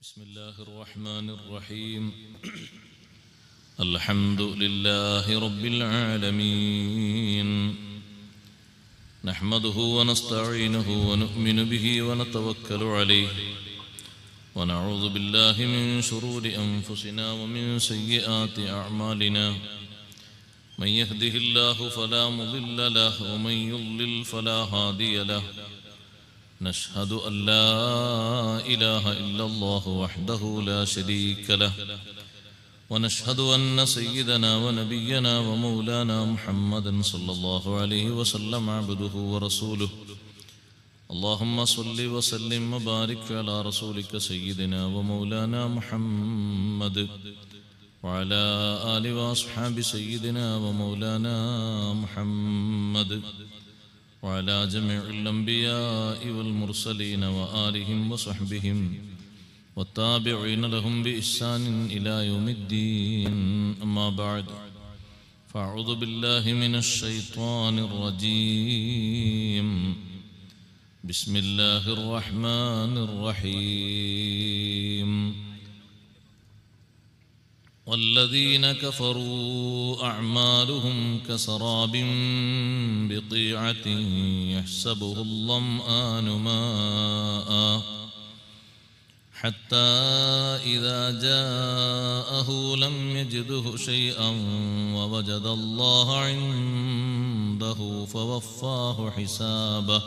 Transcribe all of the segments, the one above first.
بسم الله الرحمن الرحيم الحمد لله رب العالمين نحمده ونستعينه ونؤمن به ونتوكل عليه ونعوذ بالله من شرور أنفسنا ومن سيئات أعمالنا من يهده الله فلا مضل له ومن يضلل فلا هادي له نشهد أن لا إله إلا الله وحده لا شريك له ونشهد أن سيدنا ونبينا ومولانا محمدا صلى الله عليه وسلم عبده ورسوله اللهم صل وسلم وبارك على رسولك سيدنا ومولانا محمد وعلى آل وأصحاب سيدنا ومولانا محمد وعلى جميع الأنبياء والمرسلين وآلهم وصحبهم والتابعين لهم بإحسان إلى يوم الدين أما بعد فأعوذ بالله من الشيطان الرجيم بسم الله الرحمن الرحيم والذين كفروا أعمالهم كسراب بقيعة يحسبه الظمآن ماء حتى إذا جاءه لم يجده شيئا ووجد الله عنده فوفاه حسابه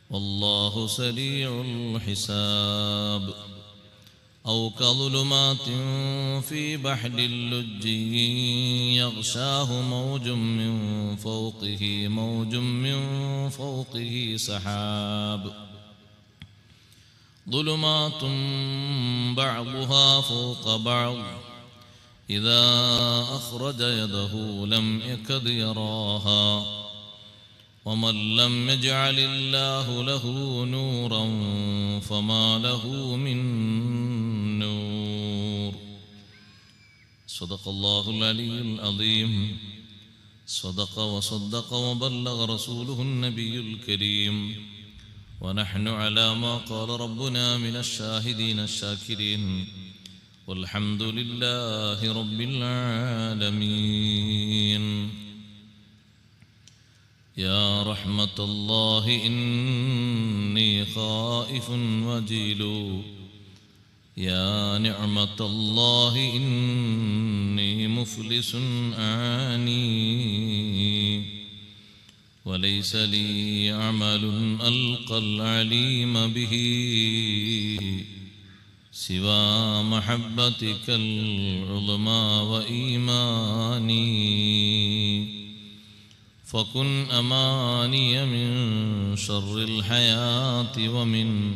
والله سريع الحساب أو كظلمات في بحر اللجي يغشاه موج من فوقه سحاب ظلمات بعضها فوق بعض إذا أخرج يده لم يكد يراها ومن لم يجعل الله له نورا فما له من نور صدق الله العلي العظيم صدق وصدق وبلغ رسوله النبي الكريم ونحن على ما قال ربنا من الشاهدين الشاكرين والحمد لله رب العالمين يا رحمة الله إني خائف وجيل يا نعمة الله إني مفلس أعاني وليس لي عمل ألقى العليم به سوى محبتك العظمى وإيماني فكن أماني من شر الحياة ومن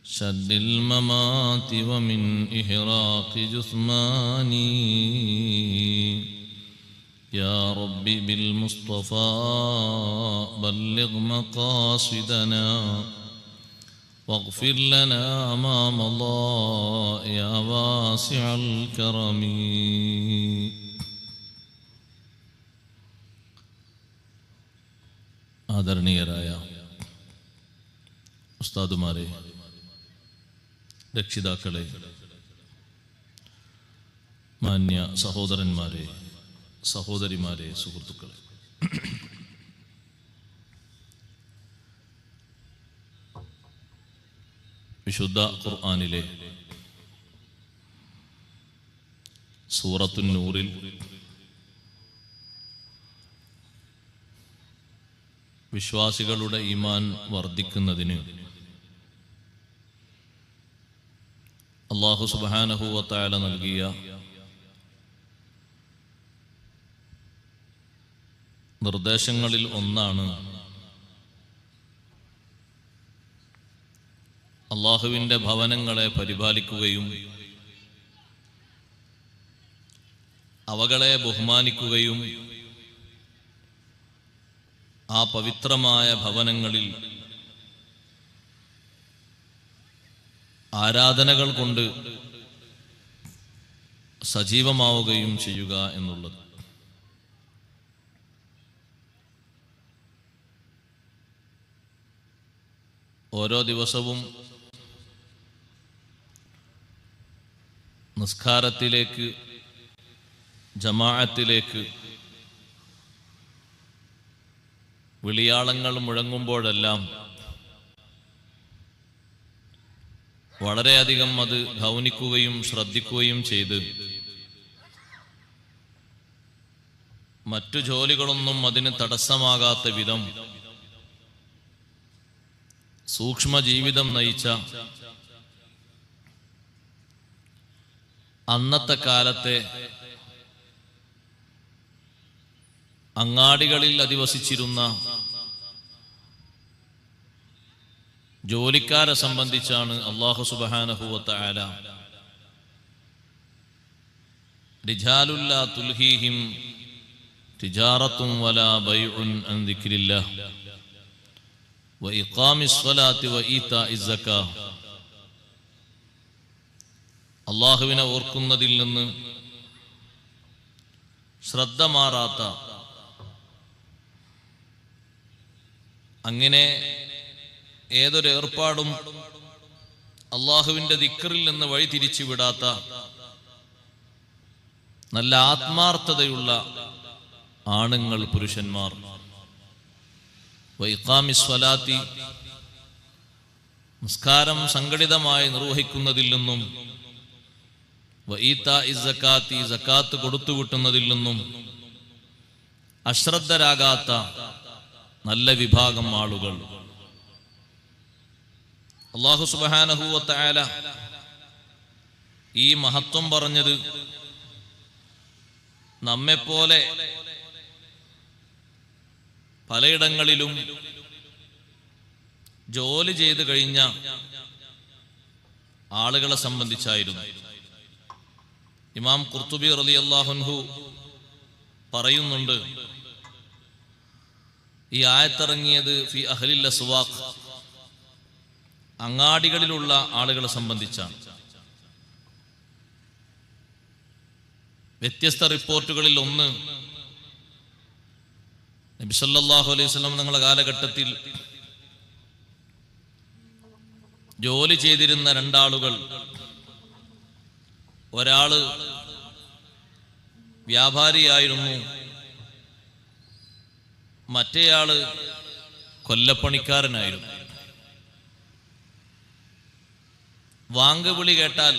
شر الممات ومن إحراق جثماني يا ربي بالمصطفى بلغ مقاصدنا واغفر لنا ما مضى يا واسع الكرم ആദരണീയരായ ഉസ്താദുമാരെ, രക്ഷിതാക്കളെ, മാന്യ സഹോദരന്മാരെ, സഹോദരിമാരെ, സുഹൃത്തുക്കളെ, വിശുദ്ധ ഖുർആനിലെ സൂറത്തുൻ നൂറിൽ വിശ്വാസികളുടെ ഈമാൻ വർദ്ധിക്കുന്നതിന് അല്ലാഹു സുബ്ഹാനഹു വ തആല നൽകിയ നിർദ്ദേശങ്ങളിൽ ഒന്നാണ് അല്ലാഹുവിൻ്റെ ഭവനങ്ങളെ പരിപാലിക്കുകയും അവകളെ ബഹുമാനിക്കുകയും ആ പവിത്രമായ ഭവനങ്ങളിൽ ആരാധനകൾ കൊണ്ട് സജീവമാവുകയും ചെയ്യുക എന്നുള്ളത്. ഓരോ ദിവസവും നിസ്കാരത്തിലേക്ക്, ജമാഅത്തിലേക്ക് വിളിയാളങ്ങൾ മുഴങ്ങുമ്പോഴെല്ലാം വളരെയധികം അത് ഗൗനിക്കുകയും ശ്രദ്ധിക്കുകയും ചെയ്ത് മറ്റു ജോലികളൊന്നും അതിന് തടസ്സമാകാത്ത വിധം സൂക്ഷ്മ ജീവിതം നയിച്ച അന്നത്തെ കാലത്തെ അങ്ങാടികളിൽ അധിവസിച്ചിരുന്ന ജോലിക്കാരെ സംബന്ധിച്ചാണ് അല്ലാഹു സുബ്ഹാനഹു വ തആല റിജാലുൻ ലാ തുൽഹീഹിം തിജാറത്തുൻ വലാ ബൈഉൻ അൻ ദിക്രില്ലാഹ് വ ഇഖാമിസ് സ്വലാത്തി വ ഈതാഇസ് സക്കാത്ത്, അല്ലാഹുവിനെ ഓർക്കുന്നതിൽ നിന്ന് ശ്രദ്ധ മാറാത്ത, അങ്ങനെ ഏതൊരു ഏർപ്പാടും അള്ളാഹുവിന്റെ ദിക്റിൽ നിന്ന് വഴി തിരിച്ചു വിടാത്ത നല്ല ആത്മാർത്ഥതയുള്ള ആണുങ്ങൾ, പുരുഷന്മാർ, വഇഖാമിസ് സ്വലാത്തി, നിസ്കാരം സംഘടിതമായി നിർവഹിക്കുന്നതിൽ നിന്നും, വഈതാഇസ് സക്കാത്തി, സക്കാത്ത് കൊടുത്തുവിട്ടുന്നതിൽ നിന്നും അശ്രദ്ധരാകാത്ത നല്ല വിഭാഗം ആളുകൾ. അല്ലാഹു സുബ്ഹാനഹു വ തആല ഈ മഹത്വം പറഞ്ഞത് നമ്മെപ്പോലെ പലയിടങ്ങളിലും ജോലി ചെയ്തു കഴിഞ്ഞ ആളുകളെ സംബന്ധിച്ചായിരുന്നു. ഇമാം ഖുർത്തുബി റളിയല്ലാഹു അൻഹു പറയുന്നുണ്ട്, ഈ ആയത്തിറങ്ങിയത് ഫി അഹ്ലിൽ അസ്വാഖ്, അങ്ങാടികളിലുള്ള ആളുകളെ സംബന്ധിച്ചാണ്. വ്യത്യസ്ത റിപ്പോർട്ടുകളിൽ ഒന്ന്, നബി സല്ലല്ലാഹു അലൈഹി വസല്ലം തങ്ങളുടെ കാലഘട്ടത്തിൽ ജോലി ചെയ്തിരുന്ന രണ്ടാളുകൾ, ഒരാള് വ്യാപാരിയായിരുന്നു, മറ്റേയാള് കൊല്ലപ്പണിക്കാരനായിരുന്നു. വാങ്കുവിളി കേട്ടാൽ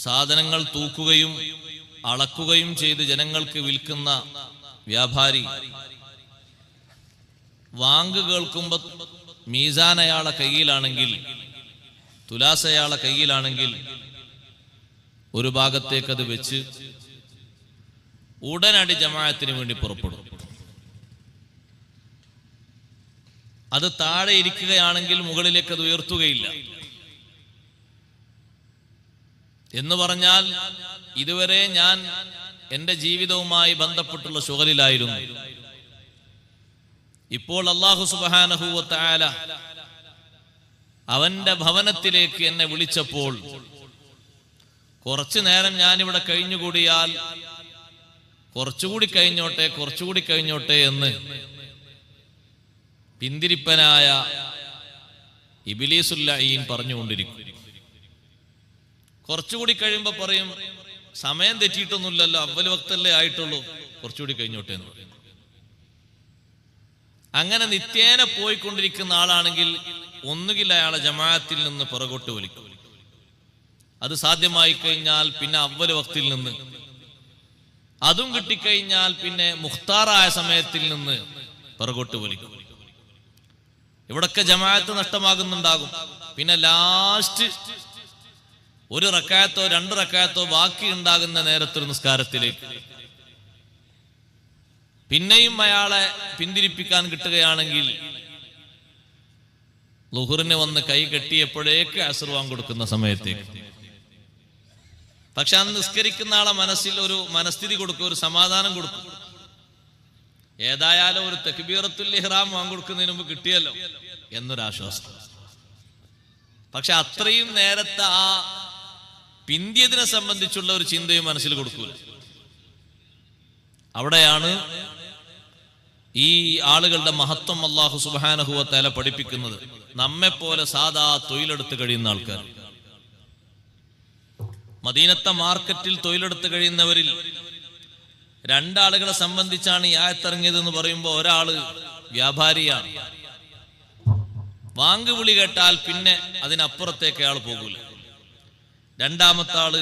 സാധനങ്ങൾ തൂക്കുകയും അളക്കുകയും ചെയ്ത് ജനങ്ങൾക്ക് വിൽക്കുന്ന വ്യാപാരി, വാങ്ക് കേൾക്കുമ്പോൾ മീസാൻ അയാളെ കയ്യിലാണെങ്കിൽ, തുലാസ് അയാളെ കയ്യിലാണെങ്കിൽ ഒരു ഭാഗത്തേക്ക് അത് വെച്ച് ഉടനടി ജമാഅത്തിന് വേണ്ടി പുറപ്പെടും. അത് താഴെ ഇരിക്കുകയാണെങ്കിൽ മുകളിലേക്ക് അത് ഉയർത്തുകയില്ല. എന്ന് പറഞ്ഞാൽ ഇതുവരെ ഞാൻ എൻ്റെ ജീവിതവുമായി ബന്ധപ്പെട്ടുള്ള ശുഗലിലായിരുന്നു. ഇപ്പോൾ അല്ലാഹു സുബ്ഹാനഹു വ തആല അവന്റെ ഭവനത്തിലേക്ക് എന്നെ വിളിച്ചപ്പോൾ കുറച്ചു നേരം ഞാനിവിടെ കഴിഞ്ഞുകൂടിയാൽ കുറച്ചുകൂടി കഴിഞ്ഞോട്ടെ എന്ന് പിന്തിരിപ്പനായ ഇബ്ലീസുൽ ലഈൻ പറഞ്ഞുകൊണ്ടിരിക്കും. കുറച്ചുകൂടി കഴിയുമ്പോൾ പറയും, സമയം തെറ്റിയിട്ടൊന്നുമില്ലല്ലോ, അവ്വൽ വക്തല്ലേ ആയിട്ടുള്ളൂ, കുറച്ചുകൂടി കഴിഞ്ഞോട്ടെ എന്ന് പറയും. അങ്ങനെ നിത്യേന പോയിക്കൊണ്ടിരിക്കുന്ന ആളാണെങ്കിൽ ഒന്നുകിൽ അയാളെ ജമാഅത്തിൽ നിന്ന് പുറകോട്ട് വലിക്കും. അത് സാധ്യമായി കഴിഞ്ഞാൽ പിന്നെ അവ്വൽ വക്തിൽ നിന്ന്, അതും കിട്ടിക്കഴിഞ്ഞാൽ പിന്നെ മുഖ്താറായ സമയത്തിൽ നിന്ന് പുറകോട്ട് വലിക്കും. ഇവിടൊക്കെ ജമാഅത്ത് നഷ്ടമാകുന്നുണ്ടാകും. പിന്നെ ലാസ്റ്റ് ഒരു റക്അത്തോ 2 റക്അത്തോ ബാക്കി ഉണ്ടാകുന്ന നേരത്തൊരു നിസ്കാരത്തിലേക്ക് പിന്നെയും അയാളെ പിന്തിരിപ്പിക്കാൻ കിട്ടുകയാണെങ്കിൽ ളുഹറിന് വന്ന് കൈ കെട്ടിയപ്പോഴേക്ക് അസ്ർ വാങ്ക് കൊടുക്കുന്ന സമയത്തേക്ക്. പക്ഷെ അന്ന് നിസ്കരിക്കുന്ന ആളെ മനസ്സിൽ ഒരു മനസ്ഥിതി കൊടുക്കും, ഒരു സമാധാനം കൊടുക്കും. ഏതായാലും ഒരു തക്ബീറത്തുൽ ഇഹ്റാം വാങ്ക് കൊടുക്കുന്നതിന് മുമ്പ് കിട്ടിയല്ലോ എന്നൊരാശ്വാസം. പക്ഷെ അത്രയും നേരത്തെ ആ പിന്തിയതിനെ സംബന്ധിച്ചുള്ള ഒരു ചിന്തയും മനസ്സിൽ കൊടുക്കൂല. അവിടെയാണ് ഈ ആളുകളുടെ മഹത്വം അല്ലാഹു സുബ്ഹാനഹു വ തആല പഠിപ്പിക്കുന്നത്. നമ്മെപ്പോലെ സാധാ തൊഴിലെടുത്ത് കഴിയുന്ന ആൾക്കാർ, മദീനത്തെ മാർക്കറ്റിൽ തൊഴിലെടുത്ത് കഴിയുന്നവരിൽ രണ്ടാളുകളെ സംബന്ധിച്ചാണ് ഈ ആയത്തിറങ്ങിയത് എന്ന് പറയുമ്പോൾ ഒരാള് വ്യാപാരിയാണ്. വാങ്കുവിളി കേട്ടാൽ പിന്നെ അതിനപ്പുറത്തേക്ക് അയാൾ പോകൂല. രണ്ടാമത്തെ ആള്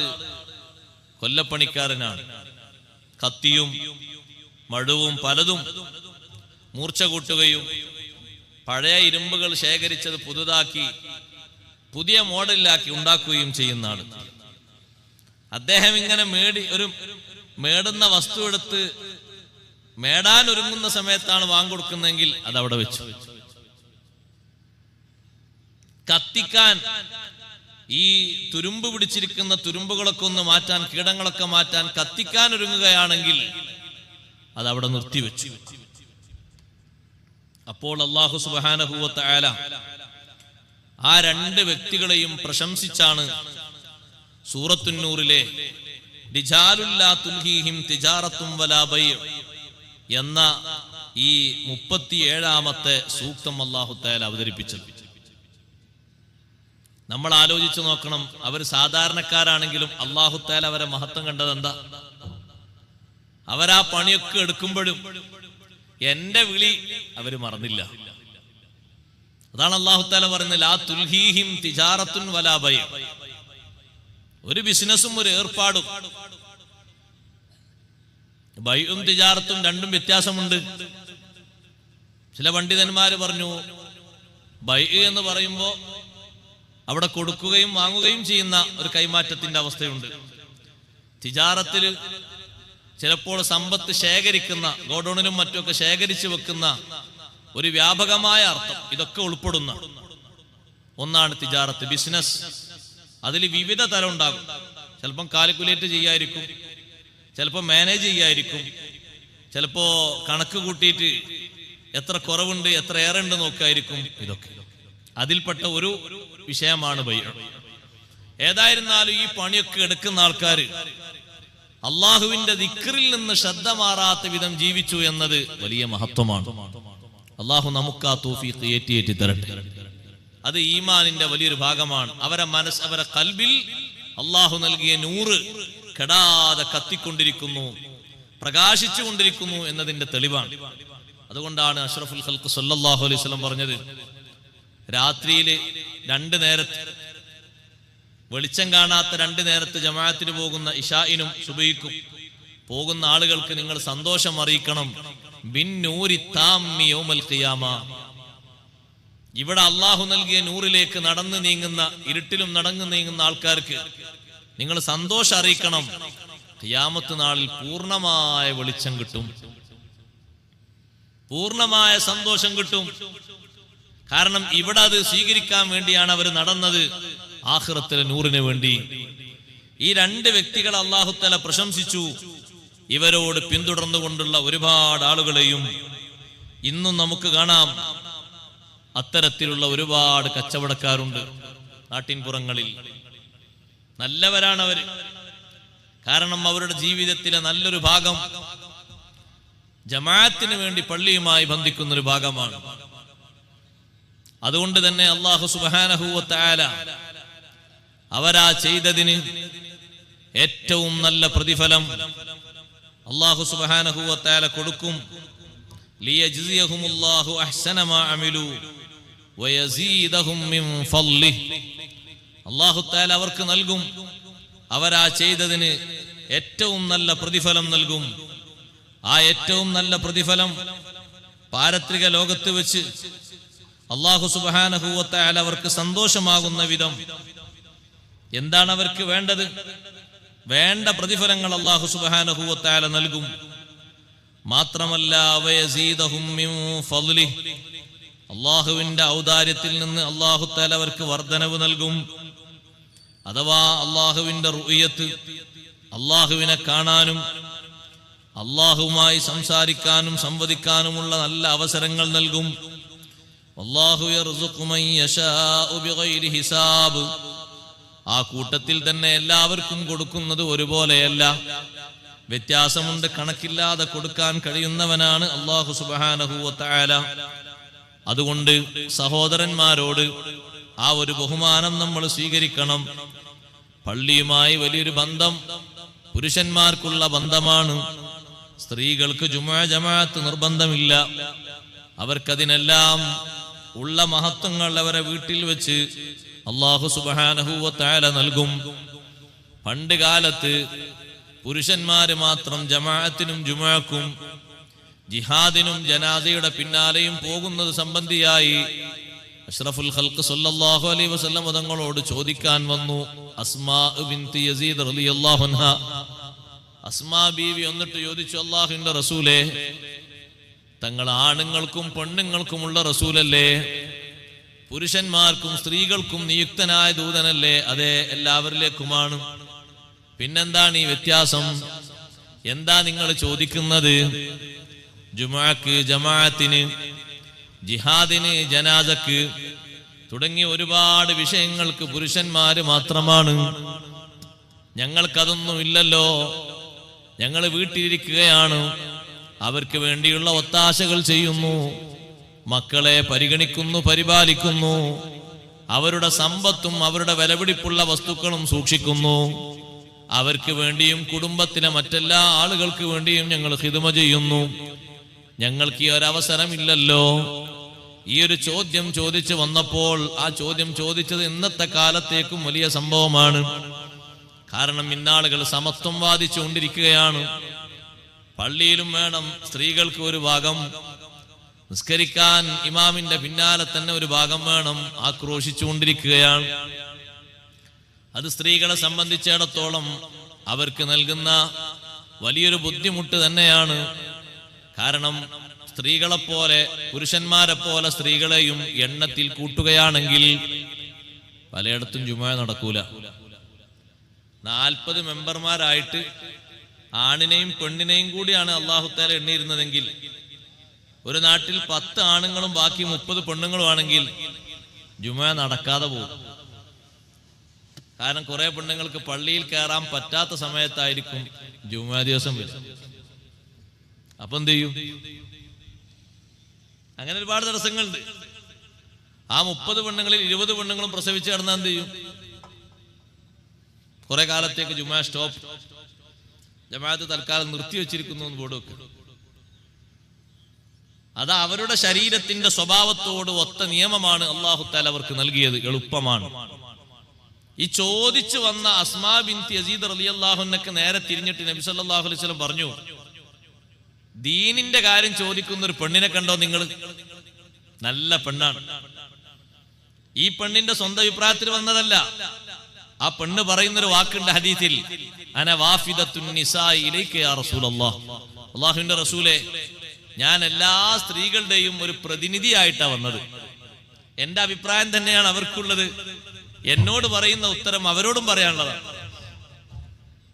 കൊല്ലപ്പണിക്കാരനാണ്. കത്തിയും മഴുവും പലതും മൂർച്ച കൂട്ടുകയും പഴയ ഇരുമ്പുകൾ ശേഖരിച്ചത് പുതുതാക്കി പുതിയ മോഡലിലാക്കി ഉണ്ടാക്കുകയും ചെയ്യുന്ന ആള്. അദ്ദേഹം ഇങ്ങനെ മേടുന്ന വസ്തു എടുത്ത് മേടാൻ ഒരുങ്ങുന്ന സമയത്താണ് വാങ്ങിക്കൊടുക്കുന്നതെങ്കിൽ അതവിടെ വെച്ചു. കത്തിക്കാൻ ഈ തുരുമ്പ് പിടിച്ചിരിക്കുന്ന തുരുമ്പുകളൊക്കെ ഒന്ന് മാറ്റാൻ, കീടങ്ങളൊക്കെ മാറ്റാൻ കത്തിക്കാൻ ഒരുങ്ങുകയാണെങ്കിൽ അതവിടെ നിർത്തിവെച്ചു. അപ്പോൾ അല്ലാഹു സുബ്ഹാനഹു വ തആല ആ രണ്ട് വ്യക്തികളെയും പ്രശംസിച്ചാണ് സൂറത്തുൻ നൂറിലെ റിജാലുൽ ലാ തുൽഹീഹിം തിജാറത്തും വലാ ബൈഅ് എന്ന ഈ 37ാമത്തെ സൂക്തം അല്ലാഹു തആല അവതരിപ്പിച്ചത്. നമ്മൾ ആലോചിച്ചു നോക്കണം, അവർ സാധാരണക്കാരാണെങ്കിലും അല്ലാഹു തആല അവരെ മഹത്വം കണ്ടത് എന്താ? അവരാ പണിയൊക്കെ എടുക്കുമ്പോഴും എന്റെ വിളി അവര് മറന്നില്ല. അതാണ് അല്ലാഹു തആല പറയുന്നത്, ലാ തുൽഹീഹിം തിജാറത്തുൻ വലാ ബൈഅ്. ഒരു ബിസിനസ്സും ഒരു ഏർപ്പാടും, ബൈഉം തിജാറത്തും രണ്ടും വ്യത്യാസമുണ്ട്. ചില പണ്ഡിതന്മാര് പറഞ്ഞു, ബൈഅ് എന്ന് പറയുമ്പോ അവിടെ കൊടുക്കുകയും വാങ്ങുകയും ചെയ്യുന്ന ഒരു കൈമാറ്റത്തിന്റെ അവസ്ഥയുണ്ട്. തിജാറത്തില് ചിലപ്പോൾ സമ്പത്ത് ശേഖരിക്കുന്ന, ഗോഡൌണിലും മറ്റുമൊക്കെ ശേഖരിച്ചു വെക്കുന്ന ഒരു വ്യാപകമായ അർത്ഥം ഇതൊക്കെ ഉൾപ്പെടുന്ന ഒന്നാണ് തിജാറത്ത്, ബിസിനസ്. അതിൽ വിവിധ തരം ഉണ്ടാകും. ചിലപ്പം കാൽക്കുലേറ്റ് ചെയ്യായിരിക്കും, ചിലപ്പോൾ മാനേജ് ചെയ്യായിരിക്കും, ചിലപ്പോ കണക്ക് കൂട്ടിയിട്ട് എത്ര കുറവുണ്ട് എത്ര ഏറെ ഉണ്ട് നോക്കായിരിക്കും. ഇതൊക്കെ അതിൽപ്പെട്ട ഒരു വിഷയമാണ് ബൈഅ്. ഏതായിരുന്നാലും ഈ പണിയൊക്കെ എടുക്കുന്ന ആൾക്കാർ അള്ളാഹുവിന്റെ ദിക്റിൽ നിന്ന് ശ്രദ്ധ മാറാത്ത വിധം ജീവിച്ചു എന്നത് വലിയ മഹത്വമാണ്. അള്ളാഹു നമുക്ക് ആ തൗഫീഖ് ഏറ്റി തരട്ടെ. അത് ഈമാനിന്റെ വലിയൊരു ഭാഗമാണ്. അവരെ ഖൽബിൽ അള്ളാഹു നൽകിയ നൂറ് കെടാതെ കത്തിക്കൊണ്ടിരിക്കുന്നു, പ്രകാശിച്ചു കൊണ്ടിരിക്കുന്നു എന്നതിന്റെ തെളിവാണ്. അതുകൊണ്ടാണ് അഷ്റഫുൽ ഖൽഖ് സല്ലല്ലാഹു അലൈഹി വസല്ലം പറഞ്ഞത്, രാത്രിയില് 2 നേരത്ത്, വെളിച്ചം കാണാത്ത 2 നേരത്ത് ജമാഅത്തിന് പോകുന്ന ഇശാഇനും സുബഹിക്കും പോകുന്ന ആളുകൾക്ക് നിങ്ങൾ സന്തോഷം അറിയിക്കണം, ബിൻ നൂരി താമ്മി യൗമൽ ഖിയാമ. ഇവിടെ അള്ളാഹു നൽകിയ നൂറിലേക്ക് നടന്നു നീങ്ങുന്ന, ഇരുട്ടിലും നടന്നു നീങ്ങുന്ന ആൾക്കാർക്ക് നിങ്ങൾ സന്തോഷം അറിയിക്കണം, ഖിയാമത്ത് നാളിൽ പൂർണ്ണമായ വെളിച്ചം കിട്ടും, പൂർണ്ണമായ സന്തോഷം കിട്ടും. കാരണം ഇവിടെ അത് സ്വീകരിക്കാൻ വേണ്ടിയാണ് അവർ നടന്നത്, ആഖിറത്തിലെ നൂറിന് വേണ്ടി. ഈ 2 വ്യക്തികളെ അല്ലാഹു തആല പ്രശംസിച്ചു. ഇവരോട് പിന്തുടർന്നുകൊണ്ടുള്ള ഒരുപാട് ആളുകളെയും ഇന്നും നമുക്ക് കാണാം. അത്തരത്തിലുള്ള ഒരുപാട് കച്ചവടക്കാരുണ്ട് നാട്ടിൻപുറങ്ങളിൽ. നല്ലവരാണ് അവര്. കാരണം അവരുടെ ജീവിതത്തിലെ നല്ലൊരു ഭാഗം ജമാഅത്തിന് വേണ്ടി പള്ളിയുമായി ബന്ധിക്കുന്ന ഒരു ഭാഗമാണ്. അതുകൊണ്ട് തന്നെ അല്ലാഹു സുബ്ഹാനഹു വ തആല അവരാ ചെയ്തതിന് ഏറ്റവും നല്ല പ്രതിഫലം അല്ലാഹു സുബ്ഹാനഹു വ തആല കൊടുക്കും. ലിയജ്സിയഹുമുല്ലാഹു അഹ്സന മാ അമിലു വയസീദഹും മിൻ ഫളിഹി. അല്ലാഹു തആല അവർക്ക് നൽകും, അവരാ ചെയ്തതിന് ഏറ്റവും നല്ല പ്രതിഫലം നൽകും. ആ ഏറ്റവും നല്ല പ്രതിഫലം പാരത്രിക ലോകത്ത് വെച്ച് അല്ലാഹു സുബ്ഹാനഹു വ തആല അവർക്ക് സന്തോഷമാകുന്ന വിധം എന്താണ് അവർക്ക് വേണ്ടത്? വേണ്ട പ്രതിഫലങ്ങൾ അല്ലാഹു സുബ്ഹാനഹു വ തആല നൽകും. മാത്രമല്ല വയസീദഹും മിൻ ഫളിഹി, അല്ലാഹുവിന്റെ ഔദാര്യത്തിൽ നിന്ന് അല്ലാഹു തആല അവർക്ക് വർധനവ് നൽകും. അഥവാ അല്ലാഹുവിന്റെ റുഅയത്ത്, അല്ലാഹുവിനെ കാണാനും അല്ലാഹുവുമായി സംസാരിക്കാനും സംവദിക്കാനുമുള്ള നല്ല അവസരങ്ങൾ നൽകും. അല്ലാഹു യർസുഖു മൻ യശാഉ ബിഗൈരി ഹിസാബ്. ആ കൂട്ടത്തിൽ തന്നെ എല്ലാവർക്കും കൊടുക്കുന്നത് ഒരുപോലെയല്ല, വ്യത്യാസമുണ്ട്. കണക്കില്ലാതെ കൊടുക്കാൻ കഴിയുന്നവനാണ് അല്ലാഹു സുബ്ഹാനഹു വ തആല. അതുകൊണ്ട് സഹോദരന്മാരോട് ആ ഒരു ബഹുമാനം നമ്മൾ സ്വീകരിക്കണം. പള്ളിയുമായി വലിയൊരു ബന്ധം പുരുഷന്മാർക്കുള്ള ബന്ധമാണ്. സ്ത്രീകൾക്ക് ജുമുഅ ജമാഅത്ത് നിർബന്ധമില്ല. അവർക്കതിനെല്ലാം ഉള്ള മഹത്വങ്ങൾ അവരെ വീട്ടിൽ വെച്ച് അല്ലാഹു സുബ്ഹാനഹു വ തആല നൽകും. പണ്ട് കാലത്ത് പുരുഷന്മാര് മാത്രം ജമാഅത്തിനും ജുമുഅക്കും ജിഹാദിനും ജനാസയുടെ പിന്നാലെയും പോകുന്നത് സംബന്ധിയായി അഷ്റഫുൽ ഖൽഖ് സല്ലല്ലാഹു അലൈഹി വസല്ലം തങ്ങളോട് ചോദിക്കാൻ വന്നു അസ്മാ ബിൻത് യസീദ് റളിയല്ലാഹു അൻഹ. അസ്മാ ബീവി എന്നിട്ട് ചോദിച്ചു, അല്ലാഹുവിന്റെ റസൂലേ, തങ്ങൾ ആണുങ്ങൾക്കും പെണ്ണുങ്ങൾക്കുമുള്ള റസൂലല്ലേ? പുരുഷന്മാർക്കും സ്ത്രീകൾക്കും നിയുക്തനായ ദൂതനല്ലേ? അതെ, എല്ലാവരിലേക്കുമാണ്. പിന്നെന്താണ് ഈ വ്യത്യാസം? എന്താ നിങ്ങൾ ചോദിക്കുന്നത്? ജുമുഅക്ക്, ജമാഅത്തിന്, ജിഹാദിന്, ജനാസക്ക് തുടങ്ങിയ ഒരുപാട് വിഷയങ്ങൾക്ക് പുരുഷന്മാര് മാത്രമാണ്. ഞങ്ങൾക്കതൊന്നുമില്ലല്ലോ. ഞങ്ങൾ വീട്ടിലിരിക്കുകയാണ്. അവർക്ക് വേണ്ടിയുള്ള ഒത്താശകൾ ചെയ്യുന്നു, മക്കളെ പരിഗണിക്കുന്നു, പരിപാലിക്കുന്നു, അവരുടെ സമ്പത്തും അവരുടെ വിലപിടിപ്പുള്ള വസ്തുക്കളും സൂക്ഷിക്കുന്നു. അവർക്ക് വേണ്ടിയും കുടുംബത്തിലെ മറ്റെല്ലാ ആളുകൾക്ക് വേണ്ടിയും ഞങ്ങൾ ഖിദ്മ ചെയ്യുന്നു. ഞങ്ങൾക്ക് ഈ ഒരവസരമില്ലല്ലോ. ഈ ഒരു ചോദ്യം ചോദിച്ചു വന്നപ്പോൾ ആ ചോദ്യം ചോദിച്ചത് ഇന്നത്തെ കാലത്തേക്കും വലിയ സംഭവമാണ്. കാരണം ഇന്നാളുകൾ സമത്വം വാദിച്ചുകൊണ്ടിരിക്കുകയാണ്. പള്ളിയിലും വേണം സ്ത്രീകൾക്ക് ഒരു ഭാഗം, നിസ്കരിക്കാൻ ഇമാമിന്റെ പിന്നാലെ തന്നെ ഒരു ഭാഗം വേണം, ആക്രോശിച്ചുകൊണ്ടിരിക്കുകയാണ്. അത് സ്ത്രീകളെ സംബന്ധിച്ചിടത്തോളം അവർക്ക് നൽകുന്ന വലിയൊരു ബുദ്ധിമുട്ട് തന്നെയാണ്. കാരണം സ്ത്രീകളെപ്പോലെ പുരുഷന്മാരെ പോലെ സ്ത്രീകളെയും എണ്ണത്തിൽ കൂട്ടുകയാണെങ്കിൽ പലയിടത്തും ജുമുഅ നടക്കൂല. 40 മെമ്പർമാരായിട്ട് ആണിനെയും പെണ്ണിനെയും കൂടിയാണ് അല്ലാഹു തആല എണ്ണിയിരുന്നതെങ്കിൽ ഒരു നാട്ടിൽ 10 ആണുങ്ങളും ബാക്കി 30 പെണ്ണുങ്ങളും ആണെങ്കിൽ ജുമുഅ നടക്കാതെ പോകും. കാരണം കുറെ പെണ്ണുങ്ങൾക്ക് പള്ളിയിൽ കയറാൻ പറ്റാത്ത സമയത്തായിരിക്കും ജുമുഅ ദിവസം വരും. അപ്പൊ എന്ത് ചെയ്യും? അങ്ങനെ ഒരുപാട് തടസ്സങ്ങളുണ്ട്. ആ 30 പെണ്ണുങ്ങളിൽ 20 പെണ്ണുങ്ങളും പ്രസവിച്ച് കിടന്നാൽ എന്ത് ചെയ്യും? കുറെ കാലത്തേക്ക് ജുമുഅ സ്റ്റോപ്പ്, ജമാഅത്ത് തൽക്കാലം നിർത്തിവെച്ചിരിക്കുന്നു എന്ന് ബോർഡ് വെക്കും. അത് അവരുടെ ശരീരത്തിന്റെ സ്വഭാവത്തോട് ഒത്ത നിയമമാണ് അല്ലാഹു തആല അവർക്ക് നൽകിയത്. എളുപ്പമാണ്. ഈ ചോദിച്ചു വന്ന അസ്മാ ബിൻത് യസീദ് റളിയല്ലാഹു അൻഹക്ക് നേരെ തിരിഞ്ഞിട്ട് നബി സല്ലല്ലാഹു അലൈഹി വസല്ലം പറഞ്ഞു, ദീനിന്റെ കാര്യം ചോദിക്കുന്ന ഒരു പെണ്ണിനെ കണ്ടോ നിങ്ങൾ? നല്ല പെണ്ണാണ്. ഈ പെണ്ണിന്റെ സ്വന്തം അഭിപ്രായത്തിൽ വന്നതല്ല. ആ പെണ്ണ് പറയുന്നൊരു വാക്കുണ്ട് ഹദീസിൽ, അന വാഫിദത്തുൻ നിസാഇ ഇലൈക യാ റസൂലല്ലാഹ്. അല്ലാഹുവിന്റെ റസൂലേ, ഞാൻ എല്ലാ സ്ത്രീകളുടെയും ഒരു പ്രതിനിധിയായിട്ടാണ് വന്നത്. എന്റെ അഭിപ്രായം തന്നെയാണ് അവർക്കുള്ളത്. എന്നോട് പറയുന്ന ഉത്തരം അവരോടും പറയാനുള്ളതാണ്.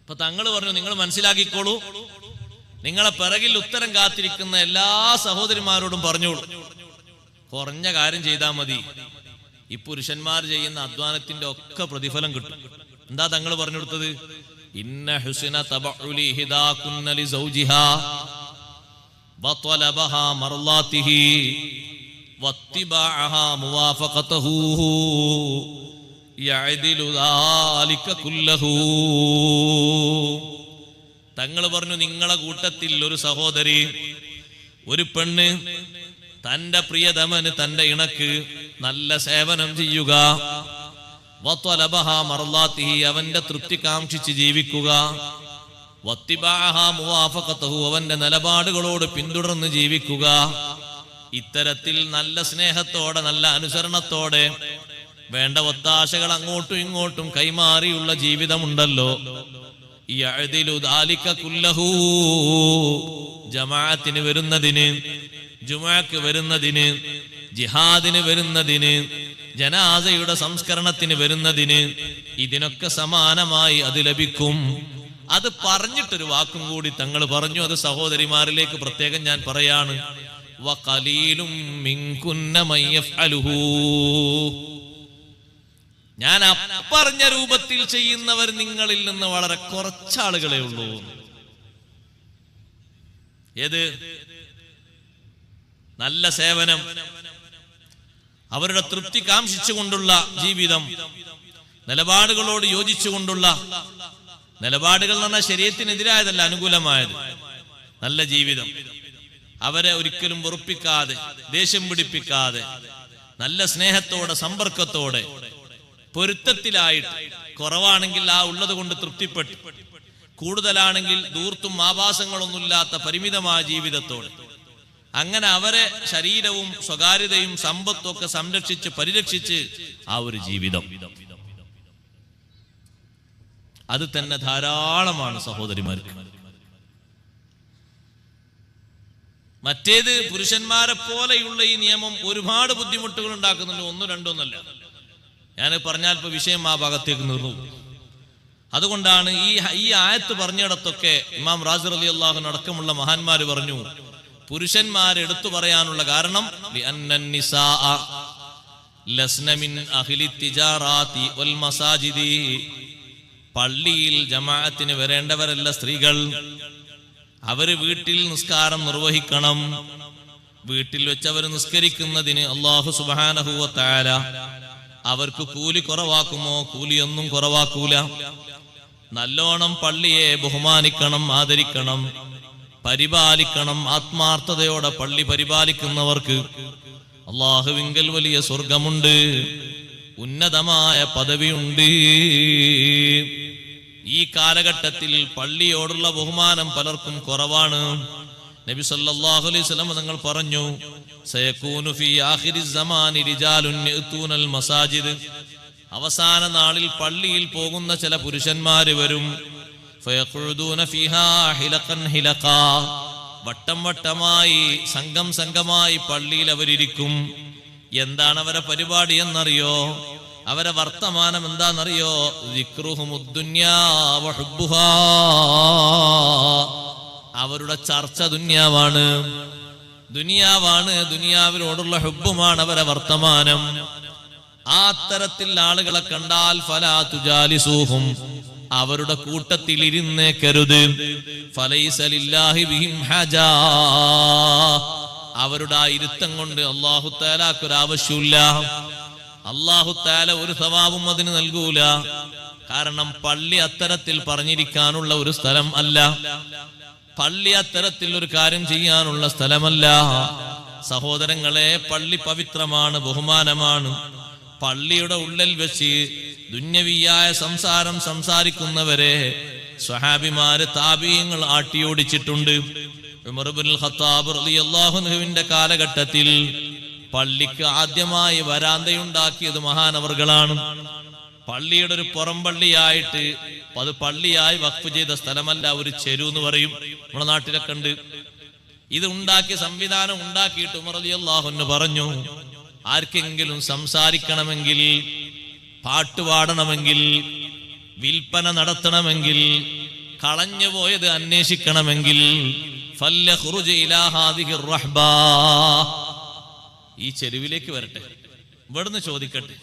അപ്പൊ തങ്ങൾ പറഞ്ഞു, നിങ്ങൾ മനസ്സിലാക്കിക്കോളൂ, നിങ്ങളെ പിറകിൽ ഉത്തരം കാത്തിരിക്കുന്ന എല്ലാ സഹോദരിമാരോടും പറഞ്ഞോളൂ, കുറഞ്ഞ കാര്യം ചെയ്താൽ മതി, ഈ പുരുഷന്മാർ ചെയ്യുന്ന അധ്വാനത്തിന്റെ ഒക്കെ പ്രതിഫലം കിട്ടും. എന്താ തങ്ങൾ പറഞ്ഞു കൊടുത്തത്? ഇന്ന ഹുസ്ന തബഉലി ഹിദാകുന്ന ലിസൗജിഹാ വതലബഹാ മർളാതിഹി വത്തിബാഅഹാ മുവാഫഖതഹു യഅദിലു ദാലിക കുല്ലഹു. തങ്ങൾ പറഞ്ഞു, നിങ്ങളെ കൂട്ടത്തിൽ ഒരു സഹോദരി, ഒരു പെണ്ണ് തന്റെ പ്രിയതമന്, തന്റെ ഇണക്ക് നല്ല സേവനം ചെയ്യുക, വത്വലബഹാ മർളാതിഹി അവന്റെ തൃപ്തി കാംക്ഷിച്ച് ജീവിക്കുക, വത്തിബാഅഹാ മുവാഫഖതഹു അവന്റെ നിലപാടുകളോട് പിന്തുടർന്ന് ജീവിക്കുക. ഇത്തരത്തിൽ നല്ല സ്നേഹത്തോടെ, നല്ല അനുസരണത്തോടെ വേണ്ട ഒത്താശകൾ അങ്ങോട്ടും ഇങ്ങോട്ടും കൈമാറിയുള്ള ജീവിതമുണ്ടല്ലോ, യഅദിലു ദാലിക കുല്ലഹു ജമാഅത്തിന് വരുന്നതിന്, ജുമുഅക്ക് വരുന്നതിന്, ജിഹാദിന് വരുന്നതിന്, ജനാസയുടെ സംസ്കരണത്തിന് വരുന്നതിന്, ഇതിനൊക്കെ സമാനമായി അത് ലഭിക്കും. അത് പറഞ്ഞിട്ടൊരു വാക്കും കൂടി തങ്ങൾ പറഞ്ഞു. അത് സഹോദരിമാരിലേക്ക് പ്രത്യേകം ഞാൻ പറയാണ്, വഖലീലും മിൻകുന്ന മയ്യഫ്അലുഹു. ഞാൻ പറഞ്ഞ രൂപത്തിൽ ചെയ്യുന്നവർ നിങ്ങളിൽ നിന്ന് വളരെ കുറച്ചാളുകളെ ഉള്ളൂ. ഏത്? നല്ല സേവനം, അവരുടെ തൃപ്തി കാംക്ഷിച്ചുകൊണ്ടുള്ള ജീവിതം, നിലപാടുകളോട് യോജിച്ചുകൊണ്ടുള്ള നിലപാടുകൾ എന്ന് പറഞ്ഞാൽ ശരീഅത്തിനെതിരായതല്ല, അനുകൂലമായത് നല്ല ജീവിതം. അവരെ ഒരിക്കലും വെറുപ്പിക്കാതെ, ദേഷ്യം പിടിപ്പിക്കാതെ, നല്ല സ്നേഹത്തോടെ, സമ്പർക്കത്തോടെ, പൊരുത്തത്തിലായിട്ട്, കുറവാണെങ്കിൽ ആ ഉള്ളത് കൊണ്ട് തൃപ്തിപ്പെട്ടു, കൂടുതലാണെങ്കിൽ ദൂർത്തും ആഭാസങ്ങളൊന്നുമില്ലാത്ത പരിമിതമായ ജീവിതത്തോടെ, അങ്ങനെ അവരെ ശരീരവും സ്വകാര്യതയും സമ്പത്തും ഒക്കെ സംരക്ഷിച്ച് പരിരക്ഷിച്ച് ആ ഒരു ജീവിതം, അത് തന്നെ ധാരാളമാണ് സഹോദരിമാർക്ക്. മറ്റേത് പുരുഷന്മാരെ പോലെയുള്ള ഈ നിയമം ഒരുപാട് ബുദ്ധിമുട്ടുകൾ ഉണ്ടാക്കുന്നുണ്ട്, ഒന്നും രണ്ടൊന്നല്ല. ഞാൻ പറഞ്ഞാൽ ഇപ്പൊ വിഷയം ആ ഭാഗത്തേക്ക് നിർന്നു. അതുകൊണ്ടാണ് ഈ ആയത്ത് പറഞ്ഞിടത്തൊക്കെ ഇമാം റാസി റളിയല്ലാഹു അൻഹു അടക്കമുള്ള മഹാന്മാര് പറഞ്ഞു, പുരുഷന്മാരെ എടുത്തു പറയാനുള്ള കാരണം പള്ളിയിൽ ജമാഅത്തിന് വരേണ്ടവരല്ല സ്ത്രീകൾ. അവര് വീട്ടിൽ നിസ്കാരം നിർവഹിക്കണം. വീട്ടിൽ വെച്ചവർ നിസ്കരിക്കുന്നതിന് അല്ലാഹു സുബ്ഹാനഹു വ തആല അവർക്ക് കൂലി കുറവാക്കുമോ? കൂലിയൊന്നും കുറവാക്കൂല. നല്ലോണം പള്ളിയെ ബഹുമാനിക്കണം, ആദരിക്കണം, പരിപാലിക്കണം. ആത്മാർത്ഥതയോടെ പള്ളി പരിപാലിക്കുന്നവർക്ക് അല്ലാഹുവിങ്കൽ വലിയ സ്വർഗമുണ്ട്, ഉന്നതമായ പദവിയുണ്ട്. ഈ കാലഘട്ടത്തിൽ പള്ളിയോടുള്ള ബഹുമാനം പലർക്കും കുറവാണ്. നബി സല്ലല്ലാഹു അലൈഹി വസല്ലം തങ്ങൾ പറഞ്ഞു, സയകൂനു ഫീ ആഖിരിസ് സമാനി റിജാലുൻ യഅ്തൂനൽ മസാജിദ്. അവസാന നാളിൽ പള്ളിയിൽ പോകുന്ന ചില പുരുഷന്മാര് വരും. ഫയഖുദൂന ഫീഹാ ഹിലഖൻ ഹിലഖാ. വട്ടം വട്ടമായി, സംഘം സംഘമായി പള്ളിയിൽ അവരിയ്ക്കും. എന്താണ് അവരെ പരിപാടി എന്നറിയോ? അവരെ വർത്തമാനം എന്താണെന്നറിയോ? ദിക്റുഹുമുദ്ദുന്യാ വഹുബ്ബുഹാ. അവരുടെ ചർച്ച ദുനിയാവാണ്, ദുനിയാവിനോടുള്ള ഹുബ്ബുമാണ് അവരെ വർത്തമാനം. ആ തരത്തിൽ ആളുകളെ കണ്ടാൽ ഫലാ തുജാലിസൂഹും, അവരുടെ കൂട്ടത്തിൽ ഇരുന്നേക്കരുത്. ഫലൈസ ലില്ലാഹി ബിഹിം ഹജാ. അവരുടെ ആ ഇരുത്തം കൊണ്ട് അല്ലാഹു തആലക്ക് ഒരു ആവശ്യമില്ല. അല്ലാഹു തആല ഒരു സവാബും അതിന് നൽകൂല. കാരണം പള്ളി അത്തരത്തിൽ പറഞ്ഞിരിക്കാനുള്ള ഒരു സ്ഥലം അല്ല. പള്ളി അത്തരത്തിൽ ഒരു കാര്യം ചെയ്യാനുള്ള സ്ഥലമല്ല. സഹോദരങ്ങളെ, പള്ളി പവിത്രമാണ്, ബഹുമാനമാണ്. പള്ളിയുടെ ഉള്ളിൽ വെച്ച് ദുന്യവിയായ സംസാരം സംസാരിക്കുന്നവരെ സ്വഹാബിമാര്, താബീങ്ങൾ ആട്ടിയോടിച്ചിട്ടുണ്ട്. ഉമർ ഇബ്നുൽ ഖത്താബ് റളിയല്ലാഹു അൻഹുവിന്റെ കാലഘട്ടത്തിൽ പള്ളിക്ക് ആദ്യമായി വരാന്തയുണ്ടാക്കിയത് മഹാനവർകളാണ്. പള്ളിയുടെ ഒരു പുറംപള്ളിയായിട്ട്, അത് പള്ളിയായി വഖഫ് ചെയ്ത സ്ഥലമല്ല, ഒരു ചെരു എന്ന് പറയും, നമ്മുടെ നാട്ടിലൊക്കെ ഉണ്ട്. ഇത് ഉണ്ടാക്കിയ സംവിധാനം ഉണ്ടാക്കിയിട്ട് ഉമർ റളിയല്ലാഹു അൻഹു പറഞ്ഞു, ആർക്കെങ്കിലും സംസാരിക്കണമെങ്കിൽ, പാട്ടുപാടണമെങ്കിൽ, വിൽപ്പന നടത്തണമെങ്കിൽ, കളഞ്ഞുപോയത് അന്വേഷിക്കണമെങ്കിൽ ഫല്യഖ്റുജ് ഇലാ ഹാദിഹിർ റഹ്ബാ. ഈ ചെരുവിലേക്ക് വരട്ടെ, ഇവിടുന്ന് ചോദിക്കട്ടെ.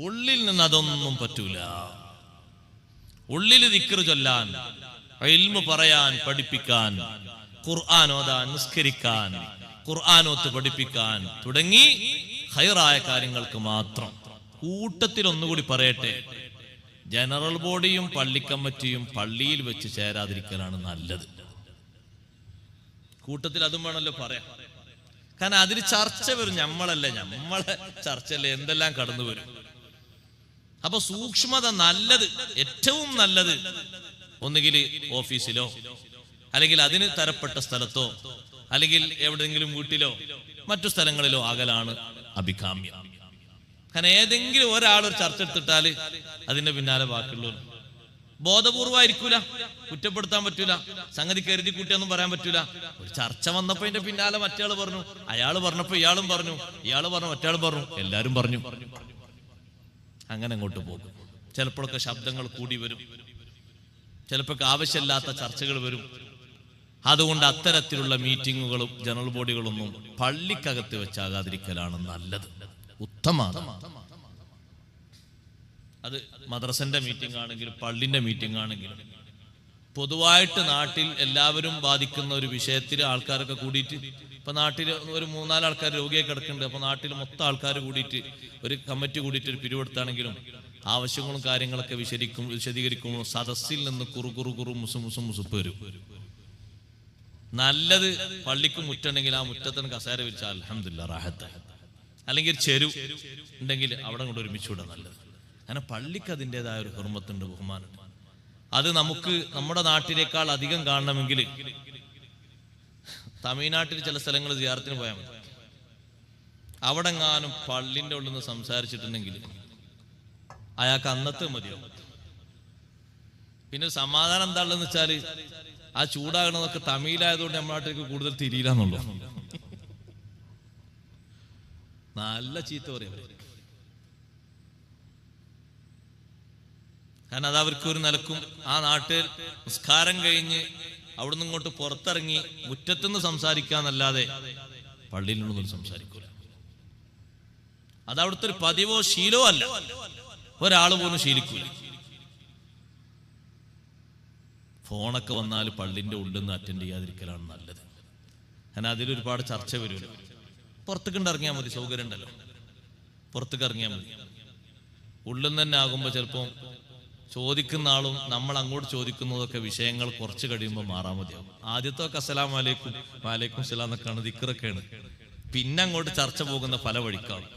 ഉള്ളിൽ നിന്ന് അതൊന്നും പറ്റൂല. ഉള്ളിൽ ദിക്ർ ചൊല്ലാൻ, ഇൽമു പറയാൻ, പഠിപ്പിക്കാൻ, ഖുർആൻ ഓതാൻ, നിസ്കരിക്കാൻ, ഖുർആനോത്ത് പഠിപ്പിക്കാൻ തുടങ്ങി ഖൈറായ കാര്യങ്ങൾക്ക് മാത്രം. കൂട്ടത്തിൽ ഒന്നുകൂടി പറയട്ടെ, ജനറൽ ബോഡിയും പള്ളിക്കമ്മിറ്റിയും പള്ളിയിൽ വെച്ച് ചേരാതിരിക്കലാണ് നല്ലത്. കൂട്ടത്തിൽ അതും വേണമല്ലോ പറയാം. കാരണം അതിന് ചർച്ച വരും. നമ്മളെ ചർച്ചയല്ലേ എന്തെല്ലാം കടന്നു വരും. അപ്പൊ സൂക്ഷ്മത നല്ലത്, ഏറ്റവും നല്ലത് ഒന്നുകിൽ ഓഫീസിലോ അല്ലെങ്കിൽ അതിന് തരപ്പെട്ട സ്ഥലത്തോ അല്ലെങ്കിൽ എവിടെയെങ്കിലും വീട്ടിലോ മറ്റു സ്ഥലങ്ങളിലോ ആകലാണ് അഭികാമ്യം. കാരണം ഏതെങ്കിലും ഒരാൾ ഒരു ചർച്ച എടുത്തിട്ടാല് അതിന്റെ പിന്നാലെ ബാക്കിയുള്ളവർ ബോധപൂർവമായിരിക്കൂല, കുറ്റപ്പെടുത്താൻ പറ്റൂല, സംഗതി കരുതി കൂട്ടിയൊന്നും പറയാൻ പറ്റൂല. ഒരു ചർച്ച വന്നപ്പോ അതിന്റെ പിന്നാലെ മറ്റേയാൾ പറഞ്ഞു, അയാൾ പറഞ്ഞപ്പോ ഇയാളും പറഞ്ഞു, ഇയാൾ പറഞ്ഞു മറ്റേയാൾ പറഞ്ഞു, എല്ലാരും പറഞ്ഞു. അങ്ങനെ അങ്ങോട്ട് പോകും. ചിലപ്പോഴൊക്കെ ശബ്ദങ്ങൾ കൂടി വരും, ചിലപ്പോൾ ആവശ്യമില്ലാത്ത ചർച്ചകൾ വരും. അതുകൊണ്ട് അത്തരത്തിലുള്ള മീറ്റിങ്ങുകളും ജനറൽ ബോഡികളൊന്നും പള്ളിക്കകത്ത് വെച്ചാകാതിരിക്കലാണ് നല്ലത്, ഉത്തമമാണ്. അത് മദ്രസന്റെ മീറ്റിംഗ് ആണെങ്കിലും പള്ളിന്റെ മീറ്റിംഗ് ആണെങ്കിലും പൊതുവായിട്ട് നാട്ടിൽ എല്ലാവരും ബാധിക്കുന്ന ഒരു വിഷയത്തിൽ ആൾക്കാരൊക്കെ കൂടിയിട്ട്, ഇപ്പൊ നാട്ടിൽ ഒരു 3-4 ആൾക്കാർ രോഗിയെ കിടക്കുന്നുണ്ട്, അപ്പൊ നാട്ടിൽ മൊത്തം ആൾക്കാർ കൂടിയിട്ട് ഒരു കമ്മിറ്റി കൂടിയിട്ട് ഒരു പിരിവെടുത്താണെങ്കിലും ആവശ്യങ്ങളും കാര്യങ്ങളൊക്കെ വിശദീകരിക്കുമ്പോൾ സദസ്സിൽ നിന്ന് കുറു മുസുപ്പ് വരും. നല്ലത് പള്ളിക്ക് മുറ്റുണ്ടെങ്കിൽ ആ മുറ്റത്തിന് കസേര വിരിച്ചാൽ അൽഹംദുലില്ലാ റാഹത്ത്, അല്ലെങ്കിൽ ചെരു ഉണ്ടെങ്കിൽ അവിടെ കൊണ്ട് ഒരുമിച്ചുകൂടെ നല്ലത്. അങ്ങനെ പള്ളിക്ക് അതിൻ്റെതായ ഒരു ഹുർമത്തുണ്ട്, ബഹുമാനമുണ്ട്. അത് നമുക്ക് നമ്മുടെ നാട്ടിലേക്കാൾ അധികം കാണണമെങ്കിൽ തമിഴ്നാട്ടിൽ ചില സ്ഥലങ്ങൾ സിയാറത്തിന് പോയാൽ മതി. അവിടെ എങ്ങാനും പള്ളിൻ്റെ ഉള്ളിൽ നിന്ന് സംസാരിച്ചിട്ടുണ്ടെങ്കിൽ അയാൾക്ക് അന്നത്തെ മതിയാവും. പിന്നെ സമാധാനം എന്താണെന്ന് വെച്ചാൽ ആ ചൂടാകണതൊക്കെ തമിഴിലായതുകൊണ്ട് നമ്മുടെ നാട്ടിലേക്ക് കൂടുതൽ തിരിയില്ലാന്നുള്ളൂ. നല്ല ചീത്ത പറയും. കാരണം അത് അവർക്ക് ഒരു നിലക്കും ആ നാട്ടിൽ നിസ്കാരം കഴിഞ്ഞ് അവിടുന്ന് ഇങ്ങോട്ട് പുറത്തിറങ്ങി മുറ്റത്തുനിന്ന് സംസാരിക്കാന്നല്ലാതെ പള്ളിയിൽ നിന്നൊന്നും സംസാരിക്കൂല. അത് അവിടുത്തെ ഒരു പതിവോ ശീലോ അല്ല, ഒരാൾ പോലും ശീലിക്കൂല. ഫോണൊക്കെ വന്നാൽ പള്ളിന്റെ ഉള്ളിൽ നിന്ന് അറ്റൻഡ് ചെയ്യാതിരിക്കലാണ് നല്ലത്. കാരണം അതിലൊരുപാട് ചർച്ച വരുമല്ലോ. പുറത്തേക്ക് ഇറങ്ങിയാൽ മതി, സൗകര്യം ഉണ്ടല്ലോ, പുറത്തേക്ക് ഇറങ്ങിയാൽ മതി. ഉള്ളിൽ നിന്ന് തന്നെ ആകുമ്പോൾ ചിലപ്പോൾ ചോദിക്കുന്ന ആളും നമ്മൾ അങ്ങോട്ട് ചോദിക്കുന്നതൊക്കെ വിഷയങ്ങൾ കുറച്ച് കഴിയുമ്പോൾ മാറാൻ മതിയാവും. ആദ്യത്തൊക്കെ അസ്സലാമു അലൈക്കും വഅലൈക്കും സലാം എന്നൊക്കെയാണ്, ദിക്റൊക്കെയാണ്. പിന്നെ അങ്ങോട്ട് ചർച്ച പോകുന്ന പല വഴിക്കാണ്.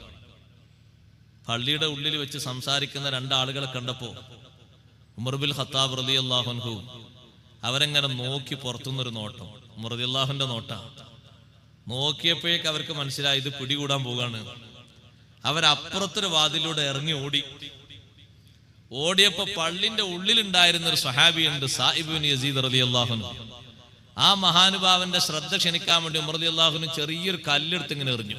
പള്ളിയുടെ ഉള്ളിൽ വെച്ച് സംസാരിക്കുന്ന 2 ആളുകളെ കണ്ടപ്പോൾ ഉമർ ബിൻ ഖത്താബ് റളിയല്ലാഹു അൻഹു അവരെങ്ങനെ നോക്കി, പുറത്തുനിന്നൊരു നോട്ടം, ഉമർ റളിയല്ലാഹുവിന്റെ നോട്ടാ. നോക്കിയപ്പോഴേക്ക് അവർക്ക് മനസ്സിലായി ഇത് പിടികൂടാൻ പോകാണ്. അവരപ്പുറത്തൊരു വാതിലൂടെ ഇറങ്ങി ഓടിയപ്പോ പള്ളിന്റെ ഉള്ളിലുണ്ടായിരുന്ന ഒരു സ്വഹാബിയുണ്ട്, സായിബ് ബിൻ യസീദ് റളിയല്ലാഹു അൻഹു. ആ മഹാനുഭാവന്റെ ശ്രദ്ധ ക്ഷണിക്കാൻ വേണ്ടി ഉമർ റളിയല്ലാഹു അൻഹു ചെറിയൊരു കല്ലെടുത്ത് ഇങ്ങനെ എറിഞ്ഞു.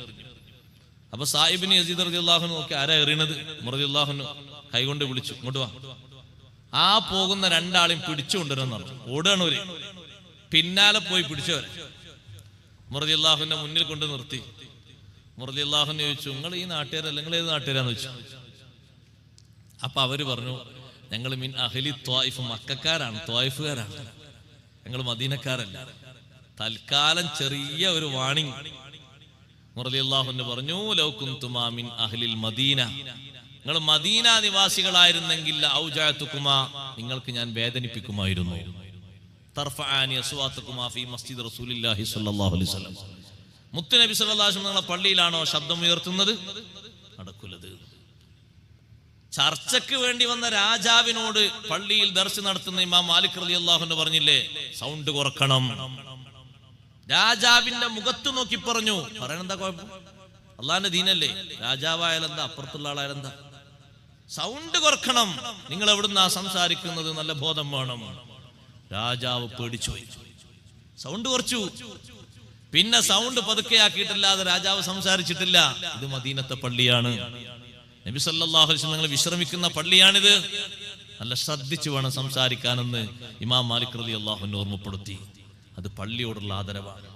അപ്പൊ സായിബ് ബിൻ യസീദ് റളിയല്ലാഹു അൻഹു നോക്കി, ആരാ എറിയണത്? ഉമർ റളിയല്ലാഹു അൻഹു കൈകൊണ്ട് വിളിച്ചു, ഇങ്ങോട്ട് വാ. ആ പോകുന്ന 2 ആളെയും പിടിച്ചുകൊണ്ടുവരാൻ പറഞ്ഞു. ഓടുകയാണ് ഒരു പിന്നാലെ പോയി പിടിച്ചവരെ ഉമർ റളിയല്ലാഹു അൻഹുവിന്റെ മുന്നിൽ കൊണ്ട് നിർത്തി. ഉമർ റളിയല്ലാഹു അൻഹു ചോദിച്ചു, നിങ്ങൾ ഈ നാട്ടുകാരല്ല, നിങ്ങൾ ഏത് നാട്ടുകാരാന്ന് ചോദിച്ചു. അപ്പൊ അവര് പറഞ്ഞു, ഞങ്ങൾ മിൻ അഹ്ലി ത്വായിഫ്, മക്കക്കാരാണ്, ത്വായിഫുകാരാണ്, ഞങ്ങൾ മദീനക്കാരല്ല. തൽക്കാലം ചെറിയ ഒരു വാണിംഗ്. ഉമർ റളിയല്ലാഹു അൻഹു പറഞ്ഞു, ലൗ കുന്തുമാ മിൻ അഹ്ലിൽ മദീന, നിങ്ങൾ മദീന നിവാസികളായിരുന്നെങ്കിൽ ഔജഅതുകുമാ, നിങ്ങൾക്ക് ഞാൻ വേദനിപ്പിക്കുമായിരുന്നു. തർഫഅനി അസ്വാതകുമാ ഫീ മസ്ജിദ് റസൂലില്ലാഹി സ്വല്ലല്ലാഹു അലൈഹി വസല്ലം, മുത്തുനബി സ്വല്ലല്ലാഹു അലൈഹി വസല്ലം നിങ്ങളുടെ പള്ളിയിലാണോ ശബ്ദം ഉയർത്തുന്നത്? നടക്കില്ലത്. ചർച്ചയ്ക്ക് വേണ്ടി വന്ന രാജാവിനോട് പള്ളിയിൽ ദർശനം നടത്തുന്ന ഇമാം മാലിക് റളിയല്ലാഹു അൻഹു പറഞ്ഞില്ലേ, സൗണ്ട് കുറക്കണം. രാജാവിന്റെ മുഖത്ത് നോക്കി പറഞ്ഞു, പറയണെന്താ കുഴപ്പം? അള്ളാന്റെ ദീനല്ലേ, രാജാവായാലെന്താ, അപ്പുറത്തുള്ള ആളായാലെന്താ? സൗണ്ട് കുറക്കണം, നിങ്ങൾ എവിടുന്നാ സംസാരിക്കുന്നത്, നല്ല ബോധം വേണം. രാജാവ് പേടിച്ചുപോയി, സൗണ്ട് കുറച്ചു. പിന്നെ സൗണ്ട് പതുക്കെയാക്കിയിട്ടില്ലാതെ രാജാവ് സംസാരിച്ചിട്ടില്ല. ഇത് മദീനത്തെ പള്ളിയാണ്, നബി സല്ലല്ലാഹു അലൈഹി വസല്ലം നിങ്ങൾ വിശ്രമിക്കുന്ന പള്ളിയാണിത്, നല്ല ശ്രദ്ധിച്ചു വേണം സംസാരിക്കാനെന്ന് ഇമാം മാലിക് റളിയല്ലാഹു അൻഹു ഓർമ്മപ്പെടുത്തി. അത് പള്ളിയോടുള്ള ആദരവാണ്,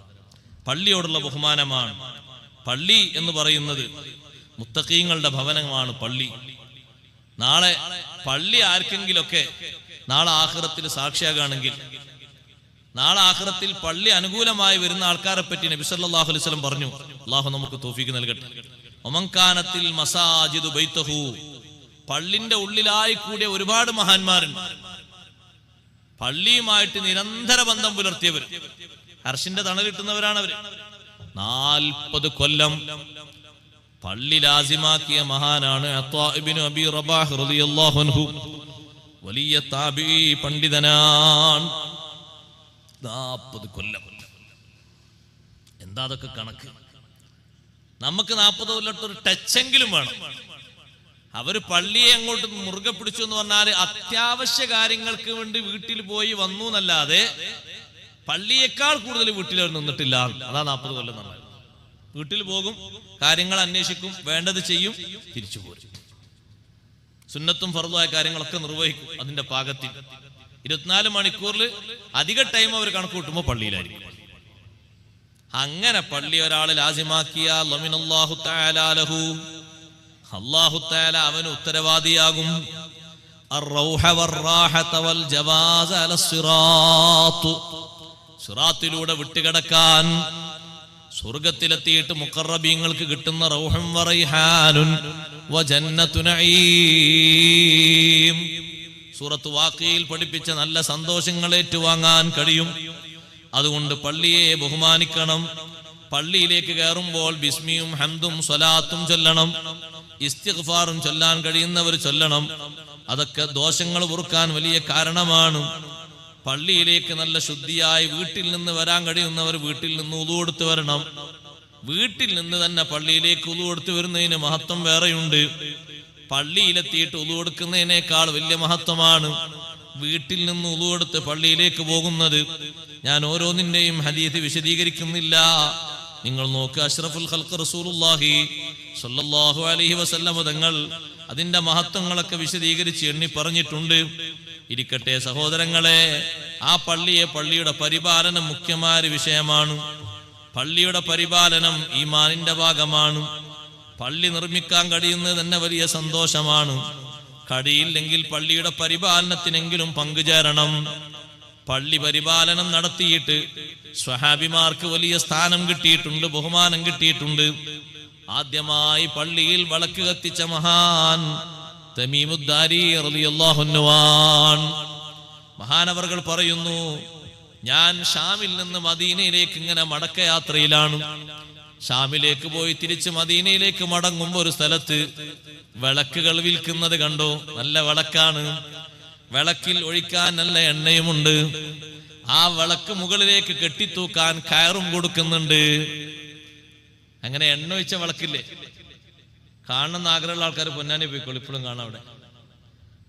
പള്ളിയോടുള്ള ബഹുമാനമാണ്. പള്ളി എന്ന് പറയുന്നത് മുത്തഖീങ്ങളുടെ ഭവനമാണ് പള്ളി. നാളെ പള്ളി ആർക്കെങ്കിലൊക്കെ നാളെ ആഖിറത്തിൽ സാക്ഷിയാകാണെങ്കിൽ, നാളെ ആഖിറത്തിൽ പള്ളി അനുകൂലമായി വരുന്ന ആൾക്കാരെ പറ്റി നബി സല്ലല്ലാഹു അലൈഹി വസല്ലം പറഞ്ഞു. അല്ലാഹു നമുക്ക് തൗഫീഖ് നൽകട്ടെ. ഒമൻകാനത്തിൽ മസാജിദു ബൈതഹു, പള്ളിന്റെ ഉള്ളിലായി കൂടിയ ഒരുപാട് മഹാന്മാരുണ്ട്, പള്ളിയുമായിട്ട് നിരന്തര ബന്ധം പുലർത്തിയവർ, അർശിന്റെ തണൽ കിട്ടുന്നവരാണ് അവര്. 40 കൊല്ലം പള്ളി ലാസിമാക്കിയ മഹാനാണ് അത്വാ ഇബ്നു അബീ റബാഹ് റളിയല്ലാഹു അൻഹു. വലിയ താബിഈ പണ്ഡിതനാണ്. 40 കൊല്ലം. എന്താ അതൊക്കെ കണക്ക്? നമുക്ക് 40 കൊല്ലത്തൊരു ടച്ചെങ്കിലും വേണം. അവര് പള്ളിയെ അങ്ങോട്ട് മുറുകെ പിടിച്ചു എന്ന് പറഞ്ഞാൽ അത്യാവശ്യ കാര്യങ്ങൾക്ക് വേണ്ടി വീട്ടിൽ പോയി വന്നു എന്നല്ലാതെ പള്ളിയേക്കാൾ കൂടുതൽ വീട്ടിൽ അവർ നിന്നിട്ടില്ല. അതാ 40 കൊല്ലം നമ്മൾ. വീട്ടിൽ പോകും, കാര്യങ്ങൾ അന്വേഷിക്കും, വേണ്ടത് ചെയ്യും, തിരിച്ചു പോരും. സുന്നത്തും ഫർളുമായ കാര്യങ്ങളൊക്കെ നിർവഹിക്കും അതിന്റെ പാകത്തിൽ. 24 മണിക്കൂറിൽ അധിക ടൈം അവർ കണക്ക് കൂട്ടുമ്പോൾ പള്ളിയിലായിരിക്കും. അങ്ങനെ പള്ളി ഒരാളെ ലാസിമാക്കിയാൽ അല്ലാഹു തആല അവന് ഉത്തരവാദിയാകും. അർറൗഹ വറാഹത വൽ ജവാസ അലസ്സിറാത്ത്, സിറാത്തിലൂടെ വിട്ടുകിടക്കാൻ സ്വർഗത്തിലെത്തിയിട്ട് മുഖറബീങ്ങൾക്ക് കിട്ടുന്ന റൗഹും വറൈഹാനുൻ വജന്നത്തു നഈം. സൂറത്ത് വാഖിയയിൽ പഠിപ്പിച്ച നല്ല സന്തോഷങ്ങൾ ഏറ്റുവാങ്ങാൻ കഴിയും. അതുകൊണ്ട് പള്ളിയെ ബഹുമാനിക്കണം. പള്ളിയിലേക്ക് കയറുമ്പോൾ ബിസ്മിയും ഹംദും സ്വലാത്തും ചൊല്ലണം. ഇസ്തിഗ്ഫാറും ചൊല്ലാൻ കഴിയുന്നവർ ചൊല്ലണം. അതൊക്കെ ദോഷങ്ങൾ പൊറുക്കാൻ വലിയ കാരണമാണ്. പള്ളിയിലേക്ക് നല്ല ശുദ്ധിയായി വീട്ടിൽ നിന്ന് വരാൻ കഴിയുന്നവർ വീട്ടിൽ നിന്ന് ഉളു കൊടുത്ത് വരണം. വീട്ടിൽ നിന്ന് തന്നെ പള്ളിയിലേക്ക് ഉളു കൊടുത്ത് വരുന്നതിന് മഹത്വം വേറെയുണ്ട്. പള്ളിയിലെത്തിയിട്ട് ഉളു കൊടുക്കുന്നതിനേക്കാൾ വലിയ മഹത്വമാണ് വീട്ടിൽ നിന്ന് ഉളു കൊടുത്ത് പള്ളിയിലേക്ക് പോകുന്നത്. ഞാൻ ഓരോന്നിന്റെയും ഹദീസ് വിശദീകരിക്കുന്നില്ല. നിങ്ങൾ നോക്ക്, അഷ്റഫുൽ ഖൽഖ് റസൂലുള്ളാഹി സ്വല്ലല്ലാഹു അലൈഹി വസല്ലം തങ്ങൾ അതിന്റെ മഹത്വങ്ങളൊക്കെ വിശദീകരിച്ച് എണ്ണി പറഞ്ഞിട്ടുണ്ട്. ഇരിക്കട്ടെ സഹോദരങ്ങളെ, ആ പള്ളിയുടെ പരിപാലനം മുഖ്യമായ വിഷയമാണ്. പള്ളിയുടെ പരിപാലനം ഈമാനിന്റെ ഭാഗമാണ്. പള്ളി നിർമ്മിക്കാൻ കഴിയുന്നത് തന്നെ വലിയ സന്തോഷമാണ്. കഴിയില്ലെങ്കിൽ പള്ളിയുടെ പരിപാലനത്തിനെങ്കിലും പങ്കുചേരണം. പള്ളി പരിപാലനം നടത്തിയിട്ട് സ്വഹാബിമാർക്ക് വലിയ സ്ഥാനം കിട്ടിയിട്ടുണ്ട്, ബഹുമാനം കിട്ടിയിട്ടുണ്ട്. ആദ്യമായി പള്ളിയിൽ വിളക്ക് കത്തിച്ച മഹാൻ തമീമുദ്ദാരി റളിയല്ലാഹു അൻഹു. മഹാനവർകൾ പറയുന്നു, ഞാൻ ഷാമിൽ നിന്ന് മദീനയിലേക്ക് ഇങ്ങനെ മടക്കയാത്രയിലാണ്. ഷാമിലേക്ക് പോയി തിരിച്ച് മദീനയിലേക്ക് മടങ്ങുമ്പോ ഒരു സ്ഥലത്ത് വിളക്കുകൾ വിൽക്കുന്നത് കണ്ടു. നല്ല വിളക്കാണ്. വിളക്കിൽ ഒഴിക്കാൻ നല്ല എണ്ണയുമുണ്ട്. ആ വിളക്ക് മുകളിലേക്ക് കെട്ടിത്തൂക്കാൻ കയറും കൊടുക്കുന്നുണ്ട്. അങ്ങനെ എണ്ണ ഒഴിച്ച വിളക്കില്ലേ, കാണുന്ന ആഗ്രഹമുള്ള ആൾക്കാർ പൊന്നാനി പോയിക്കോളൂ. ഇപ്പോഴും കാണാം. അവിടെ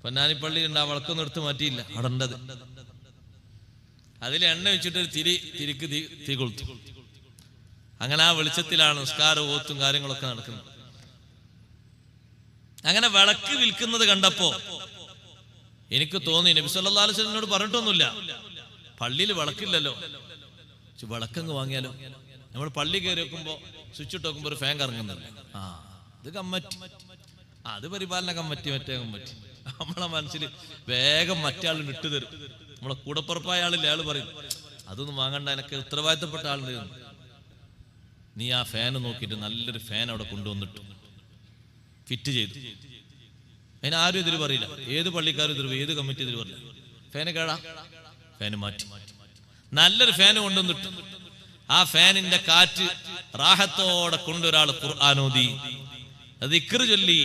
പൊന്നാനി പള്ളി ഉണ്ട്. ആ വിളക്കൊന്നും എടുത്ത് മാറ്റിയില്ല, അവിടെ ഉണ്ടത്. അതിൽ എണ്ണ വെച്ചിട്ട് തിരിക്ക് തീ കൊളുത്തു. അങ്ങനെ ആ വെളിച്ചത്തിലാണ് നിസ്കാരം ഓത്തും കാര്യങ്ങളൊക്കെ നടക്കുന്നത്. അങ്ങനെ വിളക്ക് വിൽക്കുന്നത് കണ്ടപ്പോ എനിക്ക് തോന്നി, നബി സല്ലല്ലാഹു അലൈഹി വസല്ലം പറഞ്ഞിട്ടൊന്നുമില്ല, പള്ളിയിൽ വിളക്കില്ലല്ലോ, വിളക്കങ്ങ് വാങ്ങിയാലോ. നമ്മൾ പള്ളി കയറി വെക്കുമ്പോ സ്വിച്ച് ഇട്ട് നോക്കുമ്പോ ഒരു ഫാൻ കറങ്ങുന്നില്ല. ഇത് കമ്മറ്റി, അത് പരിപാലന കമ്മറ്റി, മറ്റേ കമ്മറ്റി. നമ്മളെ മനസ്സിൽ വേഗം മറ്റേ ആളിന് ഇട്ടു തരും. നമ്മളെ കൂടപ്പുറപ്പായ ആളില്ല, അയാൾ പറയും അതൊന്നും വാങ്ങണ്ട, എനിക്ക് ഉത്തരവാദിത്തപ്പെട്ട ആളുണ്ട്. നീ ആ ഫാൻ നോക്കിയിട്ട് നല്ലൊരു ഫാൻ അവിടെ കൊണ്ടുവന്നിട്ടു ഫിറ്റ് ചെയ്തു. അതിന് ആരും എതിര് പറയില്ല. ഏത് പള്ളിക്കാരും എതിര്, ഏത് കമ്മിറ്റി എതിര് പറയില്ല. ഫാന് കേടാ, ഫാന് മാറ്റി നല്ലൊരു ഫാന് കൊണ്ടുവന്നിട്ടു. ആ ഫാനിന്റെ കാറ്റ് റാഹത്തോടെ കൊണ്ടൊരാൾ ഖുർആൻ ഓതി, ദിക്ർ ചൊല്ലി,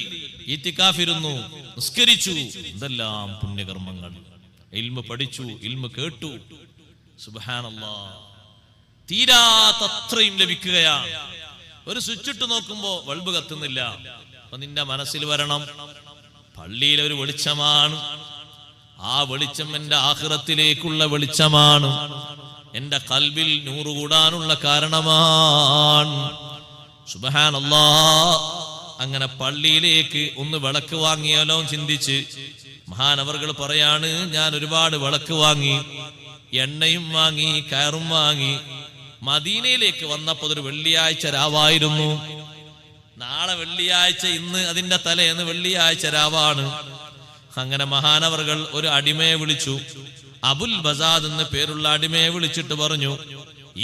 ഇത്തികാഫിരുന്നു, നിസ്കരിച്ചു. ഇതെല്ലാം പുണ്യകർമ്മങ്ങൾ. ഇൽമു പഠിച്ചു, ഇൽമു കേട്ടു. സുബ്ഹാനല്ലാഹ്, തീരാത്തത്രയും ലഭിക്കുകയാണ്. ഒരു സ്വിച്ച് ഇട്ട് നോക്കുമ്പോ ബൾബ് കത്തുന്നില്ല. അപ്പൊ നിന്റെ മനസ്സിൽ വരണം, പള്ളിയിലെ ഒരു വെളിച്ചമാണ്. ആ വെളിച്ചം എന്റെ ആഖിറത്തിലേക്കുള്ള വെളിച്ചമാണ്. എന്റെ ഖൽബിൽ നൂറ് കൂടാനുള്ള കാരണമാണ്. സുബ്ഹാനല്ലാഹ്. അങ്ങനെ പള്ളിയിലേക്ക് ഒന്ന് വിളക്ക് വാങ്ങിയാലോ ചിന്തിച്ച് മഹാനവർകൾ പറയാണ്, ഞാൻ ഒരുപാട് വിളക്ക് വാങ്ങി, എണ്ണയും വാങ്ങി, കയറും വാങ്ങി. മദീനയിലേക്ക് വന്നപ്പോ ഒരു വെള്ളിയാഴ്ച രാവായിരുന്നു. നാളെ വെള്ളിയാഴ്ച, ഇന്ന് അതിന്റെ തലേന്ന് വെള്ളിയാഴ്ച രാവാണ്. അങ്ങനെ മഹാനവർകൾ ഒരു അടിമയെ വിളിച്ചു. അബുൽ ബസാദ് എന്ന് പേരുള്ള അടിമയെ വിളിച്ചിട്ട് പറഞ്ഞു,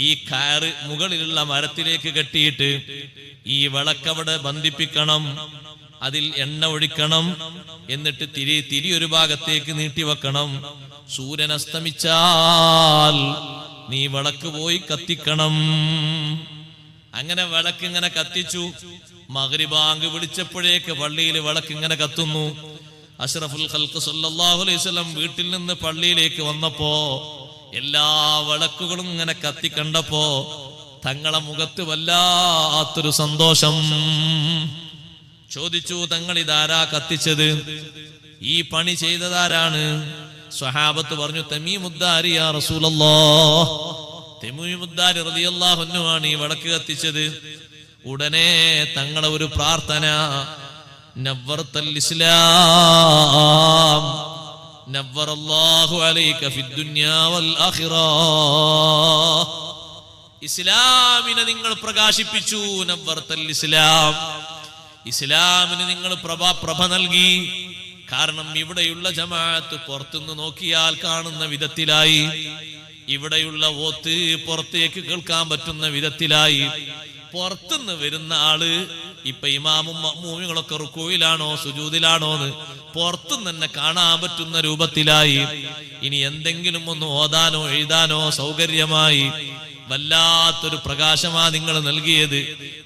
ഈ കയറ് മുകളിലുള്ള മരത്തിലേക്ക് കെട്ടിയിട്ട് ഈ വിളക്കവിടെ ബന്ധിപ്പിക്കണം, അതിൽ എണ്ണ ഒഴിക്കണം, എന്നിട്ട് തിരി ഒരു ഭാഗത്തേക്ക് നീട്ടിവെക്കണം. സൂര്യൻ അസ്തമിച്ചാൽ നീ വിളക്ക് പോയി കത്തിക്കണം. അങ്ങനെ വിളക്ക് ഇങ്ങനെ കത്തിച്ചു. മഗ്രിബ് ബാങ്ക് വിളിച്ചപ്പോഴേക്ക് പള്ളിയിൽ വിളക്ക് ഇങ്ങനെ കത്തുന്നു. അഷ്റഫുൽ ഖൽഖ് സല്ലല്ലാഹു അലൈഹി വസല്ലം വീട്ടിൽ നിന്ന് പള്ളിയിലേക്ക് വന്നപ്പോ എല്ലാ വിളക്കുകളും ഇങ്ങനെ കത്തിക്കണ്ടപ്പോ തങ്ങളെ മുഖത്ത് വല്ലാത്തൊരു സന്തോഷം. ചോദിച്ചു, തങ്ങൾ ഇതാരാ കത്തിച്ചത്? ഈ പണി ചെയ്തതാരാണ്? സ്വഹാബത്ത് പറഞ്ഞു, തമീമുദ്ദാരി യാ റസൂലല്ലാഹ്. തമീമുദ്ദാരി റളിയല്ലാഹു അൻഹു ആണ് ഈ വിളക്ക് കത്തിച്ചത്. ഉടനെ തങ്ങളെ ഒരു പ്രാർത്ഥന, നവ്വറത്തൽ ഇസ്ലാം നവ്വറല്ലാഹു അലൈക ഫിദ്ദുനിയാ വൽ ആഖിറ. ഇസ്ലാമിനെ നിങ്ങൾ പ്രകാശിപ്പിച്ചു. നവ്വറത്തൽ ഇസ്ലാം, ഇസ്ലാമിന് നിങ്ങൾ പ്രഭ നൽകി. കാരണം ഇവിടെയുള്ള ജമാഅത്ത് പുറത്തുനിന്ന് നോക്കിയാൽ കാണുന്ന വിധത്തിലായി, ഇവിടെയുള്ള ഓത്ത് പുറത്തേക്ക് കേൾക്കാൻ പറ്റുന്ന വിധത്തിലായി. പുറത്തുനിന്ന് വരുന്ന ആള് ഇപ്പൊ ഇമാമും മഅ്മൂമികളൊക്കെ റുക്കൂയിലാണോ സുജൂദിലാണോന്ന് പുറത്തുനിന്ന് തന്നെ കാണാൻ പറ്റുന്ന രൂപത്തിലായി. ഇനി എന്തെങ്കിലും ഒന്ന് ഓതാനോ എഴുതാനോ സൗകര്യമായി. വല്ലാത്തൊരു പ്രകാശമാ നിങ്ങൾ നൽകിയത്.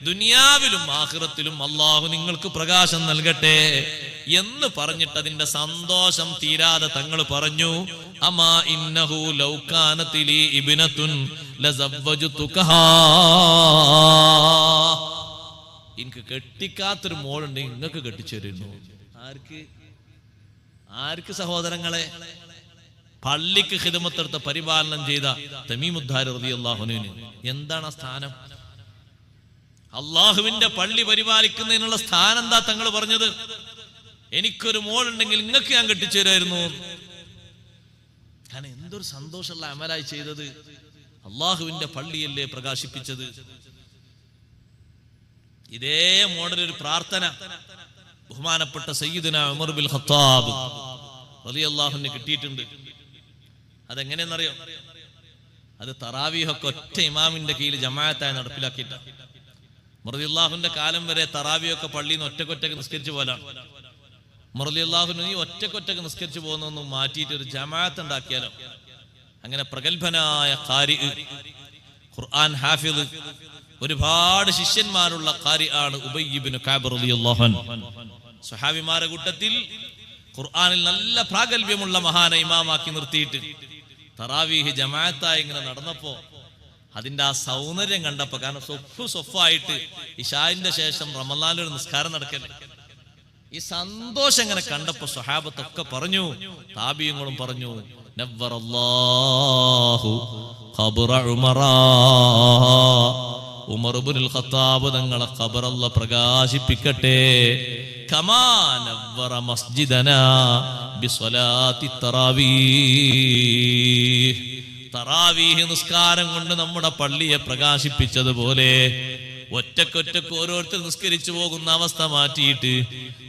ദുനിയാവിലും ആഖിറത്തിലും അല്ലാഹു നിങ്ങൾക്ക് പ്രകാശം നൽകട്ടെ എന്ന് പറഞ്ഞിട്ട് അതിന്റെ സന്തോഷം തീരാതെ തങ്ങൾ പറഞ്ഞു, അമാ ഇന്നഹു ലൗ കാനത് ലീ ഇബ്നതുൻ ലസവ്വജതുകഹാ. എനിക്ക് കെട്ടിക്കാത്തൊരു മോളുണ്ടെങ്കിൽ നിങ്ങൾക്ക് കെട്ടിച്ചു തരുന്നു. ആർക്ക് സഹോദരങ്ങളെ? പള്ളിക്ക് ഖിദ്മത്തെടുത്ത പരിപാലനം ചെയ്ത തമീമുദ്ദാരി റളിയല്ലാഹു അൻഹു എന്താണ് ആ സ്ഥാനം? അള്ളാഹുവിന്റെ പള്ളി പരിപാലിക്കുന്നതിനുള്ള സ്ഥാനം എന്താ തങ്ങൾ പറഞ്ഞത്? എനിക്കൊരു മോളുണ്ടെങ്കിൽ നിങ്ങൾക്ക് ഞാൻ കെട്ടിച്ചു തരുമായിരുന്നു. കാരണം എന്തൊരു സന്തോഷമുള്ള അമലായി ചെയ്തത്. അള്ളാഹുവിന്റെ പള്ളിയല്ലേ പ്രകാശിപ്പിച്ചത്. ഇതേ മോഡൽ ഒരു പ്രാർത്ഥന ബഹുമാനപ്പെട്ട സയ്യിദുനാ ഉമർ ബിൻ ഖത്താബ് റളിയല്ലാഹു അൻഹു കിട്ടിയിട്ടുണ്ട്. അതെങ്ങനെയെന്നറിയോ? അത് തറാവീഹൊക്കെ ഒറ്റ ഇമാമിന്റെ കീഴിൽ ജമാഅത്തായി നടപ്പിലാക്കിയിട്ട. റളിയല്ലാഹുവിന്റെ കാലം വരെ തറാവീഹൊക്കെ പള്ളിയിൽ നിന്ന് ഒറ്റക്കൊറ്റക്ക് നിസ്കരിച്ചു പോലാണ്. റളിയല്ലാഹു ഈ ഒറ്റക്കൊറ്റക്ക് നിസ്കരിച്ചു പോകുന്നൊന്നും മാറ്റിയിട്ട് ഒരു ജമാഅത്ത് ഉണ്ടാക്കിയാലോ? അങ്ങനെ പ്രഗത്ഭനായ ഖാരി, ഖുർആൻ ഹാഫിദ്, ഒരുപാട് ശിഷ്യന്മാരുള്ള ഖാരി ആണ് ഉബയ്യ് ഇബ്നു കഅബ് റളിയല്ലാഹു അൻഹു. സ്വഹാബിമാരുടെ കൂട്ടത്തിൽ ഖുർആനിൽ നല്ല പ്രാഗൽഭ്യമുള്ള മഹാനെ ഇമാമാക്കി നിർത്തിയിട്ട് തറാവീഹ് ജമാഅത്തായി ഇങ്ങനെ നടന്നപ്പോ അതിന്റെ ആ സൗന്ദര്യം കണ്ടപ്പോ, കാരണം സൊഫായിട്ട് ഇശാഇന്റെ ശേഷം റമളാനിൽ ഒരു നിസ്കാരം നടക്കല്ലേ, ഈ സന്തോഷം ഇങ്ങനെ കണ്ടപ്പോ സ്വഹാബത്തൊക്കെ പറഞ്ഞു, താബിഈങ്ങളും പറഞ്ഞു, നവ്വറല്ലാഹു ഖബ്റ ഉമറ, ഉമർ ഇബ്നുൽ ഖത്താബ് തങ്ങളെ ഖബർ അല്ലാഹ് പ്രകാശിപ്പിക്കട്ടെ. കമാ നവ്വറ മസ്ജിദനാ ബിസ്വലാത്തി തറാവീഹ്, തറാവീഹ് നിസ്കാരം കൊണ്ട് നമ്മുടെ പള്ളിയെ പ്രകാശിപ്പിച്ചതുപോലെ ഒറ്റക്കൊറ്റക്ക് ഓരോരുത്തർ നിസ്കരിച്ചു പോകുന്ന അവസ്ഥ മാറ്റിയിട്ട്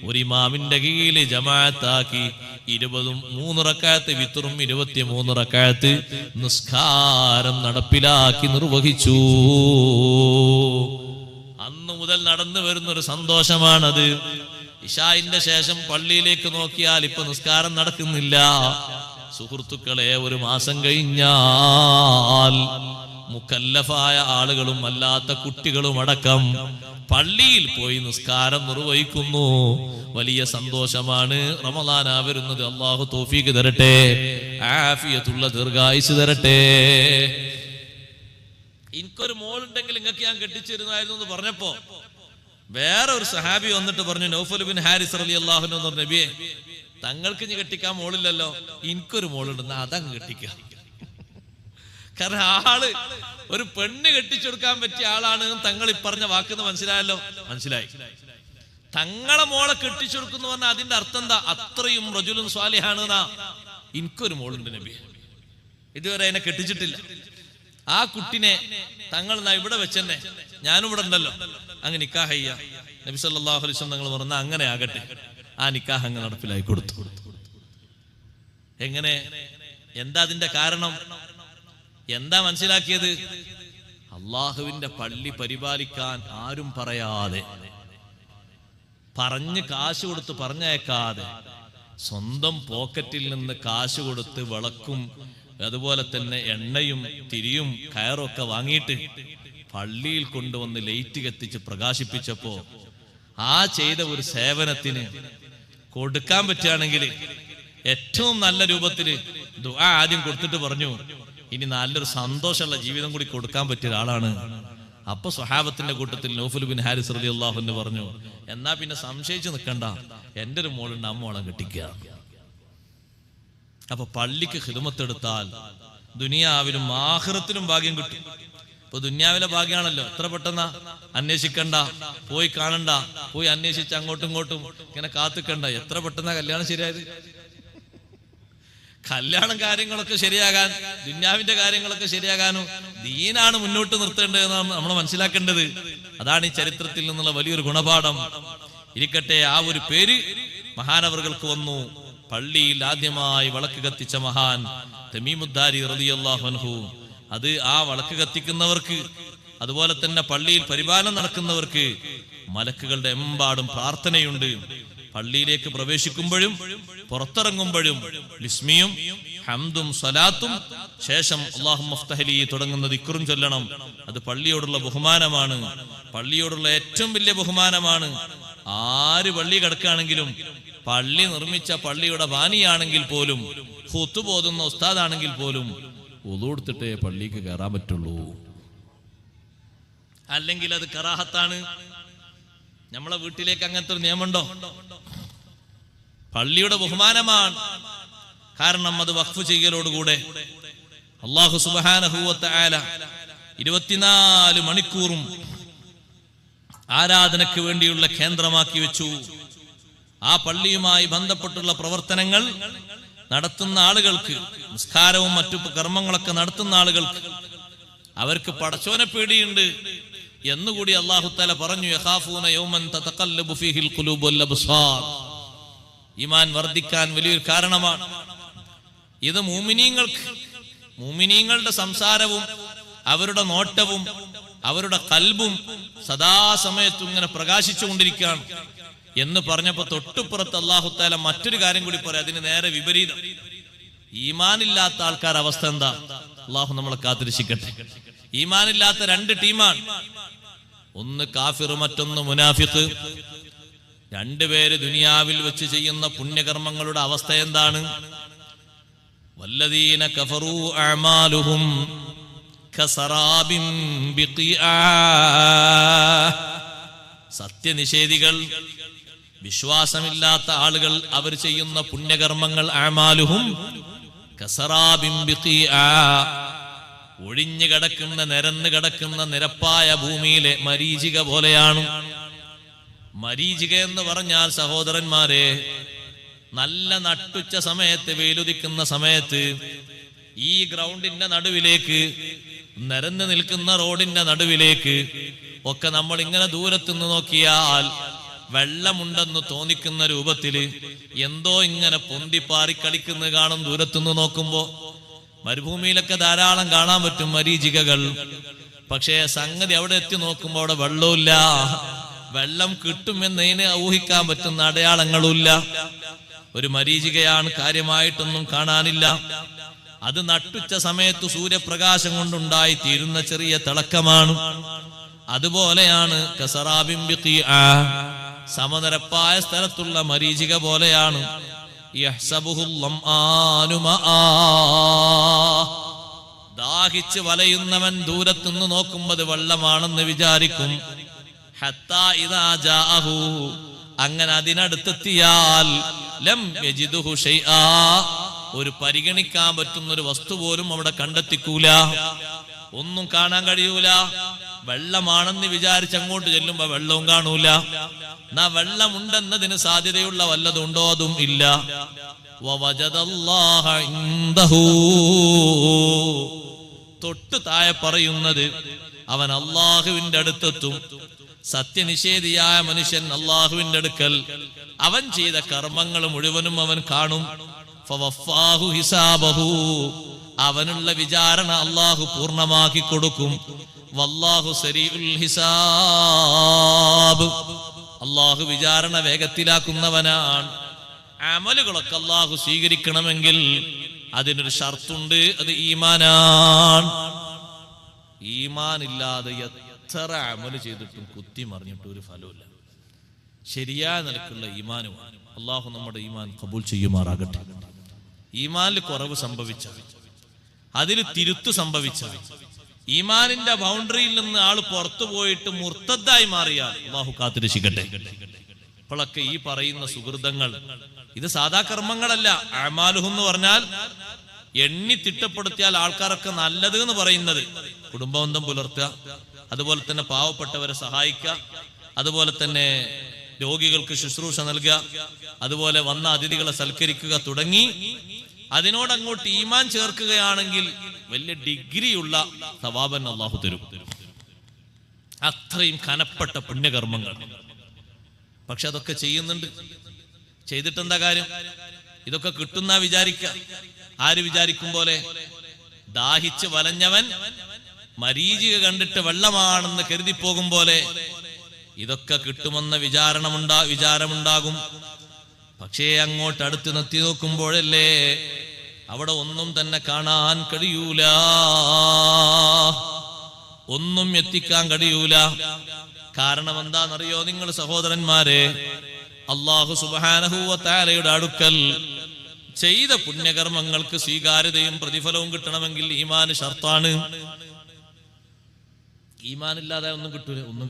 ഒരു ഇമാമിന്റെ കീഴിൽ ജമാഅത്താക്കി 23 റക്അത്ത് വിത്റും 23 റക്അത്ത് നിസ്കാരം നടപ്പിലാക്കി നിർവഹിച്ചു. അന്നു മുതൽ നടന്നു വരുന്നൊരു സന്തോഷമാണത്. ഇശാഇന്റെ ശേഷം പള്ളിയിലേക്ക് നോക്കിയാൽ ഇപ്പൊ നിസ്കാരം നടക്കുന്നില്ല. സുഹൃത്തുക്കളെ, ഒരു മാസം കഴിഞ്ഞാൽ മുക്കല്ലഫായ ആളുകളും അല്ലാത്ത കുട്ടികളും അടക്കം പള്ളിയിൽ പോയി നിസ്കാരം നിർവഹിക്കുന്നു. വലിയ സന്തോഷമാണ്. റമളാനാ വരുന്നത്. അല്ലാഹു തൗഫീഖ് തരട്ടെ, ആഫിയത്തുള്ള ദീർഘായുസ് തരട്ടെ. എനിക്കൊരു മോളുണ്ടെങ്കിൽ നിങ്ങൾക്ക് ഞാൻ കെട്ടിച്ചിരുന്നായിരുന്നു എന്ന് പറഞ്ഞപ്പോ വേറെ ഒരു സഹാബി വന്നിട്ട് പറഞ്ഞു, നൗഫൽ ബിൻ ഹാരിസ് റളിയല്ലാഹു അൻഹു പറഞ്ഞു, നബിയെ തങ്ങൾക്ക് ഇനി കെട്ടിക്കാൻ മോളില്ലല്ലോ, എനിക്കൊരു മോളുണ്ടെന്ന് അതങ്ങ് കെട്ടിക്കാം. കാരണം ആള് ഒരു പെണ്ണ് കെട്ടിച്ചെടുക്കാൻ പറ്റിയ ആളാണ് തങ്ങൾ ഈ പറഞ്ഞ വാക്കെന്ന് മനസ്സിലായല്ലോ. മനസ്സിലായി. തങ്ങളെ മോളെ കെട്ടിച്ചെടുക്കുന്നു പറഞ്ഞാൽ അതിന്റെ അർത്ഥം എന്താ? അത്രയും റജുലുൻ സ്വാലിഹാണ്. എനിക്കൊരു മോളുണ്ട് നബി, ഇതുവരെ അതിനെ കെട്ടിച്ചിട്ടില്ല. ആ കുട്ടിനെ തങ്ങൾ ഇവിടെ വെച്ചെന്നെ, ഞാനും ഇവിടെ ഉണ്ടല്ലോ, അങ്ങ് നിക്കാഹ് ചെയ്യാ. നബി സല്ലല്ലാഹു അലൈഹി വസല്ലം തങ്ങൾ പറഞ്ഞ അങ്ങനെ ആകട്ടെ. ആ നിക്കാഹ് അങ്ങ് നടപ്പിലായി കൊടുത്തു. എങ്ങനെ? എന്താ അതിന്റെ കാരണം? എന്താ മനസ്സിലാക്കിയത്? അള്ളാഹുവിന്റെ പള്ളി പരിപാലിക്കാൻ ആരും പറയാതെ, പറഞ്ഞ് കാശ് കൊടുത്ത് പറഞ്ഞയക്കാതെ, സ്വന്തം പോക്കറ്റിൽ നിന്ന് കാശ് കൊടുത്ത് വിളക്കും അതുപോലെ തന്നെ എണ്ണയും തിരിയും കയറൊക്കെ വാങ്ങിയിട്ട് പള്ളിയിൽ കൊണ്ടുവന്ന് ലൈറ്റ് കത്തിച്ച് പ്രകാശിപ്പിച്ചപ്പോ ആ ചെയ്ത ഒരു സേവനത്തിന് കൊടുക്കാൻ പറ്റുകയാണെങ്കിൽ ഏറ്റവും നല്ല രൂപത്തില് ദുആ ആദ്യം കൊടുത്തിട്ട് പറഞ്ഞു, ഇനി നല്ലൊരു സന്തോഷമുള്ള ജീവിതം കൂടി കൊടുക്കാൻ പറ്റിയ ഒരാളാണ്. അപ്പൊ സ്വഹാബത്തിന്റെ കൂട്ടത്തിൽ നൗഫൽ ബിൻ ഹാരിസ് റളിയല്ലാഹു അൻഹു പറഞ്ഞു, എന്നാ പിന്നെ സംശയിച്ചു നിൽക്കണ്ട, എന്റെ ഒരു മോളുണ്ട്, അമ്മോളം കെട്ടിക്കുക. അപ്പൊ പള്ളിക്ക് ഖിദ്മത്തെടുത്താൽ ദുനിയാവിലും ആഖിറത്തിലും ഭാഗ്യം കിട്ടും. ഇപ്പൊ ദുനിയാവിലെ ഭാഗ്യമാണല്ലോ, എത്ര പെട്ടെന്നാ. അന്വേഷിക്കണ്ട, പോയി കാണണ്ട, പോയി അന്വേഷിച്ച് അങ്ങോട്ടും ഇങ്ങോട്ടും ഇങ്ങനെ കാത്തിക്കണ്ട. എത്ര പെട്ടെന്നാ കല്യാണം ശരിയായത്. കല്യാണം കാര്യങ്ങളൊക്കെ ശരിയാകാൻ, ദുന്യാവിന്റെ കാര്യങ്ങളൊക്കെ ശരിയാകാനും ദീനാണ് മുന്നോട്ട് നിർത്തേണ്ടതെന്നാണ് നമ്മൾ മനസ്സിലാക്കേണ്ടത്. അതാണ് ഈ ചരിത്രത്തിൽ നിന്നുള്ള വലിയൊരു ഗുണപാഠം. ഇരിക്കട്ടെ, ആ ഒരു പേര് മഹാനവറുകൾക്ക് വന്നു. പള്ളിയിൽ ആദ്യമായി വിളക്ക് കത്തിച്ച മഹാൻ തമീമുദ്ദാരി റളിയല്ലാഹു അൻഹു. അത് ആ വിളക്ക് കത്തിക്കുന്നവർക്ക്, അതുപോലെ തന്നെ പള്ളിയിൽ പരിപാലനം നടക്കുന്നവർക്ക് മലക്കുകളുടെ എമ്പാടും പ്രാർത്ഥനയുണ്ട്. പള്ളിയിലേക്ക് പ്രവേശിക്കുമ്പോഴും പുറത്തിറങ്ങുമ്പോഴും ബിസ്മിയും ഹംദും സ്വലാത്തും ശേഷം അല്ലാഹുമ്മ ഫ്തഹ് ലി തുടങ്ങുന്ന ദിക്റും ചൊല്ലണം. അത് പള്ളിയോടുള്ള ബഹുമാനമാണ്, പള്ളിയോടുള്ള ഏറ്റവും വലിയ ബഹുമാനമാണ്. ആര് പള്ളി കിടക്കുകയാണെങ്കിലും, പള്ളി നിർമ്മിച്ച പള്ളിയുടെ ബാനിയാണെങ്കിൽ പോലും, ഖുത്ബ ഓതുന്ന ഉസ്താദാണെങ്കിൽ പോലും വുളു എടുത്തിട്ടേ പള്ളിക്ക് കയറാൻ പറ്റുള്ളൂ. അല്ലെങ്കിൽ അത് കറാഹത്താണ്. നമ്മളെ വീട്ടിലേക്ക് അങ്ങനത്തെ ഒരു നിയമമുണ്ടോ? പള്ളിയുടെ ബഹുമാനമാണ്. കാരണം അത് വഖഫ് ചെയ്യലോടുകൂടെ അല്ലാഹു സുബ്ഹാനഹു വ തആല 24 മണിക്കൂറും ആരാധനയ്ക്ക് വേണ്ടിയുള്ള കേന്ദ്രമാക്കി വെച്ചു. ആ പള്ളിയുമായി ബന്ധപ്പെട്ടുള്ള പ്രവർത്തനങ്ങൾ നടത്തുന്ന ആളുകൾക്ക്, നിസ്കാരവും മറ്റു കർമ്മങ്ങളൊക്കെ നടത്തുന്ന ആളുകൾക്ക് അവർക്ക് പടച്ചോനെ പേടിയുണ്ട് എന്നുകൂടി അല്ലാഹു തആല പറഞ്ഞു. യഖാഫൂന യൗമൻ തതഖല്ലബു ഫീഹിൽ ഖുലൂബു വൽ അബ്സാർ. ഈമാൻ വർദ്ധിക്കാൻ വലിയൊരു കാരണമാണ് ഇത്. മുഅ്മിനീങ്ങളുടെ സംസാരവും അവരുടെ നോട്ടവും അവരുടെ ഖൽബും സദാസമയത്തും ഇങ്ങനെ പ്രകാശിച്ചുകൊണ്ടിരിക്കുകയാണ് എന്ന് പറഞ്ഞപ്പോ തൊട്ടുപുറത്ത് അല്ലാഹു തആല മറ്റൊരു കാര്യം കൂടി പറയാം, അതിന് നേരെ വിപരീതം. ഈമാനില്ലാത്ത ആൾക്കാരുടെ അവസ്ഥ എന്താ? അല്ലാഹു നമ്മളെ കാത്തിരക്ഷിക്കട്ടെ. ഈമാനില്ലാത്ത 2 ടീമാണ്. ഒന്ന് കാഫിർ, മറ്റൊന്ന് മുനാഫിഖ്. 2 പേര് ദുനിയാവിൽ വെച്ച് ചെയ്യുന്ന പുണ്യകർമ്മങ്ങളുടെ അവസ്ഥ എന്താണ്? വല്ലദീന കഫറൂ അഅമാലുഹും കസറാബിൻ ബിഖിആ. സത്യനിഷേധികൾ, വിശ്വാസമില്ലാത്ത ആളുകൾ, അവർ ചെയ്യുന്ന പുണ്യകർമ്മങ്ങൾ അഅമാലുഹും കസറാബിൻ ബിഖിആ. ഒഴിഞ്ഞു കിടക്കുന്ന, നിരന്ന് കിടക്കുന്ന നിരപ്പായ ഭൂമിയിലെ മരീചിക പോലെയാണ്. മരീചിക എന്ന് പറഞ്ഞാൽ സഹോദരന്മാരെ, നല്ല നട്ടുച്ച സമയത്ത്, വെയിലുദിക്കുന്ന സമയത്ത് ഈ ഗ്രൗണ്ടിന്റെ നടുവിലേക്ക്, നിരന്ന് നിൽക്കുന്ന റോഡിന്റെ നടുവിലേക്ക് ഒക്കെ നമ്മൾ ഇങ്ങനെ ദൂരത്തുനിന്ന് നോക്കിയാൽ വെള്ളമുണ്ടെന്ന് തോന്നിക്കുന്ന രൂപത്തില് എന്തോ ഇങ്ങനെ പൊന്തിപ്പാറി കളിക്കുന്നത് കാണും ദൂരത്തുനിന്ന് നോക്കുമ്പോ. മരുഭൂമിയിലൊക്കെ ധാരാളം കാണാൻ പറ്റും മരീചികകൾ. പക്ഷേ സംഗതി അവിടെ എത്തി നോക്കുമ്പോ അവിടെ വെള്ളമില്ല. വെള്ളം കിട്ടുമെന്നതിന് ഊഹിക്കാൻ പറ്റുന്ന അടയാളങ്ങളുമില്ല. ഒരു മരീചികയാണ്, കാര്യമായിട്ടൊന്നും കാണാനില്ല. അത് നട്ടുച്ച സമയത്ത് സൂര്യപ്രകാശം കൊണ്ടുണ്ടായി തീരുന്ന ചെറിയ തിളക്കമാണ്. അതുപോലെയാണ് കസറാബിൻ ബിഖിആ, സമനിരപ്പായ സ്ഥലത്തുള്ള മരീചിക പോലെയാണ്. യഹ്സബുഹുൽ ലംആനു മആ. ദാഹിച്ച് വലയുന്നവൻ ദൂരത്തുനിന്ന് നോക്കുമ്പോൾ അത് വെള്ളമാണെന്ന് വിചാരിക്കും. ഹത്താ ഇദാ ജാഅഹു, അങ്ങനെ അതിനടുത്തെത്തിയാൽ ലം യജിദുഹു ഷൈആ, ഒരു പരിഗണിക്കാൻ പറ്റുന്ന ഒരു വസ്തു പോലും അവിടെ കണ്ടെത്തിക്കൂല, ഒന്നും കാണാൻ കഴിയൂല. വെള്ളമാണെന്ന് വിചാരിച്ച് അങ്ങോട്ട് ചെല്ലുമ്പോ വെള്ളവും കാണൂല. എന്നാ വെള്ളമുണ്ടെന്നതിന് സാധ്യതയുള്ള വല്ലതുണ്ടോ? അതും ഇല്ല. വവജദല്ലാഹ ഇൻദഹു, തൊട്ടു താഴെ പറയുന്നത് അവൻ അള്ളാഹുവിന്റെ അടുത്തെത്തും. സത്യനിഷേധിയായ മനുഷ്യൻ അള്ളാഹുവിന്റെ അടുക്കൽ അവൻ ചെയ്ത കർമ്മങ്ങൾ മുഴുവനും അവൻ കാണും. ഫവഫാഹു ഹിസാബഹു, അവനുള്ള വിചാരണ അള്ളാഹു പൂർണ്ണമാക്കി കൊടുക്കും. വല്ലാഹു സരീഉൽ ഹിസാബ്, അള്ളാഹു വിചാരണ വേഗത്തിലാക്കുന്നവനാണ്. അമലുകളൊക്കെ അള്ളാഹു സ്വീകരിക്കണമെങ്കിൽ അതിനൊരു ഷർത്തുണ്ട്, അത് ഈമാനാണ്. ഈമാനില്ലാതെ എത്ര അമല് ചെയ്തിട്ടും കുത്തി മറിഞ്ഞിട്ടും ഒരു ഫലമില്ല. ശരിയായ നിലക്കുള്ള ഈമാനുമാണ്. അള്ളാഹു നമ്മുടെ ഈമാൻ കബൂൽ ചെയ്യുമാറാകട്ടെ. ഈമാനിൽ കുറവ് സംഭവിച്ച, അതിൽ തിരുത്ത് സംഭവിച്ച, ഈമാനിന്റെ ബൗണ്ടറിയിൽ നിന്ന് ആള് പുറത്തു പോയിട്ട് മുർത്തദ്ദായി മാറിയാൽ അള്ളാഹു കാത്തിരക്ഷിക്കട്ടെ. ഇപ്പോഴൊക്കെ ഈ പറയുന്ന സുഹൃതങ്ങൾ ഇത് സാധാ കർമ്മങ്ങളല്ല. അഅമാലുഹു എന്ന് പറഞ്ഞാൽ എണ്ണി തിട്ടപ്പെടുത്തിയാൽ ആൾക്കാരൊക്കെ നല്ലത് എന്ന് പറയുന്നത് കുടുംബബന്ധം പുലർത്തുക, അതുപോലെ തന്നെ പാവപ്പെട്ടവരെ സഹായിക്കുക, അതുപോലെ തന്നെ രോഗികൾക്ക് ശുശ്രൂഷ നൽകുക, അതുപോലെ വന്ന അതിഥികളെ സൽക്കരിക്കുക തുടങ്ങി അതിനോടങ്ങോട്ട് ഈമാൻ ചേർക്കുകയാണെങ്കിൽ വലിയ ഡിഗ്രിയുള്ള സവാബൻ അള്ളാഹു തരും. അത്രയും കനപ്പെട്ട പുണ്യകർമ്മങ്ങൾ. പക്ഷെ അതൊക്കെ ചെയ്യുന്നുണ്ട്. ചെയ്തിട്ടെന്താ കാര്യം? ഇതൊക്കെ കിട്ടുന്ന വിചാരിക്ക. ആര് വിചാരിക്കും പോലെ? ദാഹിച്ച് വലഞ്ഞവൻ മരീചിക കണ്ടിട്ട് വെള്ളമാണെന്ന് കരുതി പോകും പോലെ ഇതൊക്കെ കിട്ടുമെന്ന വിചാരമുണ്ടാകും. പക്ഷേ അങ്ങോട്ട് അടുത്ത് നിർത്തി നോക്കുമ്പോഴല്ലേ അവിടെ ഒന്നും തന്നെ കാണാൻ കഴിയൂല, ഒന്നും എത്തിക്കാൻ കഴിയൂല. കാരണം എന്താണെന്നറിയോ നിങ്ങൾ സഹോദരന്മാരെ? അല്ലാഹു സുബ്ഹാനഹു വ തആലയുടെ അടുക്കൽ ചെയ്ത പുണ്യകർമ്മങ്ങൾക്ക് സ്വീകാര്യതയും പ്രതിഫലവും കിട്ടണമെങ്കിൽ ഈമാൻ ഷർത്താണ്. ഈമാനില്ലാതെ ഒന്നും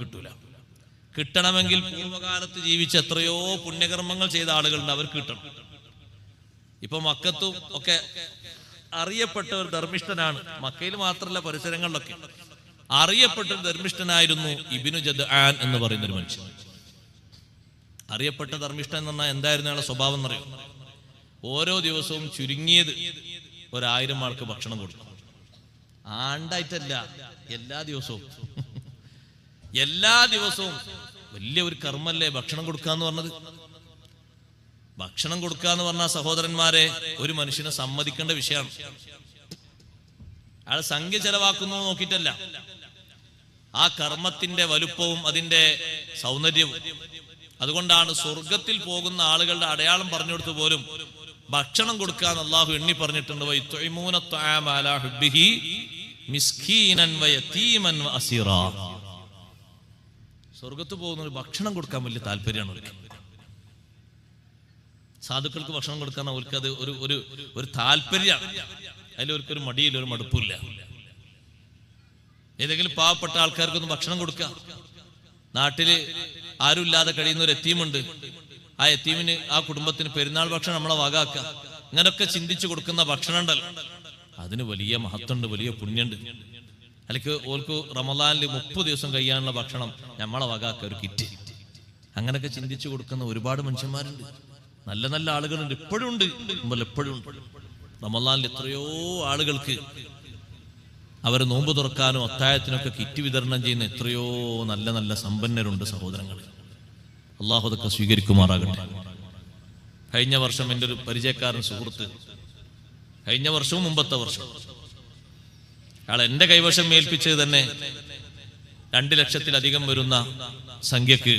കിട്ടൂല. കിട്ടണമെങ്കിൽ പൂർവ്വകാലത്ത് ജീവിച്ച എത്രയോ പുണ്യകർമ്മങ്ങൾ ചെയ്ത ആളുകളുണ്ട്, അവർക്ക് കിട്ടണം. ഇപ്പൊ മക്കത്തും ഒക്കെ അറിയപ്പെട്ട ഒരു ധർമ്മിഷ്ഠനാണ്. മക്കയിൽ മാത്രമല്ല, പരിസരങ്ങളിലൊക്കെ അറിയപ്പെട്ട ഒരു ധർമ്മിഷ്ഠനായിരുന്നു ഇബ്നു ജദ്ആൻ എന്ന് പറയുന്ന ഒരു മനുഷ്യൻ. അറിയപ്പെട്ട ധർമ്മിഷ്ഠൻ എന്ന് പറഞ്ഞാൽ എന്തായിരുന്നു അയാളുടെ സ്വഭാവം എന്നറിയോ? ഓരോ ദിവസവും ചുരുങ്ങിയത് 1000 ആൾക്ക് ഭക്ഷണം കൊടുക്കും. ആണ്ടായിട്ടല്ല, എല്ലാ ദിവസവും വലിയ ഒരു കർമ്മല്ലേ ഭക്ഷണം കൊടുക്കാന്ന് പറഞ്ഞത്. ഭക്ഷണം കൊടുക്കാന്ന് പറഞ്ഞ സഹോദരന്മാരെ ഒരു മനുഷ്യനെ സമ്മതിക്കേണ്ട വിഷയമാണ്. അയാൾ സംഖ്യ ചെലവാക്കുന്നു നോക്കിയിട്ടല്ല, ആ കർമ്മത്തിന്റെ വലുപ്പവും അതിന്റെ സൗന്ദര്യവും. അതുകൊണ്ടാണ് സ്വർഗത്തിൽ പോകുന്ന ആളുകളുടെ അടയാളം പറഞ്ഞു കൊടുത്തു പോലും ഭക്ഷണം കൊടുക്കാൻ അള്ളാഹു എണ്ണി പറഞ്ഞിട്ടുണ്ട്. സ്വർഗത്ത് പോകുന്നവർ ഭക്ഷണം കൊടുക്കാൻ വലിയ താല്പര്യമാണ് അവർക്ക്. സാധുക്കൾക്ക് ഭക്ഷണം കൊടുക്കാൻ അവർക്ക് അത് ഒരു താല്പര്യമാണ്. അതിലവർക്കൊരു മടിയില്ല, ഒരു മടുപ്പില്ല. ഏതെങ്കിലും പാവപ്പെട്ട ആൾക്കാർക്കൊന്നും ഭക്ഷണം കൊടുക്കാം. നാട്ടില് ആരുമില്ലാതെ കഴിയുന്ന ഒരു യത്തീമുണ്ട്, ആ യത്തീമിന് ആ കുടുംബത്തിന് പെരുന്നാൾ ഭക്ഷണം നമ്മളെ വകാക്കുക. ഇങ്ങനൊക്കെ ചിന്തിച്ചു കൊടുക്കുന്ന ഭക്ഷണം ഉണ്ടല്ലോ, അതിന് വലിയ മഹത്വമുണ്ട്, വലിയ പുണ്യമുണ്ട്. അല്ലെങ്കിൽ ഓർക്ക് റമദാനിൽ 30 ദിവസം കഴിയാനുള്ള ഭക്ഷണം നമ്മളെ വകാക്കുക, ഒരു കിറ്റ്. അങ്ങനെയൊക്കെ ചിന്തിച്ചു കൊടുക്കുന്ന ഒരുപാട് മനുഷ്യന്മാരുണ്ട്, നല്ല നല്ല ആളുകളുണ്ട്, ഇപ്പോഴും ഉണ്ട്, എപ്പോഴും ഉണ്ട്. റമദാനിൽ എത്രയോ ആളുകൾക്ക് അവർ നോമ്പ് തുറക്കാനും അത്താഴത്തിനൊക്കെ കിറ്റ് വിതരണം ചെയ്യുന്ന എത്രയോ നല്ല നല്ല സമ്പന്നരുണ്ട് സഹോദരങ്ങൾ. അള്ളാഹു അതൊക്കെ സ്വീകരിക്കുമാറാകട്ടെ. കഴിഞ്ഞ വർഷം എൻ്റെ ഒരു പരിചയക്കാരൻ സുഹൃത്ത്, കഴിഞ്ഞ വർഷവും മുമ്പത്തെ വർഷം അയാൾ എൻ്റെ കൈവശം ഏൽപ്പിച്ചത് തന്നെ 2 ലക്ഷത്തിലധികം വരുന്ന സംഖ്യക്ക്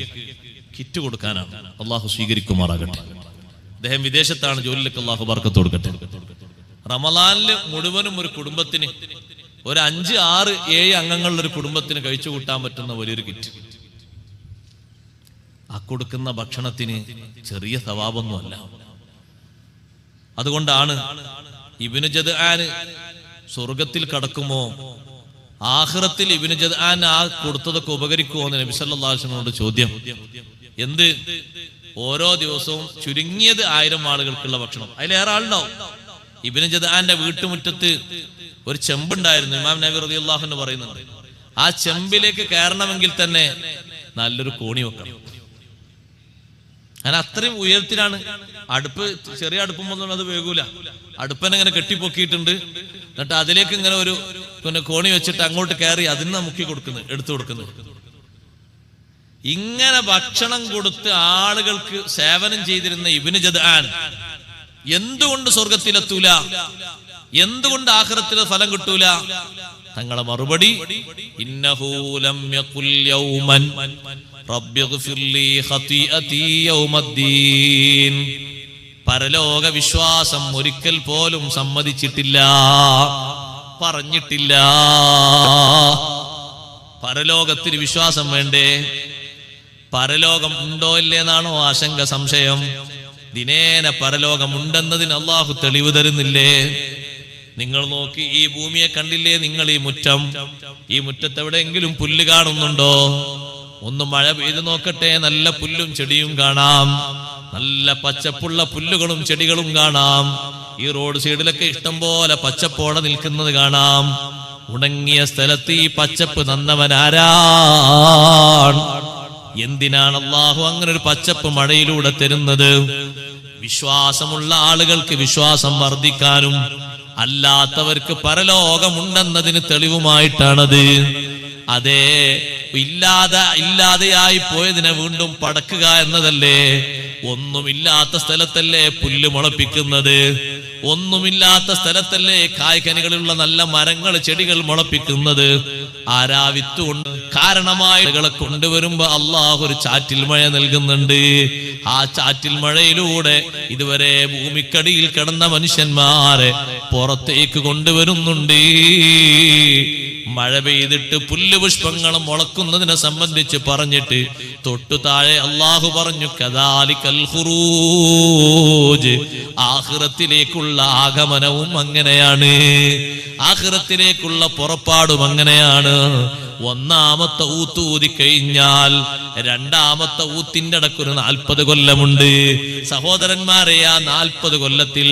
കിറ്റ് കൊടുക്കാനാണ്. അള്ളാഹു സ്വീകരിക്കുമാറാകട്ടെ. അദ്ദേഹം വിദേശത്താണ്, ജോലിയിലേക്ക് അള്ളാഹു ബർക്കത്ത് കൊടുക്കട്ടെ. റമദാനില് മുഴുവനും ഒരു കുടുംബത്തിന്, ഒരു 5, 6, 7 അംഗങ്ങളുടെ ഒരു കുടുംബത്തിന് കഴിച്ചു കൂട്ടാൻ പറ്റുന്ന വലിയൊരു കിറ്റ്. ആ കൊടുക്കുന്ന ഭക്ഷണത്തിന് ചെറിയ സവാബൊന്നുമല്ല. അതുകൊണ്ടാണ് ഇബ്നു ജദ്ആൻ സ്വർഗത്തിൽ കടക്കുമോ, ആഖിറത്തിൽ ഇബ്നു ജദ്ആൻ ആ കൊടുത്തതൊക്കെ ഉപകരിക്കുമോ എന്ന് നബി സല്ലല്ലാഹു അലൈഹി വസല്ലമയോട് ചോദ്യം. എന്ത്? ഓരോ ദിവസവും ചുരുങ്ങിയത് 1000 ആളുകൾക്കുള്ള ഭക്ഷണം. അതിലേറെ ആളുണ്ടാവും. ഇബ്നു ജദ്ആന്റെ വീട്ടുമുറ്റത്ത് ഒരു ചെമ്പുണ്ടായിരുന്നു. ഇമാം നബി റളിയല്ലാഹു അൻഹു പറയുന്നുണ്ട്, ആ ചെമ്പിലേക്ക് കയറണമെങ്കിൽ തന്നെ നല്ലൊരു കോണി വെക്കണം. അങ്ങനെ അത്രയും ഉയരത്തിലാണ്. അടുപ്പ്, ചെറിയ അടുപ്പുമ്പോൾ അത് വേഗൂല. അടുപ്പനെ ഇങ്ങനെ കെട്ടിപ്പൊക്കിയിട്ടുണ്ട്. എന്നിട്ട് അതിലേക്ക് ഇങ്ങനെ ഒരു കോണി വെച്ചിട്ട് അങ്ങോട്ട് കയറി അതിന് മുക്കി കൊടുക്കുന്നത്, എടുത്തു കൊടുക്കുന്നത്. ഇങ്ങനെ ഭക്ഷണം കൊടുത്ത് ആളുകൾക്ക് സേവനം ചെയ്തിരുന്ന ഇബ്നു ജദ്ആൻ എന്തുകൊണ്ട് സ്വർഗത്തിലെത്തൂല? എന്തുകൊണ്ട് ആഖിറത്തിലെ ഫലം കിട്ടൂല? തങ്ങളെ മറുപടി, ഇന്നഹു ലം യഖുൽ യൗമൻ റബ്ബിഗ്ഫിർലി ഖതീഅതി യൗമദ്ദീൻ. പരലോക വിശ്വാസം ഒരിക്കൽ പോലും സമ്മതിച്ചിട്ടില്ല, പറഞ്ഞിട്ടില്ല. പരലോകത്തിന് വിശ്വാസം വേണ്ടേ? പരലോകം ഉണ്ടോ ഇല്ലേന്നാണോ ആശങ്ക, സംശയം? ദിനേന പരലോകം ഉണ്ടെന്നതിന് അള്ളാഹു തെളിവ് തരുന്നില്ലേ? നിങ്ങൾ നോക്കി, ഈ ഭൂമിയെ കണ്ടില്ലേ നിങ്ങൾ? ഈ മുറ്റം, ഈ മുറ്റത്ത് എവിടെയെങ്കിലും പുല്ല് കാണുന്നുണ്ടോ? ഒന്ന് മഴ പെയ്ത് നോക്കട്ടെ, നല്ല പുല്ലും ചെടിയും കാണാം, നല്ല പച്ചപ്പുള്ള പുല്ലുകളും ചെടികളും കാണാം. ഈ റോഡ് സൈഡിലൊക്കെ ഇഷ്ടം പോലെ പച്ചപ്പോടെ നിൽക്കുന്നത് കാണാം. ഉണങ്ങിയ സ്ഥലത്ത് ഈ പച്ചപ്പ് നന്നവനാരാണ്? എന്തിനാണ് അള്ളാഹു അങ്ങനെ ഒരു പച്ചപ്പ് മഴയിലൂടെ തരുന്നത്? വിശ്വാസമുള്ള ആളുകൾക്ക് വിശ്വാസം വർദ്ധിക്കാനും അല്ലാത്തവർക്ക് പരലോകമുണ്ടെന്നതിന് തെളിവുമായിട്ടാണത്. അതേ, ഇല്ലാതെയായി പോയതിനെ വീണ്ടും പടക്കുക എന്നതല്ലേ ഒന്നുമില്ലാത്ത സ്ഥലത്തല്ലേ പുല്ല് മുളപ്പിക്കുന്നത്? ഒന്നുമില്ലാത്ത സ്ഥലത്തല്ലേ കായ്കനികളുള്ള നല്ല മരങ്ങൾ ചെടികൾ മുളപ്പിക്കുന്നത്? ആരാ വിത്ത് കൊണ്ട് കാരണമായകളെ കൊണ്ടുവരുമ്പോ അള്ളാഹു ഒരു ചാറ്റിൽ മഴ നൽകുന്നുണ്ട്. ആ ചാറ്റിൽ മഴയിലൂടെ ഇതുവരെ ഭൂമിക്കടിയിൽ കിടന്ന മനുഷ്യന്മാരെ പുറത്തേക്ക് കൊണ്ടുവരുന്നുണ്ട്. മഴ പെയ്തിട്ട് പുല്ലുപുഷ്പങ്ങൾ മുളക്കുന്നതിനെ സംബന്ധിച്ച് പറഞ്ഞിട്ട് തൊട്ടു താഴെ അള്ളാഹു പറഞ്ഞു കദാലിക്കൽ ഖുറൂജ്, ആഖിറത്തിലേക്കുള്ള ആഗമനവും അങ്ങനെയാണ്, ആഖിറത്തിലേക്കുള്ള പുറപ്പാടും അങ്ങനെയാണ്. ഒന്നാമത്തെ ഊത്ത് ഊതി കഴിഞ്ഞാൽ രണ്ടാമത്തെ ഊത്തിന്റെ ഇടക്കൊരു 40 കൊല്ലമുണ്ട്. സഹോദരന്മാരെ, ആ 40 കൊല്ലത്തിൽ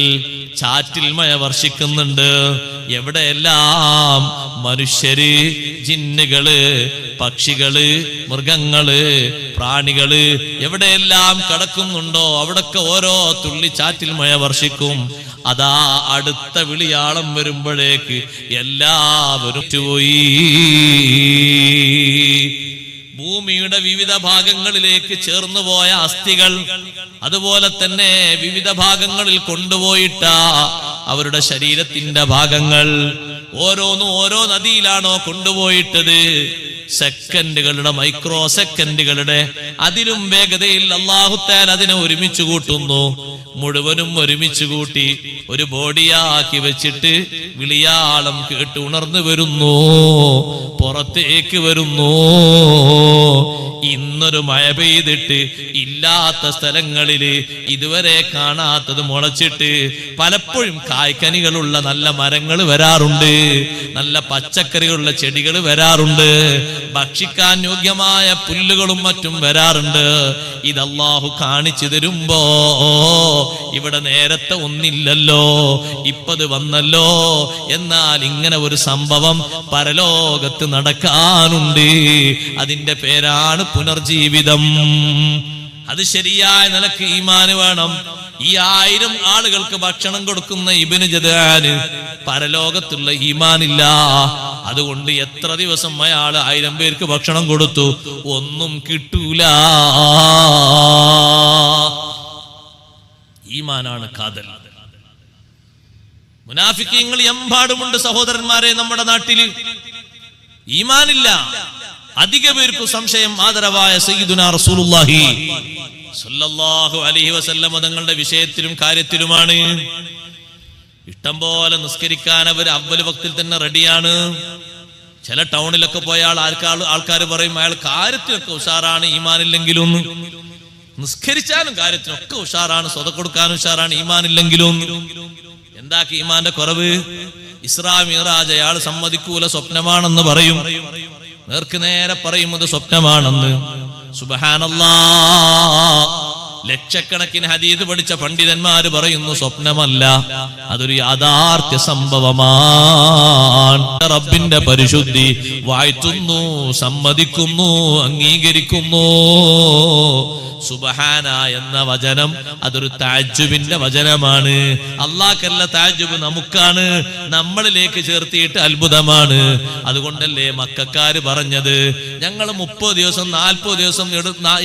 ചാറ്റിൽ മഴ വർഷിക്കുന്നുണ്ട്. എവിടെയെല്ലാം മനുഷ്യര്, ജിന്നുകള്, പക്ഷികള്, മൃഗങ്ങള്, പ്രാണികള് എവിടെയെല്ലാം കടക്കുന്നുണ്ടോ അവിടൊക്കെ ഓരോ തുള്ളി ചാറ്റിൽ മഴ വർഷിക്കും. അതാ അടുത്ത വിളിയാളം വരുമ്പോഴേക്ക് എല്ലാവരും പോയി. ഭൂമിയുടെ വിവിധ ഭാഗങ്ങളിലേക്ക് ചേർന്നുപോയ അസ്ഥികൾ, അതുപോലെ തന്നെ വിവിധ ഭാഗങ്ങളിൽ കൊണ്ടുപോയിട്ട അവരുടെ ശരീരത്തിന്റെ ഭാഗങ്ങൾ ഓരോന്നും ഓരോ നദിയിലാണോ കൊണ്ടുപോയിട്ടത്, സെക്കൻഡുകളുടെ, മൈക്രോ സെക്കൻഡുകളുടെ അതിലും വേഗതയിൽ അല്ലാഹു തആല അതിനെ ഒരുമിച്ച് കൂട്ടുന്നു. മുഴുവനും ഒരുമിച്ച് കൂട്ടി ഒരു ബോഡിയാക്കി വെച്ചിട്ട് വിളിയാളം കേട്ട് ഉണർന്നു വരുന്നു, പുറത്തേക്ക് വരുന്നു. ഇന്നൊരു മഴ പെയ്തിട്ട് ഇല്ലാത്ത സ്ഥലങ്ങളില് ഇതുവരെ കാണാത്തത് മുളച്ചിട്ട് പലപ്പോഴും കായ്ക്കനികളുള്ള നല്ല മരങ്ങൾ വരാറുണ്ട്, നല്ല പച്ചക്കറികളുള്ള ചെടികൾ വരാറുണ്ട്, ഭക്ഷിക്കാൻ യോഗ്യമായ പുല്ലുകളും മറ്റും വരാറുണ്ട്. ഇത് അല്ലാഹു കാണിച്ചു തരുമ്പോ ഇവിടെ നേരത്തെ ഒന്നില്ലല്ലോ, ഇപ്പത് വന്നല്ലോ. എന്നാൽ ഇങ്ങനെ ഒരു സംഭവം പരലോകത്ത് നടക്കാനുണ്ട്. അതിന്റെ പേരാണ് പുനർജീവിതം. അത് ശരിയായ നിലക്ക് ഈമാന് വേണം. ഈ 1000 ആളുകൾക്ക് ഭക്ഷണം കൊടുക്കുന്ന ഇബ്നു ജദാന് പരലോകത്തുള്ള ഈമാനില്ല. അതുകൊണ്ട് എത്ര ദിവസം അയാൾ 1000 പേർക്ക് ഭക്ഷണം കൊടുത്തു, ഒന്നും കിട്ടൂല. ഈമാനാണ് കാതൽ. മുനാഫിക്കീങ്ങൾ എമ്പാടുമുണ്ട് സഹോദരന്മാരെ. നമ്മുടെ നാട്ടിൽ ഈമാനില്ല. അധിക പേർക്കും സംശയം ആദരവായ സയ്യിദുനാ റസൂലുള്ളാഹി സ്വല്ലല്ലാഹു അലൈഹി വസല്ലം തങ്ങളുടെ വിഷയത്തിലും കാര്യത്തിലുമാണ്. ഇഷ്ടം പോലെ നിസ്കരിക്കാൻ അവർ അവ്വൽ വക്തിൽ തന്നെ റെഡിയാണ്. ചില ടൗണിലൊക്കെ പോയാൽ ആൾക്കാർ പറയും അയാൾ കാര്യത്തിലൊക്കെ ഉഷാറാണ്, ഈമാനില്ലെങ്കിലും. നിസ്കരിച്ചാലും കാര്യത്തിനൊക്കെ ഉഷാറാണ്, സ്വതക്ക കൊടുക്കാനും ഉഷാറാണ്, ഈമാനില്ലെങ്കിലും. എന്താക്കി ഈമാന്റെ കുറവ്? ഇസ്രാ മിഅ്റാജ് അയാൾ സമ്മതിക്കൂല, സ്വപ്നമാണെന്ന് പറയും. നേർക്ക് നേരെ പറയും അത് സ്വപ്നമാണെന്ന്. സുബ്ഹാനല്ലാഹ്. ലക്ഷക്കണക്കിന് ഹദീസ് പഠിച്ച പണ്ഡിതന്മാര് പറയുന്നു സ്വപ്നമല്ല, അതൊരു യാഥാർത്ഥ്യ സംഭവമാണ്. റബ്ബിന്റെ പരിശുദ്ധി വാഴ്ത്തുന്നു, സമ്മതിക്കുന്നു, അംഗീകരിക്കുന്നു. സുബ്ഹാന എന്ന വചനം അതൊരു തഅജ്ജുബിന്റെ വചനമാണ്. അല്ലാഹ്ക്കല്ല തഅജ്ജുബ്, നമുക്കാണ്. നമ്മളിലേക്ക് ചേർത്തിയിട്ട് അത്ഭുതമാണ്. അതുകൊണ്ടല്ലേ മക്കക്കാര് പറഞ്ഞത്, ഞങ്ങൾ 30 ദിവസം 40 ദിവസം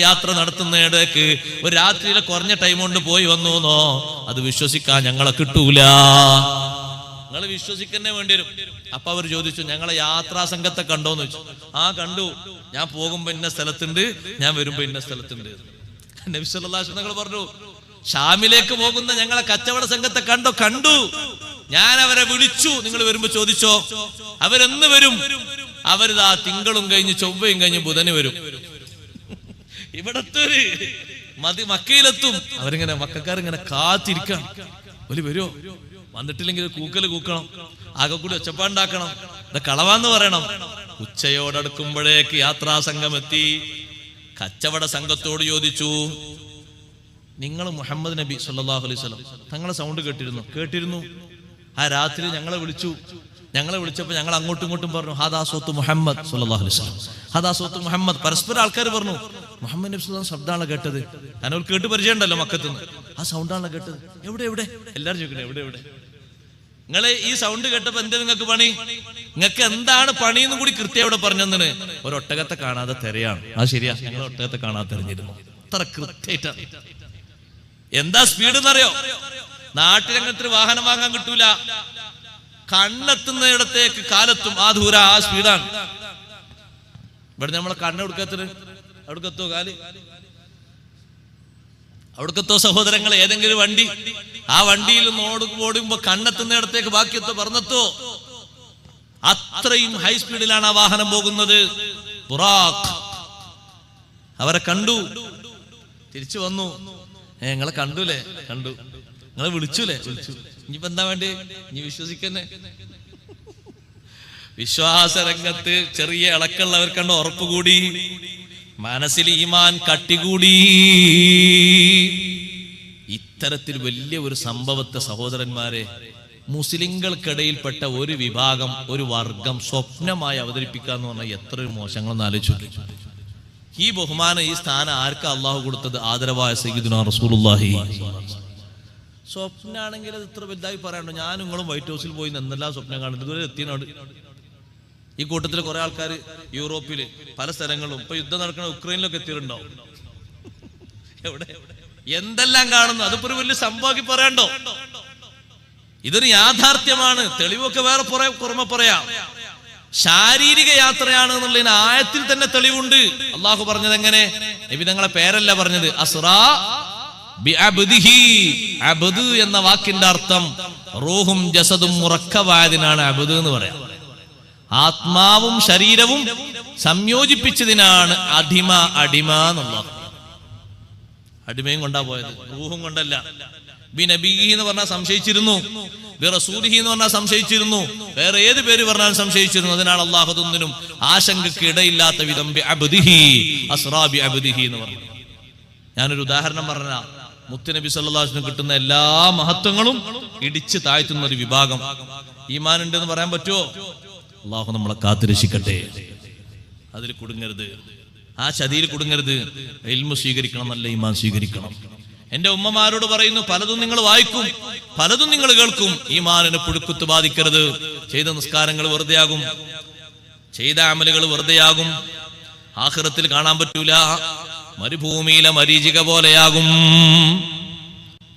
യാത്ര നടത്തുന്നിടക്ക് ഒരു രാത്രിയിലെ കുറഞ്ഞ ടൈം കൊണ്ട് പോയി വന്നൂന്നോ, അത് വിശ്വസിക്കാൻ ഞങ്ങളെ കിട്ടൂല. നിങ്ങൾ വിശ്വസിക്കുന്നേ വേണ്ടി വരും. അപ്പൊ അവർ ചോദിച്ചു, ഞങ്ങളെ യാത്രാ സംഘത്തെ കണ്ടോന്ന് ചോദിച്ചു. ആ കണ്ടു, ഞാൻ പോകുമ്പോ ഇന്ന സ്ഥലത്തുണ്ട്, ഞാൻ വരുമ്പോ ഇന്ന സ്ഥലത്തുണ്ട്. നബി സല്ലല്ലാഹു അലൈഹി വസല്ലം പറഞ്ഞു, ഷാമിലേക്ക് പോകുന്ന ഞങ്ങളെ കച്ചവട സംഘത്തെ കണ്ടോ? കണ്ടു. ഞാൻ അവരെ വിളിച്ചു, നിങ്ങൾ വരുമ്പോ ചോദിച്ചോ. അവരെന്ന് വരും? അവരിതാ തിങ്കളും കഴിഞ്ഞ് ചൊവ്വയും കഴിഞ്ഞ് ബുധന് വരും. ഇവിടത്തെ മക്കയിലെത്തും. അവരിങ്ങനെ മക്കാരിങ്ങനെ കാത്തിരിക്കണം. ഒരു വരുമോ? വന്നിട്ടില്ലെങ്കിൽ കൂക്കല് കൂക്കണം, ആകെ കൂടി ഒച്ചപ്പാണ്ടാക്കണം, ഇത് കളവാന്ന് പറയണം. ഉച്ചയോടടുക്കുമ്പോഴേക്ക് യാത്രാ സംഘം എത്തി. കച്ചവട സംഘത്തോട് ചോദിച്ചു, നിങ്ങൾ മുഹമ്മദ് നബി സല്ലല്ലാഹു അലൈഹി വസല്ലം തങ്ങളെ സൗണ്ട് കേട്ടിരുന്നു? ആ രാത്രി ഞങ്ങളെ വിളിച്ചപ്പോ ഞങ്ങൾ അങ്ങോട്ടും ഇങ്ങോട്ടും പറഞ്ഞു ഹാദാ സൗത്ത് മുഹമ്മദ് സല്ലല്ലാഹു അലൈഹി വസല്ലം, ഹാദാ സൗത്ത് മുഹമ്മദ്. പരസ്പരം ആൾക്കാർ പറഞ്ഞു മുഹമ്മദ് നബി സല്ലല്ലാഹു അലൈഹി വസല്ലം ശബ്ദാണല്ലോ കേട്ടത്. കാരണം അവർ കേട്ട് പരിചയം ഉണ്ടല്ലോ മക്കത്തുനിന്ന്. ആ സൗണ്ടാണല്ലോ കേട്ടത്. എവിടെ എല്ലാവരും ചോദിക്കണേ, എവിടെ നിങ്ങളെ ഈ സൗണ്ട് കേട്ടപ്പോ എന്താ നിങ്ങൾക്ക് പണി? നിങ്ങൾക്ക് എന്താണ് പണി എന്നും കൂടി കൃത്യം ഇവിടെ പറഞ്ഞെന്ന്. ഒരു ഒട്ടകത്തെ കാണാതെ തെരയാണ്. ആ ശരിയാ, ഞങ്ങൾ ഒട്ടകത്തെ കാണാതെ തെരഞ്ഞിരുന്നു. അത്ര കൃത്യമായിട്ടാണ്. എന്താ സ്പീഡ് എന്നറിയോ? നാട്ടിലങ്ങനത്തെ വാഹനം വാങ്ങാൻ കിട്ടൂല. കണ്ണെത്തുന്നിടത്തേക്ക് കാലെത്തും, ആ ദൂരം, ആ സ്പീഡാണ്. ഇവിടെ നമ്മളെ കണ്ണെടുക്കത്തിന് അവിടേക്കെത്തോ, കാല് അവിടേക്കെത്തോ സഹോദരങ്ങൾ? ഏതെങ്കിലും വണ്ടി, ആ വണ്ടിയിൽ ഓടുമ്പോ കണ്ണെത്തുന്നിടത്തേക്ക് ബാക്കിയെത്തോ, പറഞ്ഞെത്തോ? അത്രയും ഹൈ സ്പീഡിലാണ് ആ വാഹനം പോകുന്നത്. ബുറാഖ് അവരെ കണ്ടു, തിരിച്ചു വന്നു. നിങ്ങളെ കണ്ടുല്ലേ? കണ്ടു. നിങ്ങളെ വിളിച്ചുല്ലേ? വിളിച്ചു. ഇനിയിപ്പോ എന്താ വേണ്ടി? ഇനി വിശ്വസിക്കന്നെ. വിശ്വാസരംഗത്ത് ചെറിയ ഇളക്കുള്ളവർ കണ്ട് ഉറപ്പുകൂടി, മനസ്സിൽ ഈമാൻ കട്ടികൂടി. ഇത്തരത്തിൽ വലിയ ഒരു സംഭവത്തെ സഹോദരന്മാരെ മുസ്ലിങ്ങൾക്കിടയിൽപ്പെട്ട ഒരു വിഭാഗം, ഒരു വർഗം സ്വപ്നമായി അവതരിപ്പിക്കുക എന്ന് പറഞ്ഞാൽ എത്ര മോശങ്ങളെന്ന് ആലോചിച്ചു. ഈ ബഹുമാനം, ഈ സ്ഥാനം ആർക്കാ അള്ളാഹു കൊടുത്തത്? ആദരവായ സയ്യിദുനാ റസൂലുള്ളാഹി. സ്വപ്നാണെങ്കിൽ അത് ഇത്ര വലുതായി പറയാണ്ടോ? ഞാനും നിങ്ങളും വൈറ്റ് ഹൗസിൽ പോയി എന്തെല്ലാം സ്വപ്നം കാണുന്നത്, ഇതുവരെ എത്തിയോട്. ഈ കൂട്ടത്തിൽ കുറെ ആൾക്കാർ യൂറോപ്പില് പല സ്ഥലങ്ങളും, ഇപ്പൊ യുദ്ധം നടക്കുന്ന ഉക്രൈനിലൊക്കെ എത്തിയിട്ടുണ്ടാവും. എവിടെ എന്തെല്ലാം കാണുന്നു, അതിപ്പോ ഒരു വലിയ സംഭവമാക്കി പറയാണ്ടോ? ഇതൊരു യാഥാർത്ഥ്യമാണ്. തെളിവൊക്കെ വേറെ പുറമെ പറയാം. ശാരീരിക യാത്രയാണ് എന്നുള്ളതിന് ആയത്തിൽ തന്നെ തെളിവുണ്ട്. അള്ളാഹു പറഞ്ഞത് എങ്ങനെ? നബി തങ്ങളെ പേരല്ല പറഞ്ഞത്, അസ്റാ ബിഅബ്ദിഹി. അബ്ദ് എന്ന വാക്കിന്റെ അർത്ഥം റൂഹും ജസദും മുറക്കവായതിനാണ് അബ്ദ് എന്ന് പറയാം. ആത്മാവും ശരീരവും സംയോജിപ്പിച്ചതിനാണ് അടിമ എന്നുള്ളത്. അടിമയും കൊണ്ടാ പോയത്, റൂഹും കൊണ്ടല്ല. ബി നബിഹി എന്ന് പറഞ്ഞാൽ സംശയിച്ചിരുന്നു, ബി റസൂലിഹി എന്ന് പറഞ്ഞാൽ സംശയിച്ചിരുന്നു, വേറെ ഏത് പേര് പറഞ്ഞാലും സംശയിച്ചിരുന്നു. അതിനാണ് അള്ളാഹു അതൊന്നിനും ആശങ്കയ്ക്ക് ഇടയില്ലാത്ത വിധം ബി അബ്ദിഹി, അസ്റാ ബി അബ്ദിഹി എന്ന് പറഞ്ഞു. ഞാനൊരു ഉദാഹരണം പറഞ്ഞ, മുത്തുനബി സല്ലല്ലാഹു അലൈഹി വസല്ലം കിട്ടുന്ന എല്ലാ മഹത്വങ്ങളും ഇടിച്ച് താഴ്ത്തുന്ന ഒരു വിഭാഗം ഈമാൻ ഉണ്ടെന്ന് പറയാൻ പറ്റുമോ? അള്ളാഹു നമ്മളെ കാത്തുരക്ഷിക്കട്ടെ. അതിൽ കുടുങ്ങരുത്, ആ ചതിയിൽ കുടുങ്ങരുത്. ഇൽമു സ്വീകരിക്കണം, നല്ല ഈമാൻ സ്വീകരിക്കണം. എന്റെ ഉമ്മമാരോട് പറയുന്നു, പലതും നിങ്ങൾ വായിക്കും, പലതും നിങ്ങൾ കേൾക്കും, ഈമാനിനെ പുഴുക്കുത്ത് ബാധിക്കരുത്. ചെയ്ത നിസ്കാരങ്ങൾ വെറുതെയാകും, ചെയ്ത അമലുകൾ വെറുതെയാകും, ആഖിറത്തിൽ കാണാൻ പറ്റൂല, മരുഭൂമിയിലെ മരീചിക പോലെയാകും.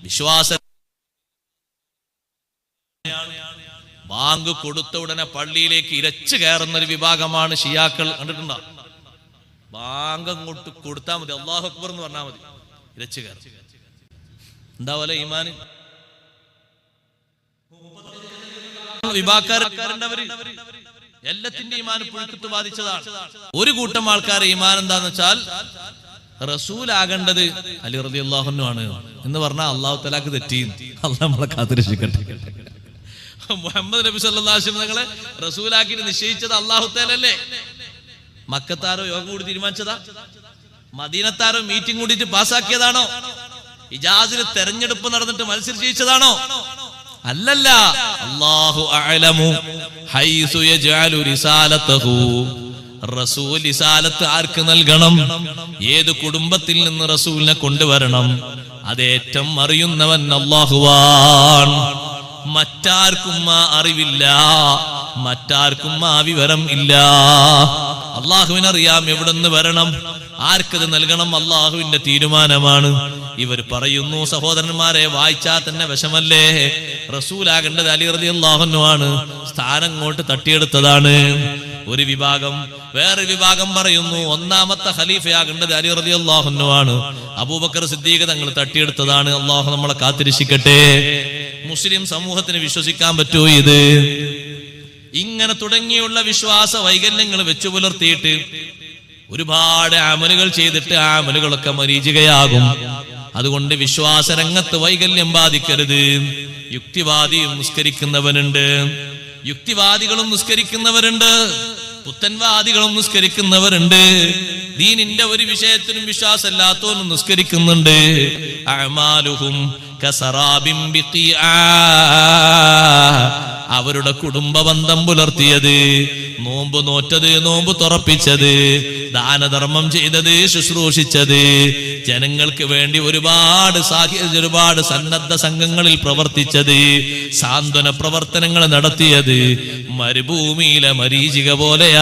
വിശ്വാസ ബാങ്ക് കൊടുത്ത ഉടനെ പള്ളിയിലേക്ക് ഇരച്ചു കയറുന്ന ഒരു വിഭാഗമാണ് ഷിയാക്കൾ. കണ്ടിട്ടുണ്ടോ? ബാങ്ക് അങ്ങോട്ട് കൊടുത്താൽ മതി, അല്ലാഹു അക്ബർ എന്ന് പറഞ്ഞാൽ മതി, ഇരച്ചു കയറും. എന്താവല്ലേ ഈമാന്? വിഭാഗക്കാരുണ്ടവര് എല്ലാത്തിന്റെ ഈമാൻ പുഴുക്കത്ത് ബാധിച്ചതാണ്. ഒരു കൂട്ടം ആൾക്കാരെ ഈമാൻ എന്താന്ന് വെച്ചാൽ റസൂലാകേണ്ടത് അലി റളിയല്ലാഹു അൻഹു ആണ് എന്ന് പറഞ്ഞാൽ അല്ലാഹു തആലക്ക് തെറ്റി. അല്ലാഹു നമ്മളെ കാത്തുരക്ഷിക്കട്ടെ. മുഹമ്മദ് നബി സല്ലല്ലാഹു അലൈഹി വസല്ലം തങ്ങളെ റസൂലാക്കി നിശ്ചയിച്ചത് അല്ലാഹു തആലല്ലേ? മക്കത്താരോ യോഗം കൂടി തീരുമാനിച്ചതാ? മദീനത്താരോ മീറ്റിംഗ് കൂടിയിട്ട് പാസ്സാക്കിയതാണോ? ഇജാസിൽ തെരഞ്ഞെടുപ്പ് നടന്നിട്ട് മത്സരിച്ച് ജയിച്ചതാണോ? അല്ലല്ല. അല്ലാഹു അഅലമു ഹൈസു യജഅലു റിസാലതഹു. റസൂൽ റിസാലത്ത് ആർക്ക് നൽകണം, ഏത് കുടുംബത്തിൽ നിന്ന് റസൂലിനെ കൊണ്ടുവരണം, അതേറ്റം അറിയുന്നവൻ അല്ലാഹുവാൻ. മറ്റാർക്കും ആ അറിവില്ല, മറ്റാർക്കും ആ വിവരം ഇല്ല. അള്ളാഹുവിനറിയാം എവിടെന്ന് വരണം, ആർക്കത് നൽകണം, അള്ളാഹുവിന്റെ തീരുമാനമാണ്. ഇവർ പറയുന്നു, സഹോദരന്മാരെ, വായിച്ചാൽ തന്നെ വിഷമല്ലേ, റസൂലാകേണ്ടത് അലി റളിയല്ലാഹു അൻഹു ആണ്, സ്ഥാനം അങ്ങോട്ട് തട്ടിയെടുത്തതാണ് ഒരു വിഭാഗം. വേറെ വിഭാഗം പറയുന്നു, ഒന്നാമത്തെ ഖലീഫയാകേണ്ടത് അലി റളിയല്ലാഹു അൻഹു ആണ്, അബൂബക്കർ സിദ്ദീഖ് തങ്ങൾ തട്ടിയെടുത്തതാണ്. അള്ളാഹു നമ്മളെ കാത്തിരക്ഷിക്കട്ടെ. മുസ്ലിം സമൂഹത്തിന് വിശ്വസിക്കാൻ പറ്റുമോ ഇത്? ഇങ്ങനെ തുടങ്ങിയുള്ള വിശ്വാസ വൈകല്യങ്ങൾ വെച്ചു പുലർത്തിയിട്ട് ഒരുപാട് അമലുകൾ ചെയ്തിട്ട് ആ അമലുകളൊക്കെ മരീചികയാകും. അതുകൊണ്ട് വിശ്വാസ രംഗത്ത് വൈകല്യം ബാധിക്കരുത്. യുക്തിവാദിയും നിസ്കരിക്കുന്നവനുണ്ട്, യുക്തിവാദികളും നിസ്കരിക്കുന്നവരുണ്ട്, പുത്തൻവാദികളും നിസ്കരിക്കുന്നവരുണ്ട്, ദീനിന്റെ ഒരു വിഷയത്തിനും വിശ്വാസമില്ലാത്തവനും നിസ്കരിക്കുന്നുണ്ട്. അഅമാലുഹും കസറാബിൻ ബിഖിആ. അവരുടെ കുടുംബബന്ധം പുലർത്തിയത്, നോമ്പ് നോറ്റത്, നോമ്പ് തുറപ്പിച്ചത്, ദാനധർമ്മം ചെയ്തത്, ശുശ്രൂഷിച്ചത്, ജനങ്ങൾക്ക് വേണ്ടി ഒരുപാട് സന്നദ്ധ സംഘങ്ങളിൽ പ്രവർത്തിച്ചത്, സാന്ത്വന പ്രവർത്തനങ്ങൾ നടത്തിയത് മരുഭൂമിയിലെ മരീചിക പോലെയാണ്.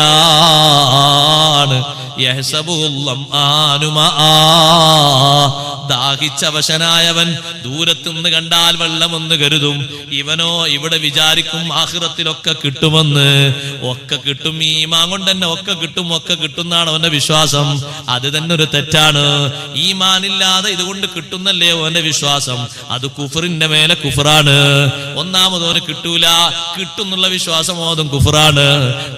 ദാഹിച്ചവശനായവൻ ദൂരത്തുനിന്ന് കണ്ടാൽ വെള്ളമെന്ന് കരുതും. ഇവനോ ഇവിടെ വിചാരിക്കും ആഖിറത്തിലൊക്കെ കിട്ടുമെന്ന്. ഒക്കെ കിട്ടും, ഈ ഈമാൻ കൊണ്ട് തന്നെ ഒക്കെ കിട്ടും എന്നാണ് അവന്റെ വിശ്വാസം. അത് തന്നെ ഒരു തെറ്റാണ്. ഈമാനില്ലാതെ ഇതുകൊണ്ട് കിട്ടുന്നല്ലേ അവന്റെ വിശ്വാസം. അത് കുഫറിന്റെ മേലെ കുഫറാണ്. ഒന്നാമതോന് കിട്ടൂല, കിട്ടുന്നുള്ള വിശ്വാസം അതും കുഫറാണ്.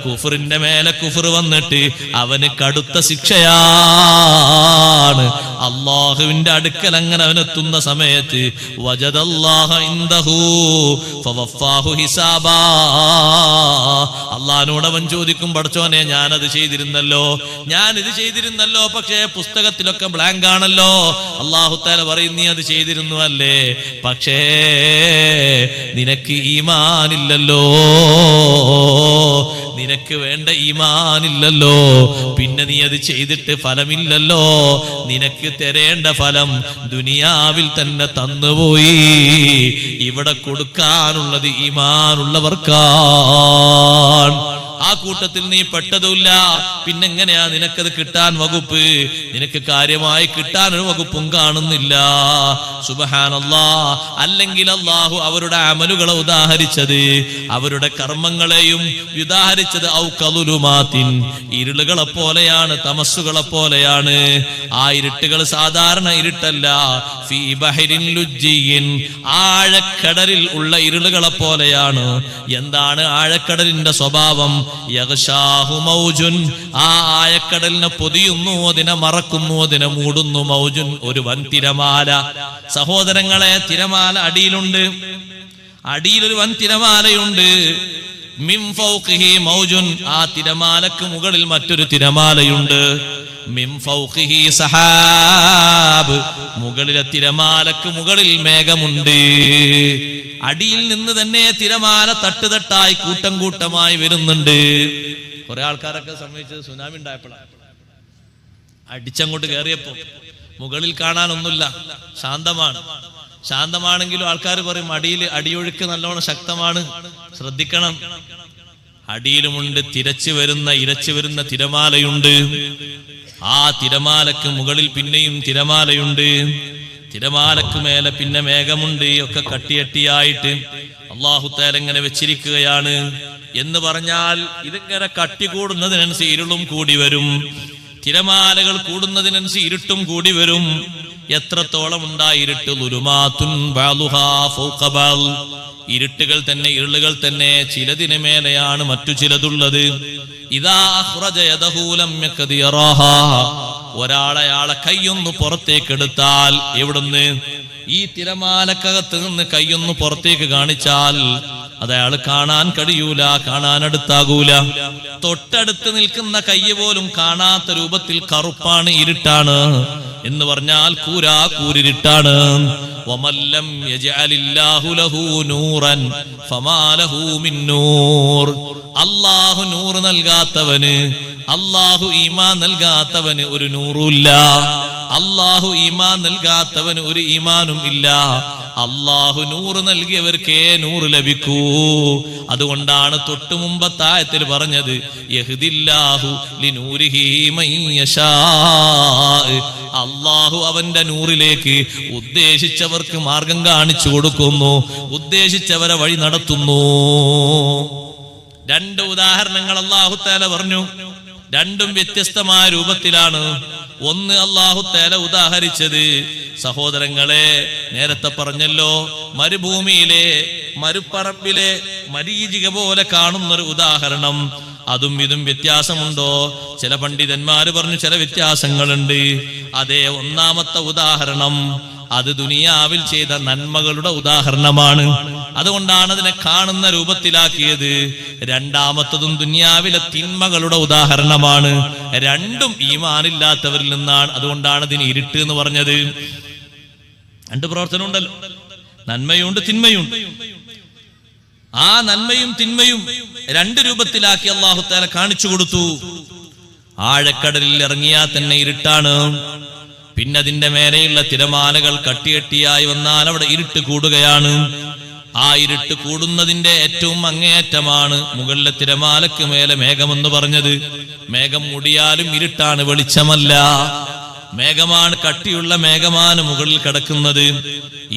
കുഫറിന്റെ മേലെ കുഫർ വന്നിട്ട് അവന് കടുത്ത ശിക്ഷയാണ്. അള്ളാഹുവിന്റെ അടുക്കൽ അങ്ങനെ അവനെത്തുന്ന സമയത്ത് വജദല്ലാഹ ഇൻദഹു ഫവഫാഹു ഹിസാബാ, അള്ളാഹിനോട് അവൻ ചോദിക്കും, പടച്ചോനെ ഞാനത് ചെയ്തിരുന്നല്ലോ, ഞാനിത് ചെയ്തിരുന്നല്ലോ, പക്ഷേ പുസ്തകത്തിലൊക്കെ ബ്ലാങ്ക് ആണല്ലോ. അല്ലാഹു തആല പറയും, നീ അത് ചെയ്തിരുന്നു അല്ലേ, പക്ഷേ നിനക്ക് ഈമാനില്ലല്ലോ, നിനക്ക് വേണ്ട ഈമാനില്ലല്ലോ, പിന്നെ നീ അത് ചെയ്തിട്ട് ഫലമില്ലല്ലോ, നിനക്ക് തരേണ്ട ഫലം ദുനിയാവിൽ തന്നെ തന്നുപോയി. ഇവിടെ കൊടുക്കാനുള്ളത് ഈമാനുള്ളവർക്കാണ്. ആ കൂട്ടത്തിൽ നീ പെട്ടതുമില്ല, പിന്നെങ്ങനെയാ നിനക്കത് കിട്ടാൻ വകുപ്പ്? നിനക്ക് കാര്യമായി കിട്ടാൻ ഒരു വകുപ്പും കാണുന്നില്ല. സുബ്ഹാനല്ലാഹ്. അല്ലെങ്കിൽ അല്ലാഹു അവരുടെ അമലുകളെ ഉദാഹരിച്ചത്, അവരുടെ കർമ്മങ്ങളെയും ഉദാഹരിച്ചത് ഔ കളുലുമാത്തിൻ, ഇരുളുകളെ പോലെയാണ്, തമസ്സുകളെ പോലെയാണ്. ആ ഇരുട്ടുകൾ സാധാരണ ഇരുട്ടല്ല. ഫീ ബഹരിൻ ലുജ്ജിയിൻ, ആഴക്കടലിൽ ഉള്ള ഇരുളുകളെ പോലെയാണ്. എന്താണ് ആഴക്കടലിന്റെ സ്വഭാവം? യഗ്ശാഹു മൗജുൻ, ആ ആഴക്കടലിനെ പൊതിയുന്നു, അതിനെ മറക്കുന്നു, അതിനെ മൂടുന്നു. മൗജുൻ, ഒരു വൻ തിരമാല. സഹോദരങ്ങളെ, തിരമാല അടിയിലുണ്ട്, അടിയിലൊരു വൻ തിരമാലയുണ്ട്. മിൻ ഫൗഖിഹി മൗജുൻ, ആ തിരമാലക്ക് മുകളിൽ മറ്റൊരു തിരമാലയുണ്ട്. മിൻ ഫൗഖിഹി സഹാബ്, മുകളിലെ തിരമാലക്ക് മുകളിൽ മേഘമുണ്ട്. അടിയിൽ നിന്ന് തന്നെ തിരമാല തട്ടുതട്ടായി കൂട്ടം കൂട്ടമായി വരുന്നുണ്ട്. കുറെ ആൾക്കാരൊക്കെ സംബന്ധിച്ചത് സുനാമി ഉണ്ടായപ്പോഴാണ്. അടിച്ചങ്ങോട്ട് കയറിയപ്പോ മുകളിൽ കാണാനൊന്നുമില്ല, ശാന്തമാണ്. ശാന്തമാണെങ്കിലും ആൾക്കാർ പറയും അടിയൊഴുക്ക് നല്ലോണം ശക്തമാണ്, ശ്രദ്ധിക്കണം. അടിയിലുമുണ്ട് ഇരച്ചു വരുന്ന തിരമാലയുണ്ട്. ആ തിരമാലക്ക് മുകളിൽ പിന്നെയും തിരമാലയുണ്ട്. തിരമാലക്ക് മേലെ പിന്നെ മേഘമുണ്ട്. ഒക്കെ കട്ടിയട്ടിയായിട്ട് അല്ലാഹു തആല ഇങ്ങനെ വെച്ചിരിക്കുകയാണ്. എന്ന് പറഞ്ഞാൽ ഇതിങ്ങനെ കട്ടി കൂടുന്നതിനനുസരിച്ച് ഇരുളും കൂടി വരും. തിരമാലകൾ കൂടുന്നതിനനുസരിച്ച് ഇരുട്ടും കൂടി വരും. എത്രത്തോളം ഉണ്ടായി ഇരുട്ട്? ളുലുമാത്തുൻ ബഅലുഹാ ഫൗഖ ബഅൽ, ഇരുട്ടുകൾ തന്നെ, ഇരുളുകൾ തന്നെ, ചിലതിന് മേലെയാണ് മറ്റു ചിലതുള്ളത്. ഇദാ അഖ്റജ യദഹു ലം യഖദ് യറാഹാ, ഒരാളെ കൈയൊന്ന് പുറത്തേക്ക് എടുത്താൽ, എവിടുന്ന്? ഈ തിരമാലക്കകത്ത് നിന്ന് കൈയൊന്ന് പുറത്തേക്ക് കാണിച്ചാൽ അതയാൾ കാണാൻ കഴിയൂല, കാണാൻ അടുത്താകൂല. തൊട്ടടുത്ത് നിൽക്കുന്ന കൈ പോലും കാണാത്ത രൂപത്തിൽ കറുപ്പാണ്, ഇരുട്ടാണ്. എന്ന് പറഞ്ഞാൽ കൂരിരുട്ടാണ്. വമല്ലം യജഅലില്ലാഹു ലഹു നൂറൻ ഫമാ ലഹു മിൻ നൂർ, അല്ലാഹു നൂർ നൽകാത്തവന്, അല്ലാഹു ഈമാൻ നൽകാത്തവന് ഒരു നൂറുമില്ല. അല്ലാഹു ഈമാൻ നൽകാത്തവന് ഒരു ഈമാനും ഇല്ല. അല്ലാഹു നൂറ് നൽകിയവർക്കേ നൂറ് ലഭിക്കൂ. അതുകൊണ്ടാണ് തൊട്ടു മുമ്പത്തെ ആയത്തിൽ പറഞ്ഞത് യഹ്ദില്ലാഹു ലിനൂരിഹി മൻ യശാ, അല്ലാഹു അവന്റെ നൂറിലേക്ക് ഉദ്ദേശിച്ചവർക്ക് മാർഗം കാണിച്ചു കൊടുക്കുന്നു, ഉദ്ദേശിച്ചവരെ വഴി നടത്തുന്നു. രണ്ട് ഉദാഹരണങ്ങൾ അല്ലാഹു തആല പറഞ്ഞു. രണ്ടും വ്യത്യസ്തമായ രൂപത്തിലാണ്. ഒന്ന് അല്ലാഹു തആല ഉദാഹരിച്ചത്, സഹോദരങ്ങളെ, നേരത്തെ പറഞ്ഞല്ലോ, മരുഭൂമിയിലെ മരുപ്പറമ്പിലെ മരീചിക പോലെ കാണുന്നൊരു ഉദാഹരണം. അതും ഇതും വ്യത്യാസമുണ്ടോ? ചില പണ്ഡിതന്മാര് പറഞ്ഞു ചില വ്യത്യാസങ്ങളുണ്ട്. അതേ, ഒന്നാമത്തെ ഉദാഹരണം അത് ദുനിയാവിൽ ചെയ്ത നന്മകളുടെ ഉദാഹരണമാണ്. അതുകൊണ്ടാണ് അതിനെ കാണുന്ന രൂപത്തിലാക്കിയത്. രണ്ടാമത്തതും ദുനിയാവിലെ തിന്മകളുടെ ഉദാഹരണമാണ്. രണ്ടും ഈമാനില്ലാത്തവരിൽ നിന്നാണ്. അതുകൊണ്ടാണ് ഇതിന് ഇരുട്ട് എന്ന് പറഞ്ഞത്. രണ്ട് പ്രവർത്തനം ഉണ്ടല്ലോ, നന്മയുണ്ട് തിന്മയുണ്ട്. ആ നന്മയും തിന്മയും രണ്ട് രൂപത്തിലാക്കി അല്ലാഹു തആല കാണിച്ചു കൊടുത്തു. ആഴക്കടലിൽ ഇറങ്ങിയാൽ തന്നെ ഇരുട്ടാണ്. പിന്നെ അതിന്റെ മേലെയുള്ള തിരമാലകൾ കട്ടികട്ടിയായി വന്നാൽ അവിടെ ഇരുട്ട് കൂടുകയാണ്. ആ ഇരുട്ട് കൂടുന്നതിന്റെ ഏറ്റവും അങ്ങേയറ്റമാണ് മുകളിലെ തിരമാലക്ക് മേലെ മേഘമെന്ന് പറഞ്ഞത്. മേഘം മൂടിയാലും ഇരുട്ടാണ്, വെളിച്ചമല്ല. മേഘമാണ്, കട്ടിയുള്ള മേഘമാണ് മുകളിൽ കിടക്കുന്നത്.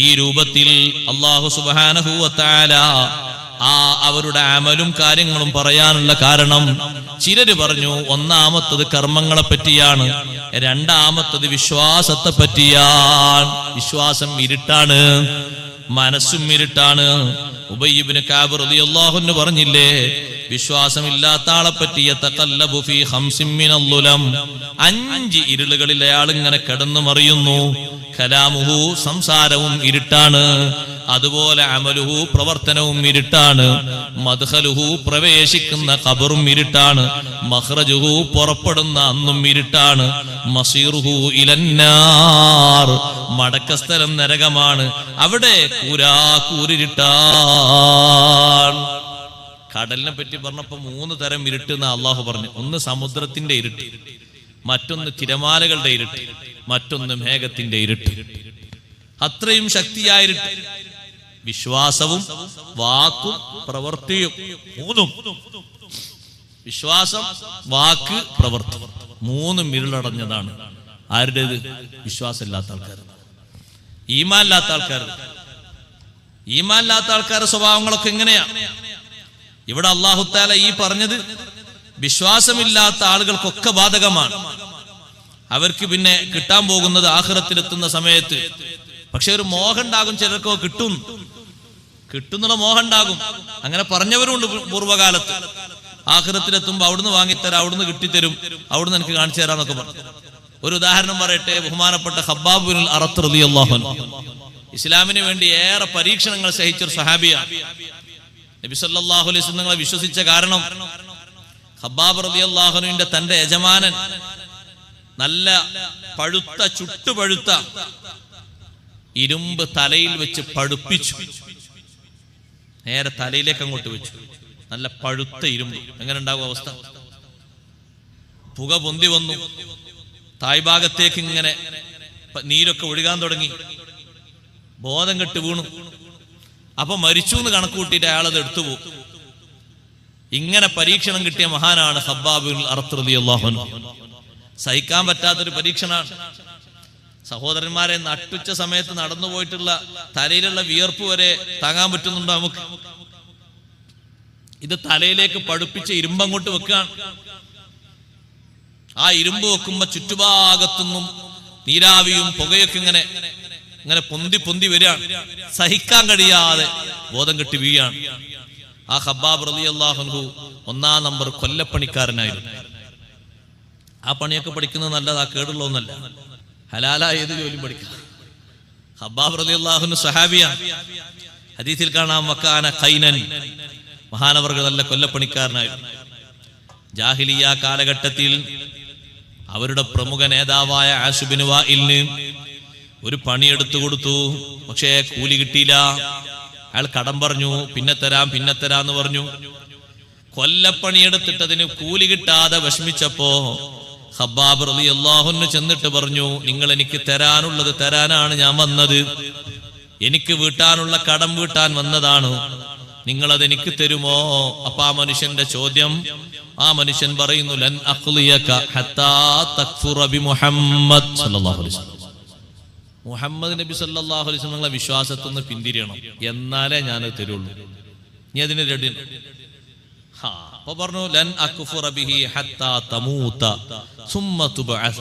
ഈ രൂപത്തിൽ അല്ലാഹു സുബ്ഹാനഹു വ തആല അവരുടെ അമലും കാര്യങ്ങളും പറയാനുള്ള കാരണം ചിലര് പറഞ്ഞു, ഒന്നാമത്തത് കർമ്മങ്ങളെ പറ്റിയാണ്, രണ്ടാമത്തത് വിശ്വാസത്തെ പറ്റിയാണ്. വിശ്വാസം ഇരുട്ടാണ്, മനസ്സും ഇരുട്ടാണ്. ഉബയ്യ് ഇബ്നു കഅബ് റളിയല്ലാഹു അൻഹു പറഞ്ഞില്ലേ, വിശ്വാസമില്ലാത്ത ആളെ പറ്റി യതഖല്ലബു ഫീ ഖംസിൻ മിനൽ ളുലം, 5 ഇരുളുകളിൽ അയാൾ ഇങ്ങനെ കിടന്നു മറിയുന്നു. കലാമുഹു, സംസാരവും ഇരുട്ടാണ്. അതുപോലെ അമലുഹു, പ്രവർത്തനവും ഇരുട്ടാണ്. മദ്ഖലുഹു, പ്രവേശിക്കുന്ന ഖബറും ഇരുട്ടാണ്. മഖ്റജുഹു, പുറപ്പെടുന്ന അന്നും ഇരുട്ടാണ്. മസീറുഹു ഇലന്നാർ, മടക്കസ്ഥലം നരകമാണ്. അവിടെ കൂരിരുട്ടാണ്. കടലിനെ പറ്റി പറഞ്ഞപ്പോ 3 തരം ഇരുട്ട് എന്ന് അള്ളാഹു പറഞ്ഞു. ഒന്ന് സമുദ്രത്തിന്റെ ഇരുട്ട്, മറ്റൊന്ന് തിരമാലകളുടെ ഇരുട്ട്, മറ്റൊന്ന് മേഘത്തിന്റെ ഇരുട്ട്. അത്രയും ശക്തിയായ ഇരുട്ട്. വിശ്വാസവും വാക്കും പ്രവൃത്തിയും, മൂന്നും, വിശ്വാസം, വാക്ക്, പ്രവൃത്തി, 3 ഇരുളടഞ്ഞതാണ്. ആരുടേത്? വിശ്വാസമില്ലാത്ത ആൾക്കാർ, ഈമാനില്ലാത്ത ആൾക്കാർ. ഈമാനില്ലാത്ത ആൾക്കാരുടെ സ്വഭാവങ്ങളൊക്കെ എങ്ങനെയാ? ഇവിടെ അല്ലാഹു തആല ഈ പറഞ്ഞത് വിശ്വാസമില്ലാത്ത ആളുകൾക്കൊക്കെ ബാധകമാണ്. അവർക്ക് പിന്നെ കിട്ടാൻ പോകുന്നത് ആഖിറത്തിലെത്തുന്ന സമയത്ത്. പക്ഷെ ഒരു മോഹം ഉണ്ടാകും, ചിലർക്കോ കിട്ടുന്നുള്ള മോഹം ഉണ്ടാകും. അങ്ങനെ പറഞ്ഞവരുണ്ട് പൂർവ്വകാലത്ത്. ആഖിറത്തിലെത്തുമ്പോ അവിടുന്ന് വാങ്ങിത്തരാം, അവിടുന്ന് കിട്ടിത്തരും, അവിടുന്ന് എനിക്ക് കാണിച്ചു തരാന്നൊക്കെ പറഞ്ഞു. ഒരു ഉദാഹരണം പറയട്ടെ. ബഹുമാനപ്പെട്ട ഖബ്ബാബ് ബിൻ അറത്ത് റളിയല്ലാഹു അൻഹു ഇസ്ലാമിന് വേണ്ടി ഏറെ പരീക്ഷണങ്ങൾ സഹിച്ചൊരു സഹാബിയാണ്. നബി സല്ലല്ലാഹു അലൈഹി വസല്ലം വിശ്വസിച്ച കാരണം ഖബ്ബാബ് റളിയല്ലാഹു അൻഹുവിന്റെ തന്റെ യജമാനൻ നല്ല പഴുത്ത, ചുട്ടുപഴുത്ത ഇരുമ്പ് തലയിൽ വെച്ച് പഴുപ്പിച്ചു. നേരെ തലയിലേക്ക് അങ്ങോട്ട് വെച്ചു. നല്ല പഴുത്ത ഇരുമ്പ്. എങ്ങനെ ഉണ്ടാകും അവസ്ഥ? പുക പൊന്തി വന്നു. തായ്ഭാഗത്തേക്ക് ഇങ്ങനെ നീരൊക്കെ ഒഴുകാൻ തുടങ്ങി. ബോധം കെട്ട് വീണു. അപ്പൊ മരിച്ചു എന്ന് കണക്ക് കൂട്ടിയിട്ട് അയാളത് എടുത്തുപോകും. ഇങ്ങനെ പരീക്ഷണം കിട്ടിയ മഹാനാണ് ഖബ്ബാബ് ബിൻ അറത്ത് റളിയല്ലാഹു അൻഹു. സഹിക്കാൻ പറ്റാത്തൊരു പരീക്ഷണമാണ്. സഹോദരന്മാരെ, നട്ടുച്ച സമയത്ത് നടന്നു പോയിട്ടുള്ള തലയിലുള്ള വിയർപ്പ് വരെ താങ്ങാൻ പറ്റുന്നുണ്ടോ നമുക്ക്? ഇത് തലയിലേക്ക് പടുപ്പിച്ച് ഇരുമ്പങ്ങോട്ട് വെക്കുകയാണ്. ആ ഇരുമ്പ് വെക്കുമ്പോ ചുറ്റുഭാഗത്തുനിന്നും നീരാവിയും പുകയൊക്കെ ഇങ്ങനെ പൊന്തി പൊന്തി വരികയാണ്. സഹിക്കാൻ കഴിയാതെ ബോധം കെട്ടി വീഴാണ്. ആ ഖബ്ബാബ് റളിയല്ലാഹു അൻഹു 1-ാം നമ്പർ കൊല്ലപ്പണിക്കാരനായിരുന്നു. ആ പണിയൊക്കെ പഠിക്കുന്നത് നല്ലതാ, കേടുള്ള ഒന്നല്ല. ഹലാലായ ഏത് ജോലിയും പഠിക്കാം. ഖബ്ബാബ് റളിയല്ലാഹു അൻഹു സഹാബിയാണ്. ഹദീസിൽ കാണാം, വകാന ഖൈനൻ, മഹാനവർകൾ നല്ല കൊല്ലപ്പണിക്കാരനായിരുന്നു. ജാഹിലിയ കാലഘട്ടത്തിൽ അവരുടെ പ്രമുഖ നേതാവായ ആസ് ബിൻ വാഇലിന് ഒരു പണിയെടുത്തു കൊടുത്തു. പക്ഷേ കൂലി കിട്ടിയില്ല. അയാൾ കടം പറഞ്ഞു, പിന്നെ തരാന്ന് പറഞ്ഞു. കൊല്ലപ്പണിയെടുത്തിട്ടതിന് കൂലി കിട്ടാതെ വിഷമിച്ചപ്പോ ഖബ്ബാബ് റളിയല്ലാഹു അൻഹു ചെന്നിട്ട് പറഞ്ഞു, നിങ്ങൾ എനിക്ക് തരാനുള്ളത് തരാനാണ് ഞാൻ വന്നത്. എനിക്ക് വീട്ടാനുള്ള കടം വീട്ടാൻ വന്നതാണ്. നിങ്ങളതെനിക്ക് തരുമോ? അപ്പൊ ആ മനുഷ്യന്റെ ചോദ്യം, ആ മനുഷ്യൻ പറയുന്നു, ലൻ അഖ്ലിയക ഹത്താ തക്ഫുറ ബി മുഹമ്മദ് സല്ലല്ലാഹു അലൈഹി വസല്ലം. മുഹമ്മദ് നബി സല്ലല്ലാഹു അലൈഹി വസല്ലം വിശ്വാസത്തിൽ നിന്ന് പിന്തിരിയണം, എന്നാലേ ഞാനത് തരുള്ളൂ. നീ അതിന് റെഡി? അപ്പൊ പറഞ്ഞു, ലൻ അക്ഫുറ ബിഹി ഹത്താ തമൂത സുമ്മ തുബഅസ.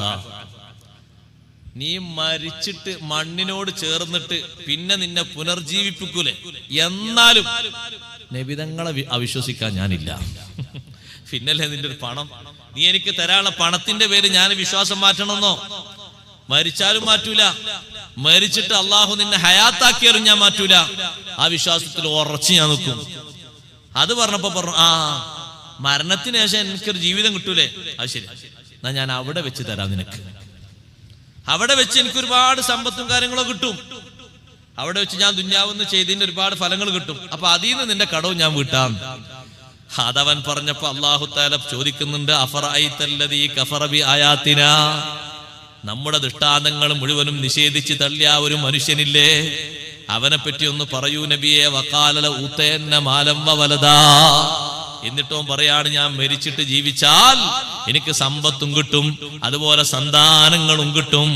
നീ മരിച്ചിട്ട് മണ്ണിനോട് ചേർന്നിട്ട് പിന്നെ നിന്നെ പുനർജീവിപ്പിക്കൂലേ, എന്നാലും നബിതങ്ങളെ അവിശ്വസിക്കാൻ ഞാനില്ല. പിന്നല്ലേ നിന്റെ ഒരു പണം, നീ എനിക്ക് തരാനുള്ള പണത്തിന്റെ പേര് ഞാൻ വിശ്വാസം മാറ്റണമെന്നോ? മരിച്ചാലും മാറ്റൂല, മരിച്ചിട്ട് അള്ളാഹു നിന്നെ ഹയാത്താക്കിയാലും ഞാൻ മാറ്റൂല. ആ വിശ്വാസത്തിൽ ഉറച്ച് ഞാൻ നിൽക്കും. അത് പറഞ്ഞപ്പോ പറഞ്ഞു, ആ മരണത്തിന് ശേഷം എനിക്കൊരു ജീവിതം കിട്ടൂലേ? അത് ശരി, എന്നാ ഞാൻ അവിടെ വെച്ച് തരാം നിനക്ക്. അവിടെ വെച്ച് എനിക്ക് ഒരുപാട് സമ്പത്തും കാര്യങ്ങളും കിട്ടും. അവിടെ വെച്ച് ഞാൻ ദുന്യാവെന്ന് ചെയ്തതിന്റെ ഒരുപാട് ഫലങ്ങൾ കിട്ടും. അപ്പൊ അതിൽ നിന്ന് നിന്റെ കടവും ഞാൻ വീട്ടാം. അതവൻ പറഞ്ഞപ്പോ അല്ലാഹു തആല ചോദിക്കുന്നുണ്ട്, അഫറഅയ്തല്ലദീ കഫറ ബി ആയാതിനാ, നമ്മുടെ ദൃഷ്ടാന്തങ്ങൾ മുഴുവനും നിഷേധിച്ച് തള്ളിയ ഒരു മനുഷ്യനില്ലേ, അവനെ പറ്റി ഒന്ന് പറയൂ നബിയെ. വഖാല ഊതയന്ന മാലം വവലദാ. എന്നിട്ടോ പറയാണ്, ഞാൻ മരിച്ചിട്ട് ജീവിച്ചാൽ എനിക്ക് സമ്പത്തും കിട്ടും, അതുപോലെ സന്താനങ്ങളും കിട്ടും.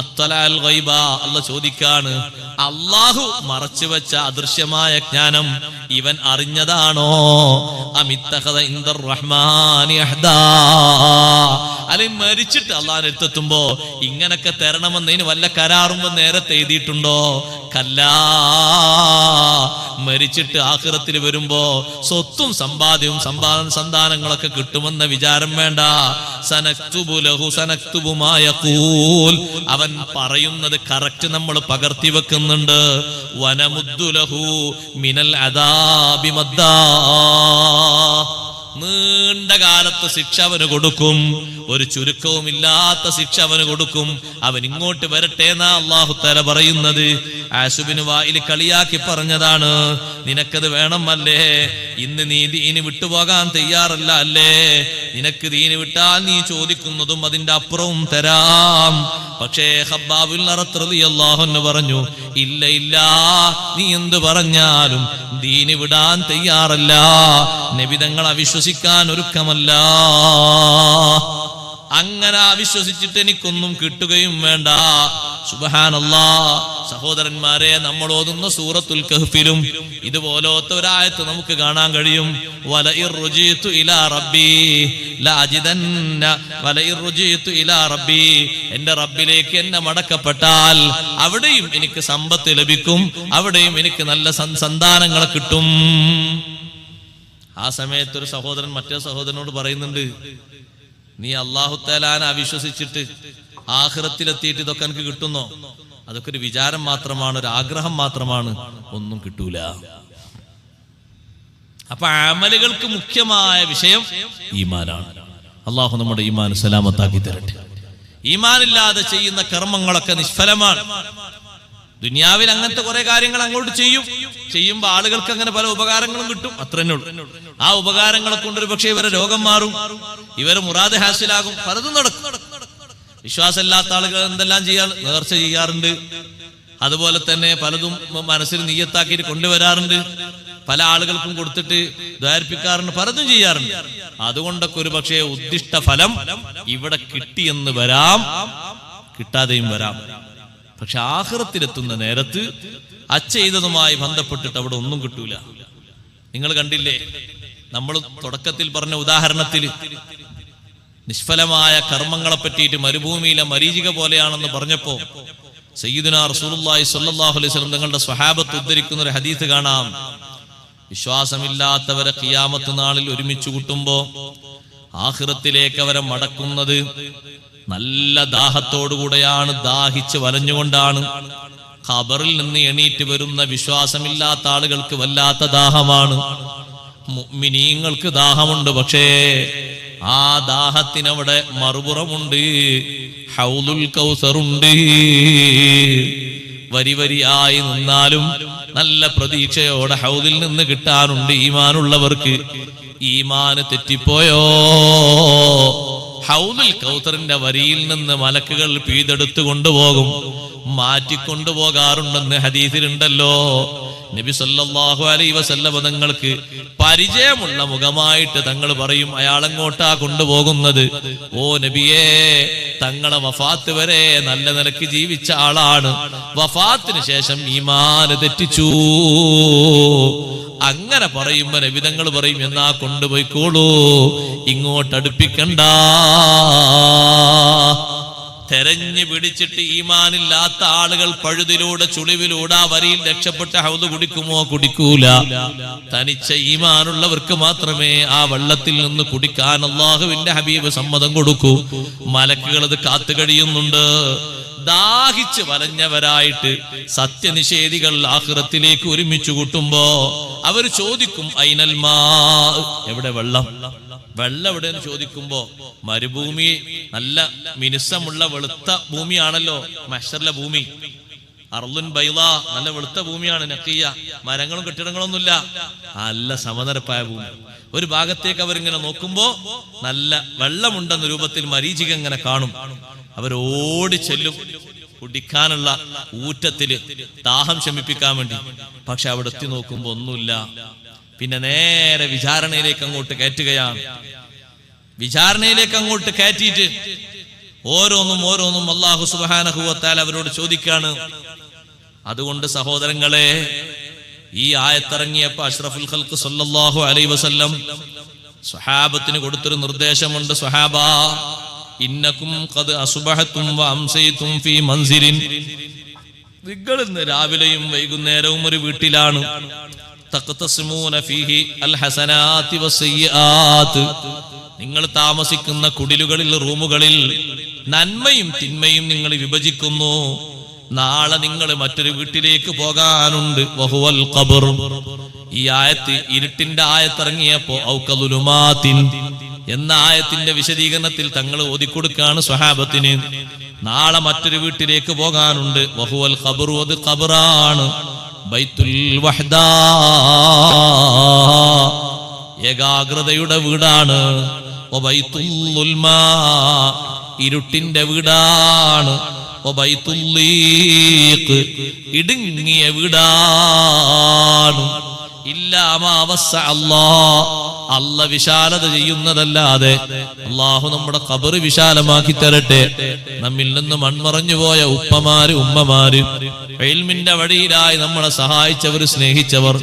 അത്തലാൽ ഗൈബ, അല്ലാഹു ചോദിക്കാണ്, അല്ലാഹു മറച്ചു വെച്ച അദൃശ്യമായ ജ്ഞാനം ഇവൻ അറിഞ്ഞതാണോ? അമിത്തഖദ ഇൻദർ റഹ്മാനി അഹ്ദാ, അല്ലെ മരിച്ചിട്ട് അള്ളാഹിന്റെ അടുത്തെത്തുമ്പോ ഇങ്ങനൊക്കെ തരണമെന്നതിന് വല്ല കരാറും നേരത്തെ എഴുതിയിട്ടുണ്ടോ? കല്ലാ, മരിച്ചിട്ട് ആഖിറത്തിൽ വരുമ്പോ സ്വത്തും സമ്പാദ്യവും സന്താനങ്ങളൊക്കെ കിട്ടുമെന്ന വിചാരം വേണ്ട. സനക്തുബു ലഹു സനക്തുബു മാ യഖൂൽ, അവൻ പറയുന്നത് കറക്റ്റ് നമ്മൾ പകർത്തി വെക്കുന്നുണ്ട്. വനമുദ്ദു ലഹു മിനൽ അദാബി മദ്ദാ, നീണ്ട കാലത്ത് ശിക്ഷ അവന് കൊടുക്കും, ഒരു ചുരുക്കവും ഇല്ലാത്ത ശിക്ഷ അവന് കൊടുക്കും. അവൻ ഇങ്ങോട്ട് വരട്ടെ എന്നാ അല്ലാഹു തആല പറയുന്നത്. ആസുബിന് വായിൽ കളിയാക്കി പറഞ്ഞതാണ്, നിനക്കത് വേണമല്ലേ? ഇന്ന് നീ ദീന് വിട്ടുപോകാൻ തയ്യാറല്ല അല്ലേ? നിനക്ക് ദീന് വിട്ടാൽ നീ ചോദിക്കുന്നതും അതിന്റെ അപ്പുറവും തരാം. പക്ഷേ ഖബ്ബാബുൽ അറത്ത് റളിയല്ലാഹു അൻഹു പറഞ്ഞു, ഇല്ല ഇല്ല, നീ എന്ത് പറഞ്ഞാലും ദീന് വിടാൻ തയ്യാറല്ല, നബി തങ്ങളെ അവിശ്വസിക്കാൻ ഒരുക്കമല്ല. അങ്ങനെ അവിശ്വസിച്ചിട്ട് എനിക്കൊന്നും കിട്ടുകയും വേണ്ട. സുബ്ഹാനല്ലാഹ്. സഹോദരന്മാരെ, നമ്മൾ ഓതുന്ന സൂറത്തുൽ കഹ്ഫിലും ഇതുപോലത്തെ ഒരായത്ത് നമുക്ക് കാണാൻ കഴിയും. വലഇർ റുജിതു ഇലാ റബ്ബി ലഅജിദന്ന, വലഇർ റുജിതു ഇലാ റബ്ബി, എന്റെ റബ്ബിലേക്ക് എന്നെ മടക്കപ്പെട്ടാൽ അവിടെയും എനിക്ക് സമ്പത്ത് ലഭിക്കും, അവിടെയും എനിക്ക് നല്ല സന്താനങ്ങളെ കിട്ടും. ആ സമയത്ത് ഒരു സഹോദരൻ മറ്റേ സഹോദരനോട് പറയുന്നുണ്ട്, നീ അല്ലാഹു തആലാനെ അവിശ്വസിച്ചിട്ട് ആഖിറത്തിലെത്തിയിട്ട് ഇതൊക്കെ എനിക്ക് കിട്ടുന്നോ? അതൊക്കെ ഒരു വിചാരം മാത്രമാണ്, ഒരു ആഗ്രഹം മാത്രമാണ്, ഒന്നും കിട്ടൂല. അപ്പൊ അമലുകൾക്ക് മുഖ്യമായ വിഷയം ഈമാനാണ്. അല്ലാഹു നമ്മുടെ ഈമാൻ സലാമത്താക്കി തരട്ടെ. ഈമാനില്ലാതെ ചെയ്യുന്ന കർമ്മങ്ങളൊക്കെ നിഷ്ഫലമാണ്. ദുനിയാവിൽ അങ്ങനത്തെ കുറെ കാര്യങ്ങൾ അങ്ങോട്ട് ചെയ്യുമ്പോ ആളുകൾക്ക് അങ്ങനെ പല ഉപകാരങ്ങളും കിട്ടും, അത്ര തന്നെ ഉള്ളൂ. ആ ഉപകാരങ്ങളെ കൊണ്ടൊരു പക്ഷേ ഇവരെ രോഗം മാറും, ഇവരെ മുറാദ് ഹാസിലാകും, പലതും നടക്കും. വിശ്വാസമില്ലാത്ത ആളുകൾ എന്തെല്ലാം നേർച്ച ചെയ്യാറുണ്ട്, അതുപോലെ തന്നെ പലതും മനസ്സിൽ നിയ്യത്താക്കിയിട്ട് കൊണ്ടുവരാറുണ്ട്, പല ആളുകൾക്കും കൊടുത്തിട്ട് ദ്വാരിപ്പിക്കാറുണ്ട്, പലതും ചെയ്യാറുണ്ട്. അതുകൊണ്ടൊക്കെ ഒരു പക്ഷേ ഉദ്ദിഷ്ട ഫലം ഇവിടെ കിട്ടിയെന്ന് വരാം, കിട്ടാതെയും വരാം. പക്ഷെ ആഖിറത്തിലെത്തുന്ന നേരത്ത് ചെയ്തതുമായി ബന്ധപ്പെട്ടിട്ട് അവിടെ ഒന്നും കിട്ടൂല. നിങ്ങൾ കണ്ടില്ലേ, നമ്മൾ തുടക്കത്തിൽ പറഞ്ഞ ഉദാഹരണത്തിൽ നിഷ്ഫലമായ കർമ്മങ്ങളെ പറ്റിയിട്ട് മരുഭൂമിയിലെ മരീചിക പോലെയാണെന്ന് പറഞ്ഞപ്പോ സയ്യിദുനാ റസൂലുള്ളാഹി സ്വല്ലല്ലാഹു അലൈഹി വസല്ലം തങ്ങളുടെ സ്വഹാബത്ത് ഉദ്ധരിക്കുന്ന ഒരു ഹദീസ് കാണാം. വിശ്വാസമില്ലാത്തവരെ ഖിയാമത്ത് നാളിൽ ഒരുമിച്ച് കൂട്ടുമ്പോ ആഖിറത്തിലേക്ക് അവരെ മടക്കുന്നത് നല്ല ദാഹത്തോടുകൂടെയാണ്, ദാഹിച്ച് വലഞ്ഞുകൊണ്ടാണ്. ഖബറിൽ നിന്ന് എണീറ്റ് വരുന്ന വിശ്വാസമില്ലാത്ത ആളുകൾക്ക് വല്ലാത്ത ദാഹമാണ്, മുഅ്മിനീങ്ങൾക്ക് ദാഹമുണ്ട്. പക്ഷേ ആ ദാഹത്തിനവിടെ മറുപുറമുണ്ട്, ഹൗലുൽ കൗസറുണ്ട്. വരി വരിയായി നിന്നാലും നല്ല പ്രതീക്ഷയോടെ ഹൗദിൽ നിന്ന് കിട്ടാനുണ്ട് ഈമാനുള്ളവർക്ക്. ഈമാന് തെറ്റിപ്പോയോ, ഹൗലുൽ കൗസറിന്റെ വരിയിൽ നിന്ന് മലക്കുകൾ പിഴുതെടുത്തു കൊണ്ടുപോകും, മാറ്റിക്കൊണ്ടുപോകാറുണ്ടെന്ന് ഹദീസിലുണ്ടല്ലോ. നബി സല്ലല്ലാഹു അലൈഹി വസല്ലം തങ്ങൾക്ക് പരിചയമുള്ള മുഖമായിട്ട് തങ്ങൾ പറയും, അയാളെങ്ങോട്ടാ കൊണ്ടുപോകുന്നത്? ഓ നബിയേ, തങ്ങളെ വഫാത്ത് വരെ നല്ല നിലക്ക് ജീവിച്ച ആളാണ്, വഫാത്തിന് ശേഷം ഈമാന് തെറ്റിച്ചു. അങ്ങനെ പറയുമ്പോ നബി തങ്ങൾ പറയും, എന്നാ കൊണ്ടുപോയിക്കോളൂ, ഇങ്ങോട്ട് അടുപ്പിക്കണ്ട. തെരഞ്ഞു പിടിച്ചിട്ട് ഈമാനില്ലാത്ത ആളുകൾ പഴുതിലൂടെ ചുളിവിലൂടെ ആ വരിയിൽ രക്ഷപ്പെട്ട ഹൗദ് കുടിക്കുമോ? കുടിക്കൂല. തനിച്ച ഈമാനുള്ളവർക്ക് മാത്രമേ ആ വെള്ളത്തിൽ നിന്ന് കുടിക്കാൻ അല്ലാഹുവിന്റെ ഹബീബ് സമ്മതം കൊടുക്കൂ. മലക്കുകൾ അത് കാത്തു കഴിയുന്നുണ്ട്. ദാഹിച്ച് വലഞ്ഞവരായിട്ട് സത്യനിഷേധികൾ ആഖിറത്തിലേക്ക് ഒരുമിച്ച് കൂട്ടുമ്പോ അവർ ചോദിക്കും, ഐനൽ മാ, എവിടെ വെള്ളം? വെള്ളം എവിടെയെന്ന് ചോദിക്കുമ്പോ മരുഭൂമി നല്ല മിനുസമുള്ള വെളുത്ത ഭൂമിയാണല്ലോ മഹ്ശറിലെ ഭൂമി. അർളുൻ ബൈള, നല്ല വെളുത്ത ഭൂമിയാണ്, നഖിയ, മരങ്ങളും കെട്ടിടങ്ങളൊന്നുമില്ല, നല്ല സമനിരപ്പായ ഭൂമി. ഒരു ഭാഗത്തേക്ക് അവരിങ്ങനെ നോക്കുമ്പോ നല്ല വെള്ളമുണ്ടെന്ന രൂപത്തിൽ മരീചിക ഇങ്ങനെ കാണും. അവർ ഓടി ചെല്ലും കുടിക്കാനുള്ള ഊറ്റത്തില്, ദാഹം ശമിപ്പിക്കാൻ വേണ്ടി. പക്ഷെ അവിടെ എത്തി നോക്കുമ്പോ ഒന്നുമില്ല. പിന്നെ നേരെ വിചാരണയിലേക്ക് അങ്ങോട്ട് കയറ്റുകയാണ്. വിചാരണയിലേക്ക് അങ്ങോട്ട് കയറ്റിയിട്ട് ഓരോന്നും അല്ലാഹു സുബ്ഹാനഹു വ തആല അവരോട് ചോദിക്കാണ്. അതുകൊണ്ട് സഹോദരങ്ങളെ, ഈ ആയത്തിറങ്ങിയപ്പോ അഷ്റഫുൽ ഖൽഖ് സല്ലല്ലാഹു അലൈഹി വസല്ലം സ്വഹാബത്തിന് കൊടുത്തൊരു നിർദ്ദേശമുണ്ട്. സ്വഹാബാ, ഇന്നകും ഖദ് അസ്ബഹതും വ അംസൈതും ഫീ മൻസിലിൻ, നിങ്ങൾ ഇന്ന് രാവിലെയും വൈകുന്നേരവും ഒരു വീട്ടിലാണ്. തഖ്തസിമൂന ഫീഹി അൽ ഹസനാതി വസ്സയ്യാത്ത്, നിങ്ങൾ താമസിക്കുന്ന കുടിലുകളിൽ, റൂമുകളിൽ നന്മയും തിന്മയും നിങ്ങൾ വിഭജിക്കുന്നു. നാളെ നിങ്ങൾ മറ്റൊരു വീട്ടിലേക്ക് പോകാനുണ്ട്. വഹുവൽ ഖബർ. ഈ ആയത്ത് ഇരുട്ടിന്റെ ആയത്തിറങ്ങിയപ്പോ ഔകലുമാത്തിൻ എന്ന ആയത്തിന്റെ വിശദീകരണത്തിൽ തങ്ങൾ ഓതിക്കൊടുക്കാണ് സ്വഹാബത്തിന്. നാളെ മറ്റൊരു വീട്ടിലേക്ക് പോകാനുണ്ട്. വഹുവൽ ഖബർ, അത് ഖബറാണ്. ബൈത്തുൽ വഹ്ദാ, ഏകാഗ്രതയുടെ വീടാണ്. വബൈത്തുൽ ഉൽമാ, ഇരുട്ടിന്റെ വീടാണ്. വബൈത്തുൽ ലീഖ്, ഇടുങ്ങിയ വീടാണ്. ഇല്ലാ മാ വസ്സ അല്ലാഹ്, അല്ല വിശാലത ചെയ്യുന്നതല്ലാതെ. അല്ലാഹു നമ്മുടെ ഖബർ വിശാലമാക്കി തരട്ടെ. നമ്മിൽ നിന്ന് മൺമറഞ്ഞു പോയ ഉപ്പമാര്, ഉമ്മമാര്, ഇൽമിന്റെ വഴിയിലായി നമ്മളെ സഹായിച്ചവർ, സ്നേഹിച്ചവർ,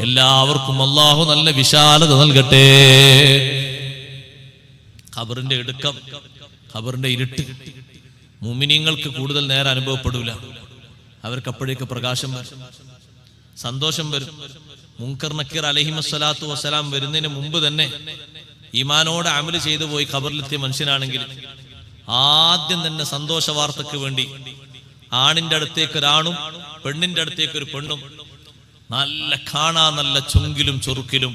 എല്ലാവർക്കും അല്ലാഹു നല്ല വിശാലത നൽകട്ടെ. ഖബറിന്റെ ഇടുക്കം, ഖബറിന്റെ ഇരുട്ട് മുഅ്മിനീങ്ങൾക്ക് കൂടുതൽ നേരം അനുഭവപ്പെടൂല. അവർക്ക് അപ്പോഴേക്ക് പ്രകാശം വരും, സന്തോഷം വരും. മുൻകർ നക്കീർ അലൈഹിമസ്സലാത്തു വസ്സലാം വരുന്നതിന് മുമ്പ് തന്നെ ഈമാനോടെ അമല് ചെയ്തു പോയി ഖബറിലെത്തിയ മനുഷ്യനാണെങ്കിൽ ആദ്യം തന്നെ സന്തോഷ വാർത്തക്ക് വേണ്ടി ആണിന്റെ അടുത്തേക്ക് ഒരാണും പെണ്ണിന്റെ അടുത്തേക്ക് ഒരു പെണ്ണും, നല്ല കാണാൻ നല്ല ചുങ്കിലും ചൊറുക്കിലും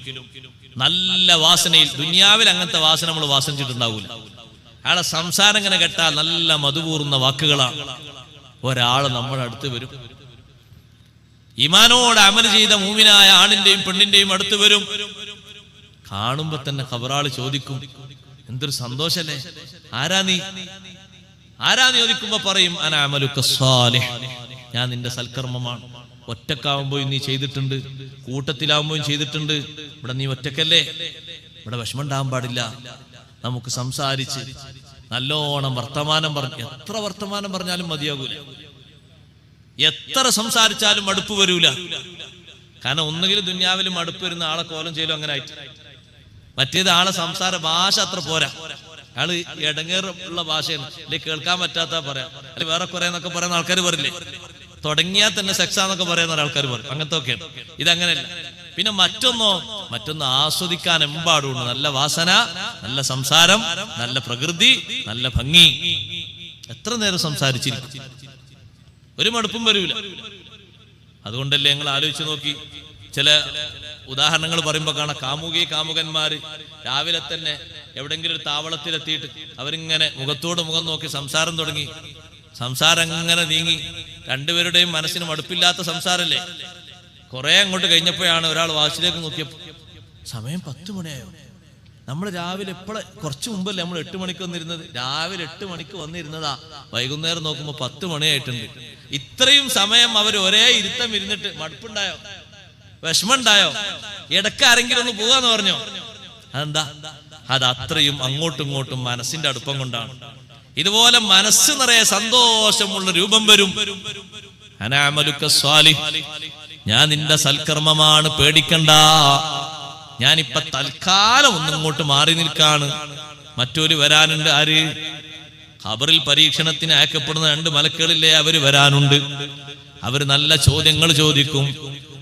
നല്ല വാസനയിൽ. ദുനിയാവിൽ അങ്ങനത്തെ വാസന നമ്മൾ വാസനിച്ചിട്ടുണ്ടാവൂല. അയാളെ സംസാരം ഇങ്ങനെ കേട്ടാൽ നല്ല മധുപൂർന്ന വാക്കുകളാണ്. ഒരാള് നമ്മുടെ അടുത്ത് വരും, ഈമാനോട് അമല് ചെയ്ത മൂമിനായ ആണിന്റെയും പെണ്ണിന്റെയും അടുത്ത് വരും. കാണുമ്പോ തന്നെ ഖബറാള് ചോദിക്കും, എന്തൊരു സന്തോഷല്ലേ, ആരാ നീ ചോദിക്കുമ്പോ പറയും, അന അമലുക സ്വാലിഹ്, ഞാൻ നിന്റെ സൽക്കർമ്മമാണ്. ഒറ്റക്കാവുമ്പോഴും നീ ചെയ്തിട്ടുണ്ട്, കൂട്ടത്തിലാവുമ്പോഴും ചെയ്തിട്ടുണ്ട്. ഇവിടെ നീ ഒറ്റക്കല്ലേ, ഇവിടെ വിഷമം ഉണ്ടാകാൻ പാടില്ല. നമുക്ക് സംസാരിച്ച് നല്ലോണം വർത്തമാനം പറഞ്ഞ്, എത്ര വർത്തമാനം പറഞ്ഞാലും മതിയാകൂല, എത്ര സംസാരിച്ചാലും മടുപ്പ് വരൂല. കാരണം ഒന്നുകിൽ ദുന്യാവിലും മടുപ്പ് വരുന്ന ആളെ കോലം ചെയ്യലും അങ്ങനെ ആയിട്ട്, മറ്റേത് ആളെ സംസാര ഭാഷ അത്ര പോരാ. അയാള് ഇടങ്ങേറുള്ള ഭാഷയാണ്, അല്ലെങ്കിൽ കേൾക്കാൻ പറ്റാത്ത പറയാം, അല്ലെങ്കിൽ വേറെ കുറെ എന്നൊക്കെ പറയുന്ന ആൾക്കാർ പറയില്ലേ, തുടങ്ങിയാൽ തന്നെ സെക്സാന്നൊക്കെ പറയുന്ന ആൾക്കാർ പറയും. അങ്ങനത്തെ ഒക്കെയാണ്. ഇതങ്ങനെയല്ല. പിന്നെ മറ്റൊന്ന് ആസ്വദിക്കാൻ എമ്പാടുണ്ട്. നല്ല വാസന, നല്ല സംസാരം, നല്ല പ്രകൃതി, നല്ല ഭംഗി. എത്ര നേരം സംസാരിച്ചിരിക്കും, ഒരു മടുപ്പും വരൂല. അതുകൊണ്ടല്ലേ ഞങ്ങൾ ആലോചിച്ച് നോക്കി, ചില ഉദാഹരണങ്ങൾ പറയുമ്പോ കാണാം, കാമുകന്മാര് രാവിലെ തന്നെ എവിടെങ്കിലും ഒരു താവളത്തിലെത്തിയിട്ട് അവരിങ്ങനെ മുഖത്തോട് മുഖം നോക്കി സംസാരം തുടങ്ങി. സംസാരം അങ്ങനെ നീങ്ങി, രണ്ടുപേരുടെയും മനസ്സിന് മടുപ്പില്ലാത്ത സംസാരല്ലേ. കുറെ അങ്ങോട്ട് കഴിഞ്ഞപ്പോഴാണ് ഒരാൾ വാച്ചിലേക്ക് നോക്കിയപ്പോ സമയം 10 മണിയായോ. നമ്മൾ രാവിലെ കുറച്ച് മുമ്പല്ലേ നമ്മൾ 8 മണിക്ക് വന്നിരുന്നത്, രാവിലെ 8 മണിക്ക് വന്നിരുന്നതാ, വൈകുന്നേരം നോക്കുമ്പോ 10 മണിയായിട്ടുണ്ട്. ഇത്രയും സമയം അവർ ഒരേ ഇരുത്തം ഇരുന്നിട്ട് മടുപ്പുണ്ടായോ, വിഷമുണ്ടായോ, ഇടയ്ക്ക് ആരെങ്കിലും ഒന്ന് പോവാന്ന് പറഞ്ഞോ? അതെന്താ? അത് അത്രയും അങ്ങോട്ടും ഇങ്ങോട്ടും മനസ്സിന്റെ അടുപ്പം കൊണ്ടാണ്. ഇതുപോലെ മനസ്സ് നിറയെ സന്തോഷമുള്ള രൂപം വരും. അനഅമലുക സ്വാലിഹ്, ഞാൻ നിന്റെ സൽക്കർമ്മമാണ്, പേടിക്കണ്ട. ഞാനിപ്പൊ തൽക്കാലം ഒന്നിങ്ങോട്ട് മാറി നിൽക്കാണ്, മറ്റൊരു വരാനുണ്ട്. ആര്? ഖബറിൽ പരീക്ഷണത്തിന് അയക്കപ്പെടുന്ന 2 മലക്കുകളില്ലേ, അവര് വരാനുണ്ട്. അവര് നല്ല ചോദ്യങ്ങൾ ചോദിക്കും.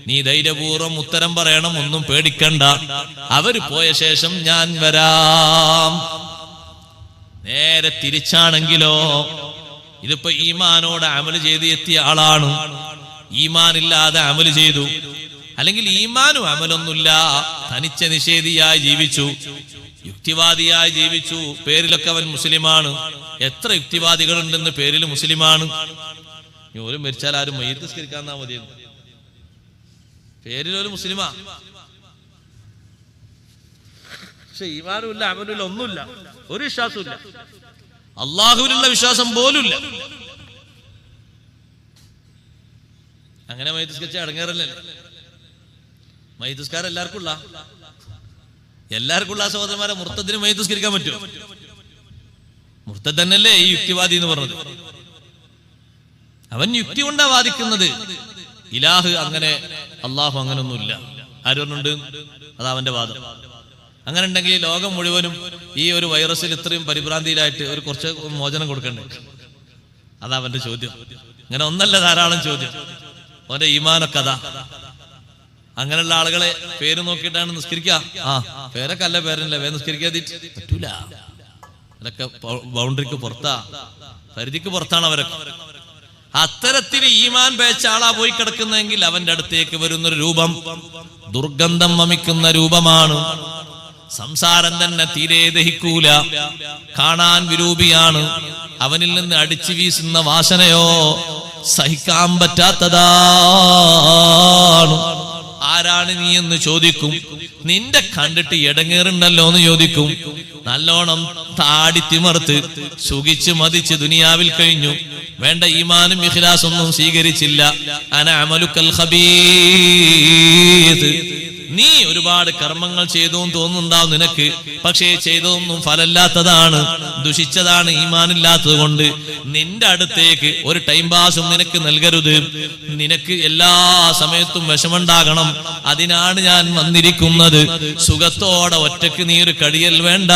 നീ ധൈര്യപൂർവ്വം ഉത്തരം പറയണം, ഒന്നും പേടിക്കണ്ട. അവര് പോയ ശേഷം ഞാൻ വരാം. നേരെ തിരിച്ചാണെങ്കിലോ, ഇതിപ്പോ ഈമാനോട് അമല് ചെയ്ത് എത്തിയ ആളാണ്, ഈമാനില്ലാതെ അമല് ചെയ്തു, അല്ലെങ്കിൽ ഈമാനും അമലൊന്നുമില്ല, തനിച്ച നിഷേധിയായി ജീവിച്ചു, യുക്തിവാദിയായി ജീവിച്ചു. പേരിലൊക്കെ അവൻ മുസ്ലിമാണ്. എത്ര യുക്തിവാദികൾ ഉണ്ടെന്ന് പേരിൽ മുസ്ലിമാണ്. ഓരും മരിച്ചാൽ ആരും മയ്യിത്ത് നിസ്കരിക്കാൻ മതിയെന്ന്, പേരിലൊരു മുസ്ലിമാ, പക്ഷെ ഈമാനും ഇല്ല, അമലുമില്ല, ഒന്നുമില്ല, ഒരു വിശ്വാസവും ഇല്ല, അള്ളാഹുവിലുള്ള വിശ്വാസം പോലുമില്ല. അങ്ങനെ മയ്യിത്ത് നിസ്കരിച്ച അടങ്ങേറല്ലേ? മയ്യിത്ത് നിസ്കാരം എല്ലാവർക്കും ഉള്ള എല്ലാവർക്കും ഉള്ള സഹോദരന്മാരെ മുർത്തദിന് മയ്യിത്ത് നിസ്കരിക്കാൻ പറ്റുമോ? മുർത്തദ് തന്നെയല്ലേ ഈ യുക്തിവാദി എന്ന് പറഞ്ഞത്. അവൻ യുക്തി കൊണ്ടാ വാദിക്കുന്നത്. ഇലാഹ് അങ്ങനെ, അള്ളാഹു അങ്ങനൊന്നുമില്ല. ആര് പറഞ്ഞുണ്ട്? അത് അവന്റെ വാദം. അങ്ങനെ ഉണ്ടെങ്കിൽ ലോകം മുഴുവനും ഈ ഒരു വൈറസിൽ ഇത്രയും പരിഭ്രാന്തിയിലായിട്ട് ഒരു കുറച്ച് മോചനം കൊടുക്കണ്ടേ? അതാ അവന്റെ ചോദ്യം. ഇങ്ങനെ ഒന്നല്ല, ധാരാളം ചോദ്യം. അവന്റെ ഈമാനൊക്കെ അതാ. അങ്ങനെയുള്ള ആളുകളെ പേര് നോക്കിയിട്ടാണ് നിസ്കരിക്കുക. പേരൊക്കെ അല്ല, പേരല്ലേ നിസ്കരിക്കാതെ പറ്റൂല. അതൊക്കെ ബൗണ്ടറിക്ക് പുറത്താ, പരിധിക്ക് പുറത്താണ് അവരൊക്കെ. അത്തരത്തിൽ ഈമാൻ പേച്ച ആളാ പോയി കിടക്കുന്നതെങ്കിൽ അവന്റെ അടുത്തേക്ക് വരുന്നൊരു രൂപം ദുർഗന്ധം വമിക്കുന്ന രൂപമാണ്. സംസാരം തന്നെ തീരെ ദഹിക്കൂല, കാണാൻ വിരൂപിയാണ്. അവനിൽ നിന്ന് അടിച്ചു വീശുന്ന വാസനയോ സഹിക്കാൻ പറ്റാത്തതാണ്. ആരാണ് നീ എന്ന് ചോദിക്കും. നിന്റെ കണ്ടിട്ട് ഇടങ്ങേറുണ്ടല്ലോ എന്ന് ചോദിക്കും. നല്ലോണം താടി തിമർത്ത് സുഖിച്ച് മതിച്ച് ദുനിയാവിൽ കഴിഞ്ഞു. വേണ്ട ഈമാനും ഇഖ്ലാസൊന്നും സ്വീകരിച്ചില്ല. അന അമലുക്കൽ ഖബീദ്. നീ ഒരുപാട് കർമ്മങ്ങൾ ചെയ്തു തോന്നുന്നുണ്ടാവും നിനക്ക്, പക്ഷേ ചെയ്തതൊന്നും ഫലമില്ലാത്തതാണ്, ദുഷിച്ചതാണ്, ഈമാനില്ലാത്തത് കൊണ്ട്. നിന്റെ അടുത്തേക്ക് ഒരു ടൈം പാസും നിനക്ക് നൽകരുത്. നിനക്ക് എല്ലാ സമയത്തും വിഷമുണ്ടാകണം. അതിനാണ് ഞാൻ വന്നിരിക്കുന്നത്. സുഖത്തോടെ ഒറ്റക്ക് നീ ഒരു കടിയൽ വേണ്ട.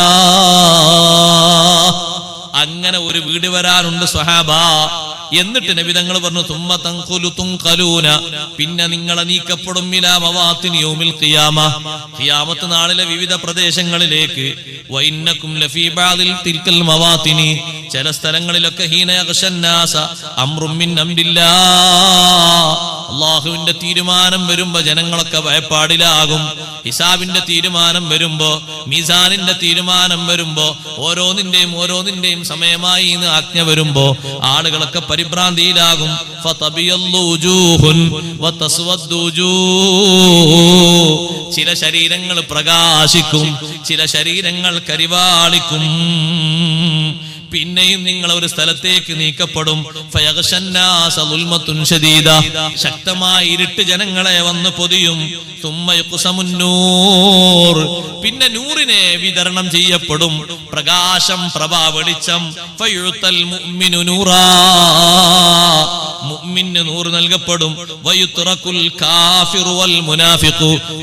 അങ്ങനെ ഒരു വീട് വരാനുണ്ട് സ്വഹാബ. എന്നിട്ട് നബി തങ്ങൾ പറഞ്ഞു, തുമ്മ തൻഖുലു തുൻഖലൂന, പിന്നെ നിങ്ങളെ നീക്കപ്പെടും ഇലാ മവാത്തിൻ യൗമിൽ ഖിയാമ, ഖിയാമത്ത് നാളിലെ വിവിധ പ്രദേശങ്ങളിലേക്ക്. വഇന്നകും ലഫീ ബഅദിൽ തിൽക്കൽ മവാത്തിനി, ചില സ്ഥലങ്ങളിലൊക്കെ ഹീന യഗ്ശന്നാസ അംറും മിൻ അംരില്ലാഹ്, അല്ലാഹുവിന്റെ തീരുമാനം വരുമ്പോ ജനങ്ങളൊക്കെ ഭയപ്പാടിലാകും. ഹിസാബിന്റെ തീരുമാനം വരുമ്പോ, മീസാനിന്റെ തീരുമാനം വരുമ്പോ, ഓരോന്നിന്റെയും സമയമായി എന്ന് ആജ്ഞ വരുമ്പോ ആളുകളൊക്കെ പരിഭ്രാന്തിയിലാകും. ചില ശരീരങ്ങൾ പ്രകാശിക്കും, ചില ശരീരങ്ങൾ കരിവാളിക്കും. പിന്നെയും നിങ്ങൾ ഒരു സ്ഥലത്തേക്ക് നീക്കപ്പെടും. ശക്തമായ ഇരുട്ട് ജനങ്ങളെ വന്ന് പൊതിയും. പിന്നെ നൂറിനെ വിതരണം ചെയ്യപ്പെടും, പ്രകാശം, പ്രഭാ, വെളിച്ചം. മുഅ്മിന് നൂറ് നൽകപ്പെടും.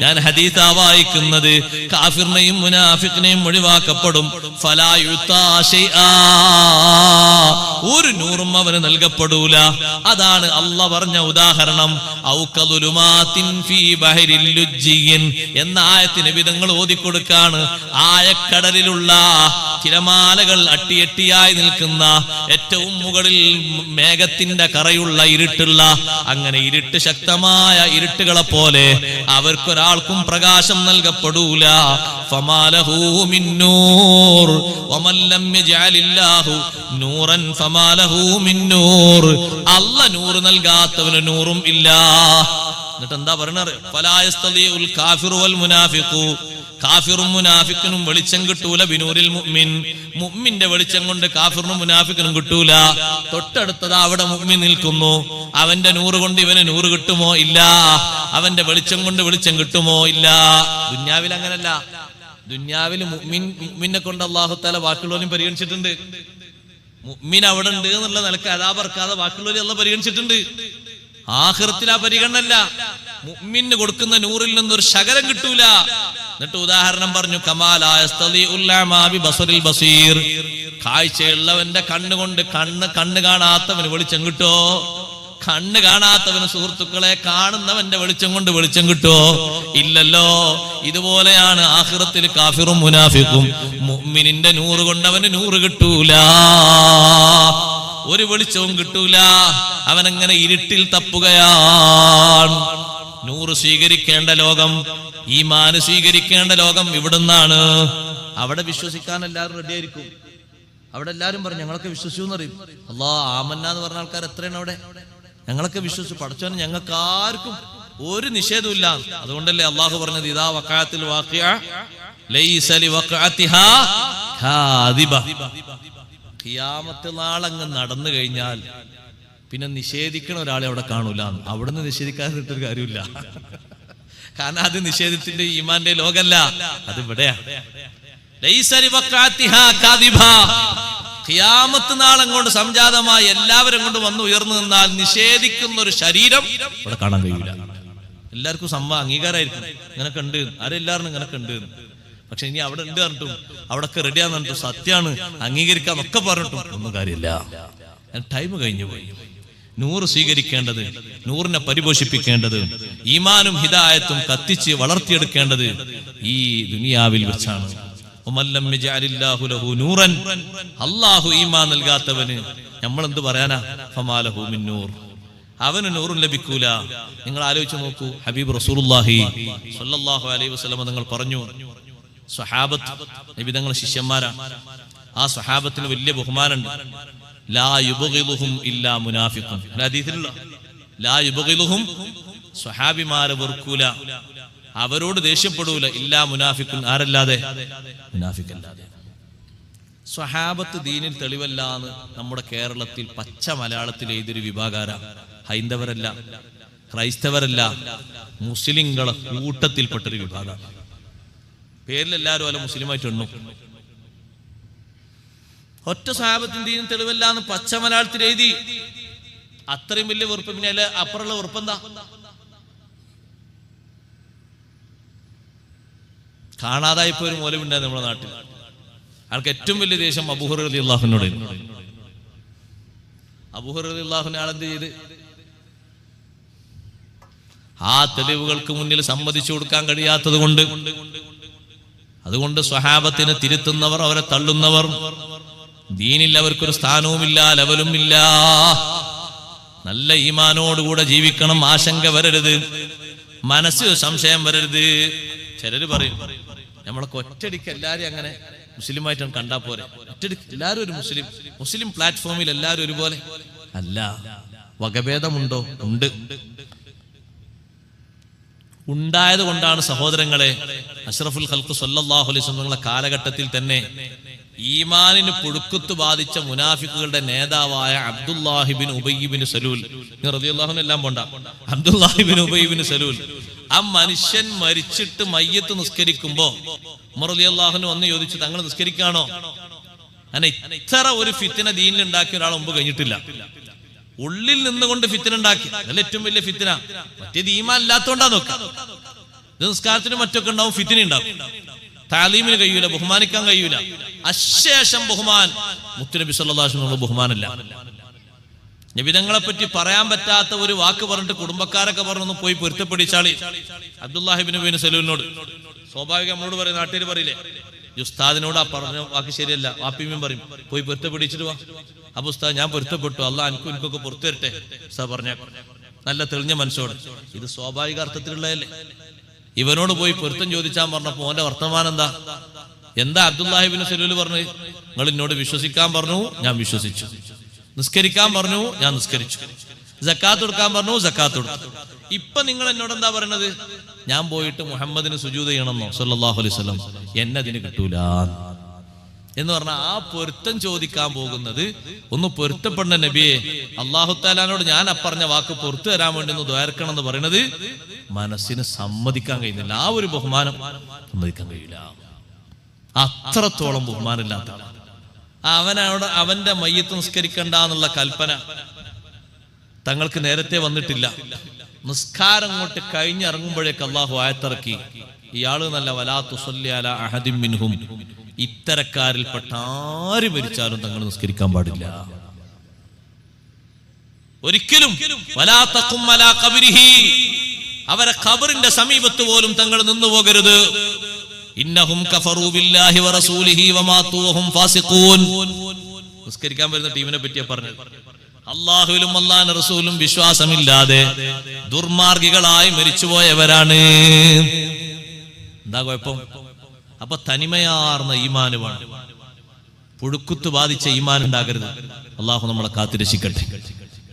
ഞാൻ ഹദീസാ വായിക്കുന്നത്. കാഫിറിനെയും മുനാഫിഖിനെയും ഒഴിവാക്കപ്പെടും. ഫലാ യുതാ ശൈആ, ഒരു നൂറും അവന് നൽകപ്പെടൂല. അതാണ് അല്ലാഹ് പറഞ്ഞ ഉദാഹരണം. എന്ന ആയത്തിന് വിധങ്ങൾ ഓതിക്കൊടുക്കാണ്. ആയക്കടലിലുള്ള തിരമാലകൾ അട്ടിയട്ടിയായി നിൽക്കുന്ന, ഏറ്റവും മുകളിൽ മേഘത്തിന്റെ കറയുള്ള ഇരുട്ടുള്ള, അങ്ങനെ ഇരുട്ട്, ശക്തമായ ഇരുട്ടുകളെ പോലെ അവർക്കൊരാൾക്കും പ്രകാശം നൽകപ്പെടൂല. ഫമാലഹു മിൻ നൂർ വമൻ ലം യജഅലില്ലാഹു നൂറൻ ഫമാലഹു മിൻ നൂർ. അല്ലാഹ് നൂറ് നൽകാത്തവന് നൂറും ഇല്ല. എന്നിട്ട് എന്താ പറയണത്? ഫലാ യസ്തലിഉൽ കാഫിറു വൽ മുനാഫിഖു, കാഫിറും മുനാഫിക്കിനും വെളിച്ചം കിട്ടൂല. ബിനൂരിൽ മുഅ്മിൻ, മുഅ്മിന്റെ വെളിച്ചം കൊണ്ട് കാഫിറിനും മുനാഫിക്കിനും കിട്ടൂല. തൊട്ടടുത്തതാ അവിടെ മുഅ്മിൻ നിൽക്കുന്നു. അവന്റെ നൂറ് കൊണ്ട് ഇവന് നൂറ് കിട്ടുമോ? ഇല്ല. അവന്റെ വെളിച്ചം കൊണ്ട് വെളിച്ചം കിട്ടുമോ? ഇല്ല. ദുന്യാവിൽ അങ്ങനല്ല. ദുന്യാവിൽ മുഅ്മിനെ കൊണ്ട് അല്ലാഹു തആല ബാക്കിയുള്ളവരും പരിഗണിച്ചിട്ടുണ്ട്. മുഅ്മിൻ അവിടെ ഉണ്ട് എന്നുള്ള നിലക്ക് അദാബർക്കാതെ ബാക്കിയുള്ളവരെ അല്ലാഹു പരിഗണിച്ചിട്ടുണ്ട്. ആഖിറത്തിൽ ആ പരിഗണനല്ല. മുഅ്മിന് കൊടുക്കുന്ന നൂറിൽ നിന്നൊരു ശകലം കിട്ടൂല. എന്നിട്ട് ഉദാഹരണം പറഞ്ഞു, കാഴ്ചയുള്ളവന്റെ കണ്ണുകൊണ്ട് കണ്ണ് കാണാത്തവന് വെളിച്ചം കിട്ടോ? കണ്ണ് കാണാത്തവന് സുഹൃത്തുക്കളെ കാണുന്നവന്റെ വെളിച്ചം കൊണ്ട് വെളിച്ചം കിട്ടോ? ഇല്ലല്ലോ. ഇതുപോലെയാണ് ആഖിറത്തിൽ കാഫിറും മുനാഫിക്കും. മുഅ്മിനിന്റെ നൂറ് കൊണ്ട് അവന് നൂറ് കിട്ടൂല, ഒരു വെളിച്ചവും കിട്ടൂല. അവനങ്ങനെ ഇരുട്ടിൽ തപ്പുകയാണ്. നൂറ് സ്വീകരിക്കേണ്ട ലോകം, ഈമാന് സ്വീകരിക്കേണ്ട ലോകം ഇവിടുന്നാണ്. അവിടെ വിശ്വസിക്കാൻ എല്ലാവരും റെഡി ആയിരിക്കും. അവിടെ എല്ലാവരും പറഞ്ഞു ഞങ്ങളൊക്കെ വിശ്വസിച്ചു എന്ന് പറയും. അല്ലാഹ് ആമന്ന എന്ന് പറഞ്ഞ ആൾക്കാർ എത്രയാണ് അവിടെ? ഞങ്ങളൊക്കെ വിശ്വസിച്ചു, പഠിച്ചവന് ഞങ്ങൾക്ക് ആർക്കും ഒരു നിഷേധമില്ല. അതുകൊണ്ടല്ലേ അള്ളാഹു പറഞ്ഞത്, ഇദാ വഖഅത്തിൽ വാഖിഅ ലൈസ ലിവഖഅതിഹാ കാദിബ. ഖിയാമത്ത് നാളങ്ങ് നടന്നു കഴിഞ്ഞാൽ പിന്നെ നിഷേധിക്കണ ഒരാളെ അവിടെ കാണൂല. അവിടുന്ന് നിഷേധിക്കാതിട്ടൊരു കാര്യമില്ല. കാരണം അത് നിഷേധത്തിന്റെ ഈമാന്റെ ലോകല്ല, അത് ഇവിടെയാണ്. ഖിയാമത്ത് നാളം കൊണ്ട് സംജാതമായ എല്ലാവരും കൊണ്ട് വന്ന് ഉയർന്നു നിന്നാൽ നിഷേധിക്കുന്ന ഒരു ശരീരം ഇവിടെ കാണാൻ കഴിയില്ല. എല്ലാവർക്കും സംഭവം അംഗീകാരമായിരിക്കും, ഇങ്ങനൊക്കെ ഉണ്ട്, ആരെല്ലാവരും ഇങ്ങനൊക്കെ ഉണ്ട്. പക്ഷെ ഇനി അവിടെ ഉണ്ട് പറഞ്ഞിട്ടും അവിടൊക്കെ റെഡിയാന്ന് പറഞ്ഞിട്ടും സത്യമാണ് അംഗീകരിക്കാന്നൊക്കെ പറഞ്ഞിട്ടും ഒന്നും കാര്യമില്ല. ടൈം കഴിഞ്ഞു പോയി. നൂറ് സ്വീകരിക്കേണ്ടത്, നൂറിനെ പരിപോഷിപ്പിക്കേണ്ടത്, ഈമാനും ഹിദായത്തും കത്തിച്ച് വളർത്തിയെടുക്കേണ്ടത് ഈ ദുനിയാവിൽ വെച്ചാണ്. അല്ലാഹു ഈമാൻ നൽകാത്തവന് നമ്മൾ എന്ത് പറയാനാ? ഫമാലഹു മിൻ നൂർ, അവന് നൂറും ലഭിക്കൂല. നിങ്ങൾ ആലോചിച്ച് നോക്കൂ, ഹബീബ് റസൂലുള്ളാഹി സ്വല്ലല്ലാഹു അലൈഹി വസല്ലം നിങ്ങൾ പറഞ്ഞു, സ്വഹാബത്ത് നബി തങ്ങളുടെ ശിഷ്യന്മാരാ, ആ സ്വഹാബത്തിന് വലിയ ബഹുമാനമുണ്ട്. ലാ യുബ്ഗിലുഹും ഇല്ലാ മുനാഫിഖുൻ, ഹദീസിലുള്ള ലാ യുബ്ഗിലുഹും, സ്വഹാബിമാരെ വെറുക്കൂല, അവരോട് ദേഷ്യപ്പെടൂല, ഇല്ലാ മുനാഫിഖുൻ, ആരല്ലാതെ? മുനാഫിഖല്ലാതെ. സ്വഹാബത്ത് ദീനിൽ തെളിവല്ലാന്ന് നമ്മുടെ കേരളത്തിൽ പച്ച മലയാളത്തിൽ എഴുതിയൊരു വിഭാഗാര. ഹൈന്ദവരല്ല, ക്രൈസ്തവരല്ല, മുസ്ലിങ്ങളെ കൂട്ടത്തിൽപ്പെട്ടൊരു വിഭാഗം. പേരിലെല്ലാരും അല്ല മുസ്ലിമായിട്ട് എണ്ണും. ഒറ്റ സ്വഹാബത്തിന് ദീനിൽ തെളിവല്ലാന്ന് പച്ച മലയാളത്തിൽ എഴുതി. അത്രയും വലിയ വെറുപ്പ്. പിന്നെ അല്ല അപ്പുറമുള്ള വെറുപ്പെന്താ? കാണാതായിപ്പോ ഒരു മൂലമുണ്ടായി നമ്മുടെ നാട്ടിൽ. ആൾക്ക് ഏറ്റവും വലിയ ദേഷ്യം അബൂ ഹുറൈറ റളിയല്ലാഹുവിനോട്. അബൂ ഹുറൈറ റളിയല്ലാഹുവിനെ ആളെന്ത് ചെയ്ത്? ആ തെളിവുകൾക്ക് മുന്നിൽ സമ്മതിച്ചു കൊടുക്കാൻ കഴിയാത്തത് കൊണ്ട്, അതുകൊണ്ട് സ്വഹാബത്തിനെ തിരുത്തുന്നവർ, അവരെ തള്ളുന്നവർ, ദീനിൽ അവർക്കൊരു സ്ഥാനവുമില്ല, ലെവലുമില്ല. നല്ല ഈമാനോടുകൂടെ ജീവിക്കണം, ആശങ്ക വരരുത്, മനസ്സിൽ സംശയം വരരുത്. ചിലര് പറയും നമ്മളൊക്കെ ഒറ്റടിക്ക് എല്ലാരും അങ്ങനെ മുസ്ലിമായിട്ടാണ് കണ്ടാ പോരെ, ഒറ്റടിക്ക് എല്ലാരും ഒരു മുസ്ലിം പ്ലാറ്റ്ഫോമിൽ എല്ലാരും ഒരുപോലെ അല്ല. വകഭേദമുണ്ടോ? ഉണ്ട്. ഉണ്ടായത് കൊണ്ടാണ് സഹോദരങ്ങളെ അഷ്റഫുൽ ഖൽഖ് സ്വല്ലല്ലാഹു അലൈഹി വസല്ലം കാലഘട്ടത്തിൽ തന്നെ ഈമാനിന് പുഴുക്കുത്തു ബാധിച്ച മുനാഫിക്കുകളുടെ നേതാവായ അബ്ദുല്ലാഹി ബിൻ ഉബയ്യ് ബിൻ സലൂൽ റളിയല്ലാഹു അൻഹു എല്ലാം പോണ്ട, അബ്ദുല്ലാഹി ബിൻ ഉബയ്യ് ബിൻ സലൂൽ, ആ മനുഷ്യൻ മരിച്ചിട്ട് മയ്യത്ത് നിസ്കരിക്കുമ്പോ ഉമർ റളിയല്ലാഹു അൻഹു വന്ന് ചോദിച്ചു, തങ്ങൾ നിസ്കരിക്കാണോ? അങ്ങനെ ഇത്ര ഒരു ഫിത്ന ദീനിൽ ഉണ്ടാക്കിയ ഒരാൾ മുമ്പ് കഴിഞ്ഞിട്ടില്ല. ഉള്ളിൽ നിന്നുകൊണ്ട് ഫിത്ന ഉണ്ടാക്കി, അതല്ല ഏറ്റവും വലിയ ഫിത്ന. മറ്റേത് ഈമാൻ ഇല്ലാത്തോണ്ടാ നോക്കാം. ഇത് നിസ്കാരത്തിന് മറ്റൊക്കെ ഉണ്ടാവും, ഫിത്ന ഉണ്ടാവും. താലീമിന് കഴിയൂല, ബഹുമാനിക്കാൻ കഴിയൂല. അശേഷം ബഹുമാൻ മുത്തുനബി സല്ലല്ലാഹു അലൈഹി വസല്ലം ബഹുമാനല്ല. നബിതങ്ങളെ പറ്റി പറയാൻ പറ്റാത്ത ഒരു വാക്ക് പറഞ്ഞിട്ട് കുടുംബക്കാരൊക്കെ പറഞ്ഞു പോയി പൊരുത്തപ്പെടിച്ചാളി അബ്ദുല്ലാഹി ബിൻ ഉബൈ ബിൻ സലൂലിനോട്. സ്വാഭാവികം നമ്മളോട് പറയും, നാട്ടിൽ പറയില്ലേ, ഉസ്താദിനോട് ആ പറഞ്ഞ വാക്ക് ശരിയല്ല, വാപ്പിയും പറയും പോയി പൊരുത്തപ്പെടിച്ചിട്ട് വാ. അപ്പൊ ഉസ്താദ് ഞാൻ പൊരുത്തപ്പെട്ടു, അള്ളാഹ് എനിക്കൊക്കെ പുറത്തു തരട്ടെ ഉസ്താദ് പറഞ്ഞ നല്ല തെളിഞ്ഞ മനസ്സോട്. ഇത് സ്വാഭാവിക അർത്ഥത്തിലുള്ളതല്ലേ. ഇവനോട് പോയി പൊരുത്തം ചോദിച്ചാൻ പറഞ്ഞപ്പോ ഓന്റെ വർത്തമാനം എന്താ അബ്ദുല്ലാഹി ബിൻ സലൂൽ പറഞ്ഞു? നിങ്ങൾ എന്നോട് വിശ്വസിക്കാൻ പറഞ്ഞു, ഞാൻ വിശ്വസിച്ചു. നിസ്കരിക്കാൻ പറഞ്ഞു, ഞാൻ നിസ്കരിച്ചു. സക്കാത്ത് കൊടുക്കാൻ പറഞ്ഞു, സക്കാത്ത് കൊടുത്തു. ഇപ്പൊ നിങ്ങൾ എന്നോട് എന്താ പറയണത്? ഞാൻ പോയിട്ട് മുഹമ്മദിന് സുജൂദ് ചെയ്യണമെന്നോ സല്ലല്ലാഹു അലൈഹി വസല്ലം? എന്നെ അതിന് കിട്ടൂല എന്ന് പറഞ്ഞാൽ ആ പൊരുത്തം ചോദിക്കാൻ പോകുന്നത് ഒന്ന് പൊരുത്തപ്പെടുന്ന നബിയെ അല്ലാഹു തആലാനോട് ഞാൻ അപ്പറഞ്ഞ വാക്ക് പുറത്തു തരാൻ വേണ്ടി ഒന്ന് ദ്വാരക്കണം എന്ന് പറയുന്നത് മനസ്സിന് സമ്മതിക്കാൻ കഴിയുന്നില്ല. ആ ഒരു ബഹുമാനം സമ്മതിക്കാൻ കഴിയില്ല. അത്രത്തോളം ബഹുമാനമില്ലാത്ത അവനോട് അവന്റെ മയ്യത്ത് നിസ്കരിക്കണ്ട എന്നുള്ള കൽപ്പന തങ്ങൾക്ക് നേരത്തെ വന്നിട്ടില്ല. നിസ്കാരം കൊണ്ട് കഴിഞ്ഞിറങ്ങുമ്പോഴേക്ക് അള്ളാഹു ആയത്തിറക്കി, ഇയാള് നല്ല വലാ തുസല്ലി അലാ അഹദിൻ മിൻഹും, ഇത്തരക്കാരിൽപ്പെട്ട ആര് മരിച്ചാലും തങ്ങൾ നിസ്കരിക്കാൻ പാടില്ല. ഒരിക്കലും വലാ തഖും അലാ ഖബരിഹി, അവരെ ഖബറിന്റെ സമീപത്ത് പോലും തങ്ങൾ നിന്നു പോകരുത്. ഇന്നഹും കഫറൂ ബില്ലാഹി വറസൂലിഹി വമാതു വഹും ഫാസിഖൂൻ. നിസ്കരിക്കാൻ വരുന്ന ടീമിനെ പറ്റിയാ പറഞ്ഞത്. അല്ലാഹുവിലും അല്ലാഹുവിന്റെ റസൂലും വിശ്വാസമില്ലാതെ ദുർമാർഗികളായി മരിച്ചുപോയവരാണ്. എന്താ കുഴപ്പം? അപ്പൊ തനിമയാർന്ന ഈമാന് വേണം, പുഴുക്കുത്തു ബാധിച്ച ഈമാൻ ഉണ്ടാകരുത്. അള്ളാഹു നമ്മളെ കാത്തുരക്ഷിക്കട്ടെ.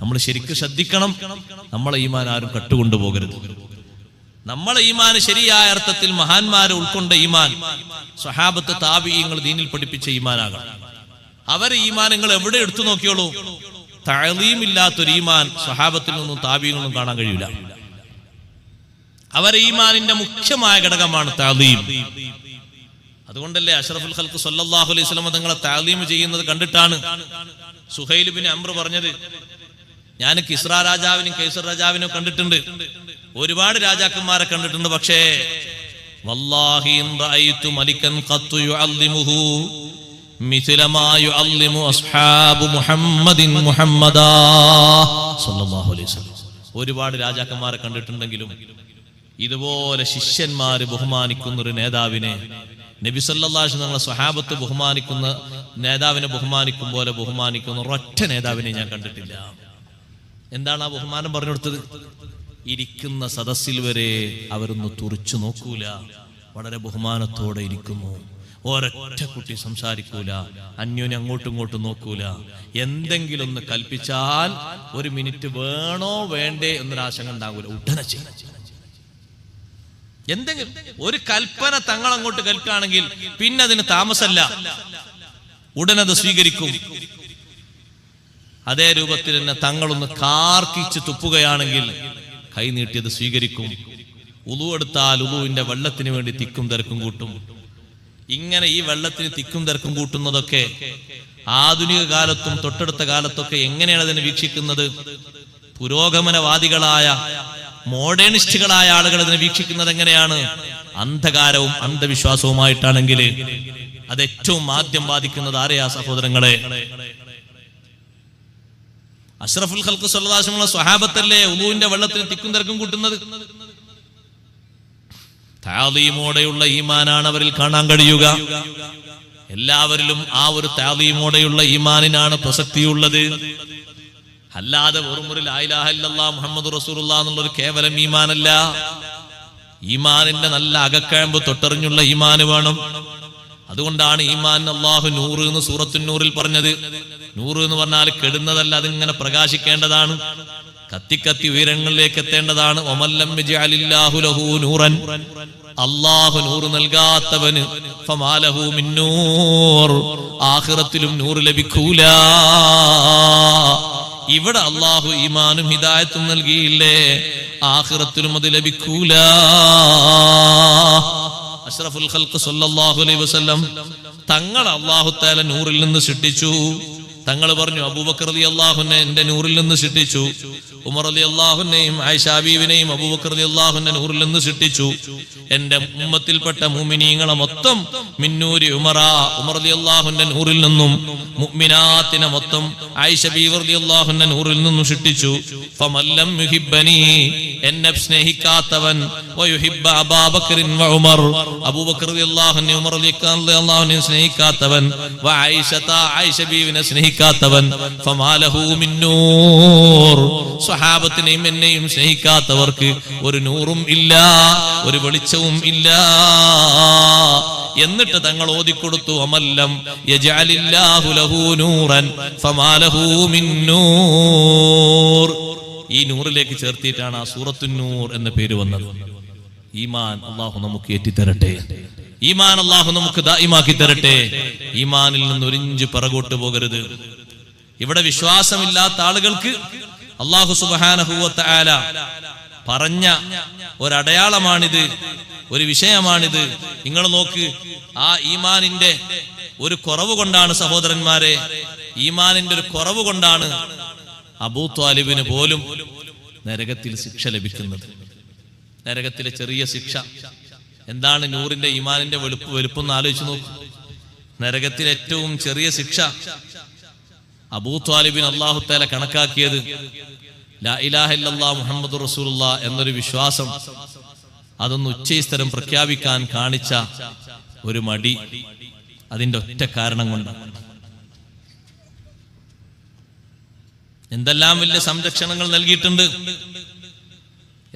നമ്മൾ ശരിക്കും ശ്രദ്ധിക്കണം, നമ്മളെ ഈമാൻ ആരും കട്ടുകൊണ്ടുപോകരുത്. നമ്മളെ ഈമാൻ ശരിയായ അർത്ഥത്തിൽ മഹാന്മാരെ ഉൾക്കൊണ്ട ഈമാൻ, സ്വഹാബത്ത് താബിഈങ്ങൾ ദീനിൽ പഠിപ്പിച്ച ഈമാനാകണം. അവരെ ഈമാൻ നിങ്ങൾ എവിടെ എടുത്തു നോക്കിയോളൂ, തഅലീമില്ലാത്തൊരു ഈമാൻ സ്വഹാബത്തിൽ നിന്നും താബിഈകളിൽ നിന്നും കാണാൻ കഴിയില്ല. അവരെ ഈമാനിന്റെ മുഖ്യമായ ഘടകമാണ് തഅദീം. അതുകൊണ്ടല്ലേ അഷ്റഫുൽ ഖൽഖ് സല്ലല്ലാഹു അലൈഹി വസല്ലം തങ്ങളെ തഅദീം ചെയ്യുന്നത് കണ്ടിട്ടാണ് സുഹൈൽ ഇബ്നു അംർ പറഞ്ഞത്, ഞാൻ കിസ്റ രാജാവിനും കൈസർ രാജാവിനും കണ്ടിട്ടുണ്ട്, ഒരുപാട് രാജാക്കന്മാരെ കണ്ടിട്ടുണ്ട്, പക്ഷേ വല്ലാഹി ഇൻ റഅയ്തു മലികൻ ഖത്തു യുഅല്ലിമുഹു മിസ്ല മാ യുഅല്ലിമു അസ്ഹാബു മുഹമ്മദിൻ മുഹമ്മദാ സല്ലല്ലാഹു അലൈഹി വസല്ലം. ഒരുപാട് രാജാക്കന്മാരെ കണ്ടിട്ടുണ്ടെങ്കിലും ഇതുപോലെ ശിഷ്യന്മാര് ബഹുമാനിക്കുന്ന ഒരു നേതാവിനെ, നബി സല്ലല്ലാഹു അലൈഹി വസല്ലം സ്വഹാബത്ത് ബഹുമാനിക്കുന്ന നേതാവിനെ ബഹുമാനിക്കും പോലെ ബഹുമാനിക്കുന്ന ഒരൊറ്റ നേതാവിനെ ഞാൻ കണ്ടിട്ടില്ല. എന്താണ് ആ ബഹുമാനം പറഞ്ഞു കൊടുത്തത്? ഇരിക്കുന്ന സദസ്സിൽ വരെ അവരൊന്ന് തുറിച്ചു നോക്കൂല, വളരെ ബഹുമാനത്തോടെ ഇരിക്കുന്നു. ഒരൊറ്റ കുട്ടി സംസാരിക്കൂല, അന്യോന്യം അങ്ങോട്ടും ഇങ്ങോട്ടും നോക്കൂല. എന്തെങ്കിലും ഒന്ന് കൽപ്പിച്ചാൽ ഒരു മിനിറ്റ് വേണോ വേണ്ടേ എന്നൊരാശങ്ക ഉണ്ടാകൂല, ഉടനെ ചെയ്യും. എന്തെങ്കിലും ഒരു കൽപ്പന തങ്ങൾ അങ്ങോട്ട് കൽക്കുകയാണെങ്കിൽ പിന്നെ അതിന് താമസമല്ല, ഉടനത് സ്വീകരിക്കും. അതേ രൂപത്തിൽ തന്നെ തങ്ങളൊന്ന് കാർക്കിച്ച് തുപ്പുകയാണെങ്കിൽ കൈനീട്ടിയത് സ്വീകരിക്കും. ഉളു എടുത്താൽ ഉളുവിന്റെ വെള്ളത്തിന് വേണ്ടി തിക്കും തിരക്കും കൂട്ടും. ഇങ്ങനെ ഈ വെള്ളത്തിന് തിക്കും തിരക്കും കൂട്ടുന്നതൊക്കെ ആധുനിക കാലത്തും തൊട്ടടുത്ത കാലത്തൊക്കെ എങ്ങനെയാണ് അതിനെ വീക്ഷിക്കുന്നത്? പുരോഗമനവാദികളായ മോഡേണിസ്റ്റുകളായ ആളുകൾ അതിനെ വീക്ഷിക്കുന്നത് എങ്ങനെയാണ്? അന്ധകാരവും അന്ധവിശ്വാസവുമായിട്ടാണെങ്കിൽ അത് ഏറ്റവും ആദ്യം ബാധിക്കുന്നത് ആരെയാ സഹോദരങ്ങളെ? അഷ്റഫുൽ ഖൽഖ് സല്ലല്ലാഹു അലൈഹി വസല്ലം സ്വഹാബത്തല്ലേ ഉളൂവിന്റെ വെള്ളത്തിന് തിക്കും തിരക്കും കൂട്ടുന്നത്? തഅദീമോടെയുള്ള ഈമാനാണ് അവരിൽ കാണാൻ കഴിയുക. എല്ലാവരിലും ആ ഒരു തഅദീമോടെയുള്ള ഈമാനിനാണ് പ്രസക്തിയുള്ളത്. അല്ലാതെ വെറും ഒരു ലാ ഇലാഹ ഇല്ലല്ലാഹ് മുഹമ്മദുർ റസൂലുള്ളാഹ് എന്നുള്ളൊരു കേവലം ഈമാനല്ല. ഈമാനിന്റെ നല്ല അകക്കഴമ്പ് തൊട്ടറിഞ്ഞുള്ള ഈമാന് വേണം. അതുകൊണ്ടാണ് ഈമാൻ അല്ലാഹു നൂറ് എന്ന് സൂറത്തുൻ നൂറിൽ പറഞ്ഞത്. നൂറ് എന്ന് പറഞ്ഞാൽ കെടുന്നതല്ല, അതിങ്ങനെ പ്രകാശിക്കേണ്ടതാണ്, കത്തി ഉയരങ്ങളിലേക്ക് എത്തേണ്ടതാണ്. വമല്ലം യജ്അലില്ലാഹു ലഹു നൂറൻ, അല്ലാഹു നൂറ് നൽകാത്തവന് ഫമാലഹു മിൻ നൂർ, ആഖിറത്തിലും നൂറ് ലഭിക്കൂല. ഇവിടെ അല്ലാഹു ഈമാനും ഹിദായത്തും നൽകിയില്ലേ, ആഖിറത്തിലും അത് ലഭിക്കൂല. അഷ്റഫുൽ ഖൽഖ് സല്ലല്ലാഹു അലൈഹി വസല്ലം തങ്ങൾ അല്ലാഹു തആല നൂറിൽ നിന്ന് സൃഷ്ടിച്ചു. തങ്ങൾ പറഞ്ഞു, അബൂബക്കർ റളിയല്ലാഹു അൻഹു എന്റെ നൂറിൽ നിന്ന് സൃഷ്ടിച്ചു, ഉമർ റളിയല്ലാഹു അൻഹയും ആയിഷ ബീവിനെയും അബൂബക്കർ റളിയല്ലാഹു അൻഹു നൂറിൽ നിന്ന് സൃഷ്ടിച്ചു. എന്റെ ഉമ്മത്തിൽപ്പെട്ട മുഅ്മിനീങ്ങളെ മൊത്തം മിന്നൂരി ഉമർ റളിയല്ലാഹു അൻഹു നൂറിൽ നിന്നും, മുഅ്മിനാത്തിനെ മൊത്തം ആയിഷ ബീവി റളിയല്ലാഹു അൻഹ നൂറിൽ നിന്നും സൃഷ്ടിച്ചു. ഫമല്ലം യുഹിബ്ബനി, എന്നെ സ്നേഹിക്കാത്തവൻ, വയുഹിബ്ബ അബൂബക്കറിൻ വ ഉമർ, അബൂബക്കർ റളിയല്ലാഹു അൻഹു ഉമർ റളിയല്ലാഹു അൻഹു സ്നേഹിക്കാത്തവൻ, വ ആയിഷ ബീവിനെ സ്നേഹിക്കാത്തവൻ, ഫമാലഹു മിൻ നൂർ, സ്വഹാബത്തിനെയും എന്നെയും സ്നേഹിക്കാത്തവർക്ക് ഒരു നൂറും ഇല്ല, ഒരു വെളിച്ചവും ഇല്ല. എന്നിട്ട് തങ്ങൾ ഓതിക്കൊടുത്തു, അമല്ലം യജഅലില്ലാഹു ലഹു നൂറൻ ഫമാലഹു മിൻ നൂർ. ഈ നൂറിലേക്ക് ചേർത്തിയിട്ടാണ് ആ സൂറത്തുൻ നൂർ എന്ന പേര് വന്നത്. ഈമാൻ അല്ലാഹു നമുക്ക് ഏറ്റിത്തരട്ടെ, ഈമാൻ അല്ലാഹു നമുക്ക് ദായിമാക്കി തരട്ടെ. ഈമാനിൽ നിന്ന് ഒരിഞ്ച് പിറകോട്ട് പോകരുത്. ഇവിടെ വിശ്വാസമില്ലാത്ത ആളുകൾക്ക് അല്ലാഹു സുബ്ഹാനഹു വ തആല പറഞ്ഞ ഒരടയാളമാണിത്, ഒരു വിഷയമാണിത്. നിങ്ങൾ നോക്ക്, ആ ഈമാനിന്റെ ഒരു കുറവ് കൊണ്ടാണ് സഹോദരന്മാരെ, ഈമാനിന്റെ ഒരു കുറവ് കൊണ്ടാണ് അബൂ ത്വാലിബിന് പോലും നരകത്തിൽ ശിക്ഷ ലഭിക്കുന്നത്. നരകത്തിലെ ചെറിയ ശിക്ഷ എന്താണ്? നൂറിന്റെ ഈമാനിന്റെ വലുപ്പം എന്ന് ആലോചിച്ച് നോക്കൂ. നരകത്തിലെ ഏറ്റവും ചെറിയ ശിക്ഷ അബൂ ത്വാലിബിന് അല്ലാഹു തആല കണക്കാക്കിയത് ലാ ഇലാഹ ഇല്ലല്ലാഹ് മുഹമ്മദുർ റസൂലുള്ളാഹ് എന്നൊരു വിശ്വാസം, അതൊന്ന് ഉച്ചസ്ഥലം പ്രഖ്യാപിക്കാൻ കാണിച്ച ഒരു മടി, അതിന്റെ ഒറ്റ കാരണം കൊണ്ട്. എന്തെല്ലാം വലിയ സംരക്ഷണങ്ങൾ നൽകിയിട്ടുണ്ട്,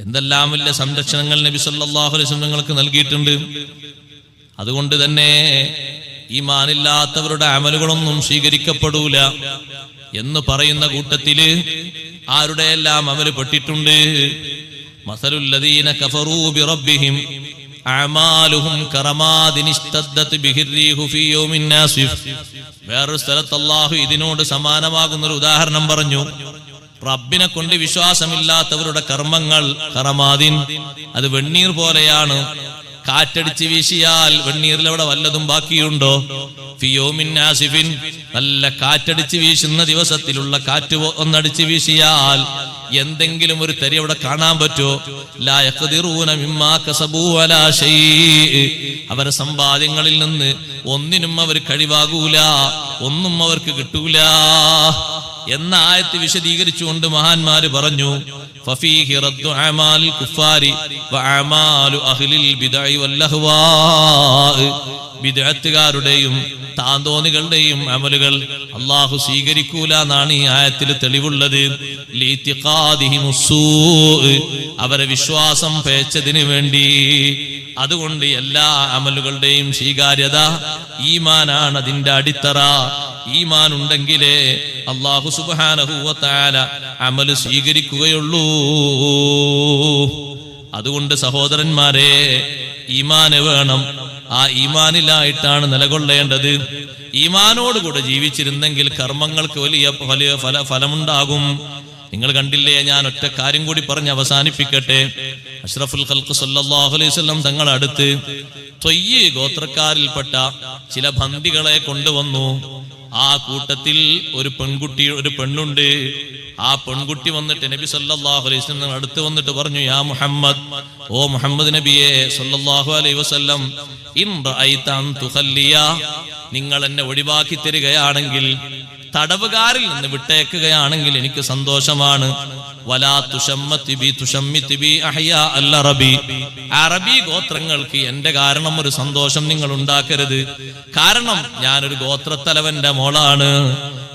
എന്തെല്ലാം വലിയ സംരക്ഷണങ്ങൾ നബി സല്ലല്ലാഹു അലൈഹി വസല്ലം നിങ്ങൾക്ക് നൽകിയിട്ടുണ്ട്. അതുകൊണ്ട് തന്നെ ഈമാനില്ലാത്തവരുടെ അമലുകളൊന്നും സ്വീകരിക്കപ്പെടൂല എന്ന് പറയുന്ന കൂട്ടത്തില് ആരുടെയെല്ലാം അമല് പെട്ടിട്ടുണ്ട്? മസലുല്ലദീന കഫറൂ ബിറബ്ബിഹിം അഅമാലുഹും കറമാദിൻ ഇസ്തദ്ദത് ബിഹിർരീഹു ഫീ യൗമിൻ നാസിഫ്. വേറൊരു സ്ഥലത്ത് അല്ലാഹു ഇതിനോട് സമാനമാകുന്ന ഒരു ഉദാഹരണം പറഞ്ഞു. റബ്ബിനെ കൊണ്ട് വിശ്വാസമില്ലാത്തവരുടെ കർമ്മങ്ങൾ കറമാദിൻ, അത് വെണ്ണീർ പോലെയാണ്. കാറ്റടിച്ച് വീശിയാൽ വെണ്ണീറിൽ അവിടെ വല്ലതും ബാക്കിയുണ്ടോ? ഫിയോമിൻ ആസിഫിൻ, നല്ല കാറ്റടിച്ച് വീശുന്ന ദിവസത്തിലുള്ള കാറ്റ് ഒന്നടിച്ച് വീശിയാൽ എന്തെങ്കിലും ഒരു തരി അവിടെ കാണാൻ പറ്റുമോ? ലാ യഖ്ദിറൂന മിമ്മാ കസബൂ വലാ ശൈഇ, അവരുടെ സമ്പാദ്യങ്ങളിൽ നിന്ന് ഒന്നിനും അവർ കഴിവാകൂല, ഒന്നും അവർക്ക് കിട്ടൂല എന്ന ആയത്ത് വിശദീകരിച്ചുകൊണ്ട് മഹാന്മാര് പറഞ്ഞു, ഫഫീഹി റദ്ദു അമാലിൽ കുഫാരി വഅമാലു അഹ്ലിൽ ബിദ്അ വല്ലഹ്വാ, ബിദ്അത്തുകാരുടെയും താന്തോന്നികളുടെയും അമലുകൾ അല്ലാഹു സ്വീകരിക്കൂല എന്നാണ് ഈ ആയത്തിൽ തെളിവുള്ളത്. അവരെ വിശ്വാസം പേച്ചതിന് വേണ്ടി. അതുകൊണ്ട് എല്ലാ അമലുകളുടെയും സ്വീകാര്യത ഈമാനാണ് അതിന്റെ അടിത്തറ. ഈമാൻ ഉണ്ടെങ്കിലേ അല്ലാഹു സുബ്ഹാനഹു വ തആല അമൽ സ്വീകരിക്കുകയുള്ളൂ. അതുകൊണ്ട് സഹോദരന്മാരെ, ഈമാന് വേണം. ആ ഈമാനിലായിട്ടാണ് നിലകൊള്ളേണ്ടത്. ഈമാനോടുകൂടെ ജീവിച്ചിരുന്നെങ്കിൽ കർമ്മങ്ങൾക്ക് വലിയ ഫലമുണ്ടാകും. നിങ്ങൾ കണ്ടില്ലേ, ഞാൻ ഒറ്റ കാര്യം കൂടി പറഞ്ഞ് അവസാനിപ്പിക്കട്ടെ. അഷ്റഫുൽ ഖൽഖ് സല്ലല്ലാഹു അലൈഹി വസല്ലം തങ്ങളുടെ അടുത്ത് ത്വയ്യ് ഗോത്രക്കാരിൽപ്പെട്ട ചില ബന്ദികളെ കൊണ്ടുവന്നു. ആ കൂട്ടത്തിൽ ഒരു പെണ്ണുണ്ട്. ആ പെൺകുട്ടി വന്നിട്ട് നബി സല്ലല്ലാഹു അലൈഹി വസല്ലം അടുത്ത് വന്നിട്ട് പറഞ്ഞു, യാ മുഹമ്മദ്, ഓ മുഹമ്മദ് നബിയെ സല്ലല്ലാഹു അലൈഹി വസല്ലം, ഇൻ റഅയ്ത അൻ തുഖല്ലിയ, നിങ്ങൾ എന്നെ ഒഴിവാക്കി തരികയാണെങ്കിൽ, തടവുകാരിൽ നിന്ന് വിട്ടേക്കുകയാണെങ്കിൽ എനിക്ക് സന്തോഷമാണ്. വലാ തുശമ്മതി ബി തുശമ്മിതി ബി അഹ്യാ അൽ അറബി, അറബി ഗോത്രങ്ങൾക്ക് എന്റെ കാരണം ഒരു സന്തോഷം നിങ്ങൾ ഉണ്ടാക്കരുത്. കാരണം ഞാനൊരു ഗോത്രത്തലവന്റെ മോളാണ്.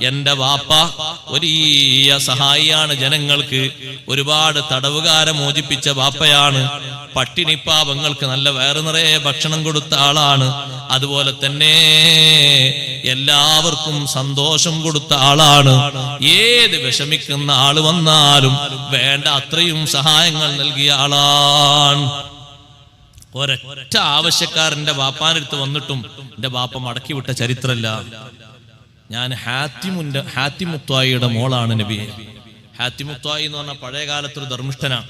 എന്റെ വാപ്പ വലിയ സഹായിയാണ് ജനങ്ങൾക്ക്. ഒരുപാട് തടവുകാരെ മോചിപ്പിച്ച വാപ്പയാണ്. പട്ടിണിപ്പാവങ്ങൾക്ക് നല്ല വയറു നിറയെ ഭക്ഷണം കൊടുത്ത ആളാണ്. അതുപോലെ തന്നെ എല്ലാവർക്കും സന്തോഷം കൊടുത്ത ആളാണ്. ഏത് വിഷമിക്കുന്ന ആള് വന്നാലും വേണ്ട അത്രയും സഹായങ്ങൾ നൽകിയ ആളാണ്. ഒരൊറ്റ ആവശ്യക്കാരന്റെ വാപ്പാനടുത്ത് വന്നിട്ടും എന്റെ വാപ്പ മടക്കി വിട്ട ചരിത്രമല്ല. ഞാൻ ഹാത്തിമുത്വായിയുടെ മോളാണ് നബിയെ. ഹാത്തിമുത്വായി എന്ന് പറഞ്ഞാൽ പഴയ കാലത്തൊരു ധർമ്മിഷ്ഠനാണ്.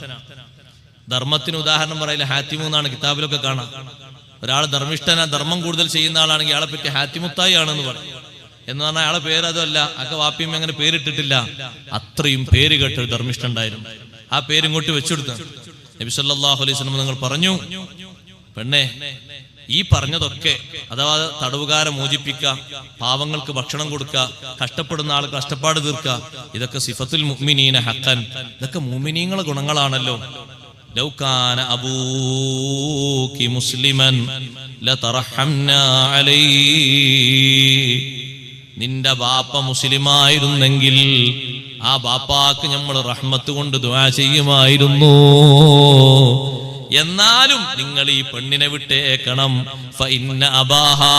ധർമ്മത്തിന് ഉദാഹരണം പറയില്ല, ഹാത്തിമു എന്നാണ് കിതാബിലൊക്കെ കാണാം. ഒരാൾ ധർമ്മിഷ്ഠനാ, ധർമ്മം കൂടുതൽ ചെയ്യുന്ന ആളാണെങ്കിൽ അയാളെ പറ്റി ഹാത്തിമുത്തായി ആണെന്ന് പറയും. എന്ന് പറഞ്ഞാൽ അയാളെ പേര് അതല്ല, അക്കെ വാപ്പിയും അങ്ങനെ പേരിട്ടിട്ടില്ല. അത്രയും പേര് കേട്ടൊരു ധർമ്മിഷ്ഠ ഉണ്ടായിരുന്നു. ആ പേരിങ്ങോട്ട് വെച്ചെടുത്ത നബി സല്ലല്ലാഹു അലൈഹി വസല്ലം നിങ്ങൾ പറഞ്ഞു, പെണ്ണെ, ഈ പറഞ്ഞതൊക്കെ അഥവാ തടവുകാരെ മോചിപ്പിക്കുക, പാവങ്ങൾക്ക് ഭക്ഷണം കൊടുക്കുക, കഷ്ടപ്പെടുന്ന ആൾക്ക് കഷ്ടപ്പാട് തീർക്കുക, ഇതൊക്കെ സിഫത്തുൽ മുഅ്മിനീന ഹഖൻ, ഇതൊക്കെ മുഅ്മിനീങ്ങളുടെ ഗുണങ്ങളാണല്ലോ. ലൗ കാന അബൂകി മുസ്ലിമൻ ലതറഹംനാ അലൈഹി, നിന്റെ ബാപ്പ മുസ്ലിമായിരുന്നെങ്കിൽ ആ ബാപ്പാക്ക് നമ്മൾ റഹ്മത്ത് കൊണ്ട് ദുആ ചെയ്യുമായിരുന്നു. എന്നാലും നിങ്ങൾ ഈ പെണ്ണിനെ വിട്ടേക്കണം. ഫഇന്ന അബാഹാ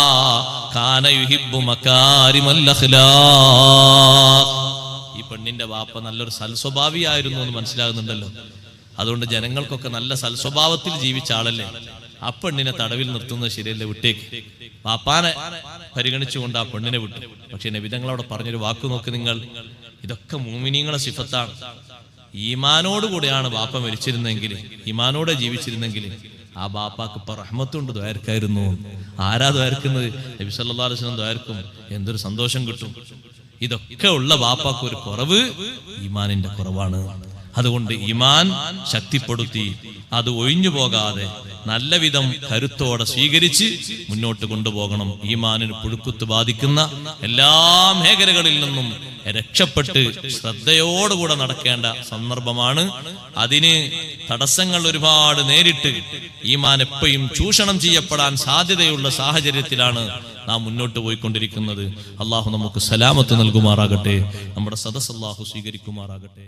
കാന യുഹിബ്ബു മകാരിമൽ അഖ്ലാഖ്, ഈ പെണ്ണിന്റെ വാപ്പ നല്ലൊരു സൽസ്വഭാവിയായിരുന്നു എന്ന് മനസ്സിലാകുന്നുണ്ടല്ലോ. അതുകൊണ്ട് ജനങ്ങൾക്കൊക്കെ നല്ല സൽസ്വഭാവത്തിൽ ജീവിച്ച ആളല്ലേ. ആ പെണ്ണിനെ തടവിൽ നിർത്തുന്നത് ശരിയല്ല, വിട്ടേക്ക്. വാപ്പാനെ പരിഗണിച്ചുകൊണ്ട് ആ പെണ്ണിനെ വിട്ടു. പക്ഷെ നബി തങ്ങൾ അവിടെ പറഞ്ഞൊരു വാക്ക് നോക്ക് നിങ്ങൾ, ഇതൊക്കെ മുഅ്മിനീങ്ങളുടെ സിഫത്താണ്. ഈമാനോടുകൂടെയാണ് ബാപ്പ മരിച്ചിരുന്നെങ്കിൽ, ഈമാനോടെ ജീവിച്ചിരുന്നെങ്കിൽ ആ ബാപ്പാക്ക് ഇപ്പൊ റഹ്മത്തുകൊണ്ട് ദ്വാരക്കായിരുന്നു. ആരാ ദ്വാരക്കുന്നത്? നബി സല്ലല്ലാഹു അലൈഹി വസല്ലം ദ്വാരക്കും. എന്തൊരു സന്തോഷം കിട്ടും. ഇതൊക്കെ ഉള്ള ബാപ്പാക്ക് ഒരു കുറവ് ഈമാനിന്റെ കുറവാണ്. അതുകൊണ്ട് ഈമാൻ ശക്തിപ്പെടുത്തി അത് ഒഴിഞ്ഞു പോകാതെ നല്ല വിധം കരുത്തോടെ സ്വീകരിച്ച് മുന്നോട്ട് കൊണ്ടുപോകണം. ഈമാനിന് പുഴുക്കുത്ത് ബാധിക്കുന്ന എല്ലാ മേഖലകളിൽ നിന്നും രക്ഷപ്പെട്ട് ശ്രദ്ധയോടുകൂടെ നടക്കേണ്ട സന്ദർഭമാണ്. അതിന് തടസ്സങ്ങൾ ഒരുപാട് നേരിട്ട് ഈമാൻ എപ്പോഴും ചൂഷണം ചെയ്യപ്പെടാൻ സാധ്യതയുള്ള സാഹചര്യത്തിലാണ് നാം മുന്നോട്ട് പോയിക്കൊണ്ടിരിക്കുന്നത്. അള്ളാഹു നമുക്ക് സലാമത്ത് നൽകുമാറാകട്ടെ. നമ്മുടെ സദസ്സ് അള്ളാഹു സ്വീകരിക്കുമാറാകട്ടെ.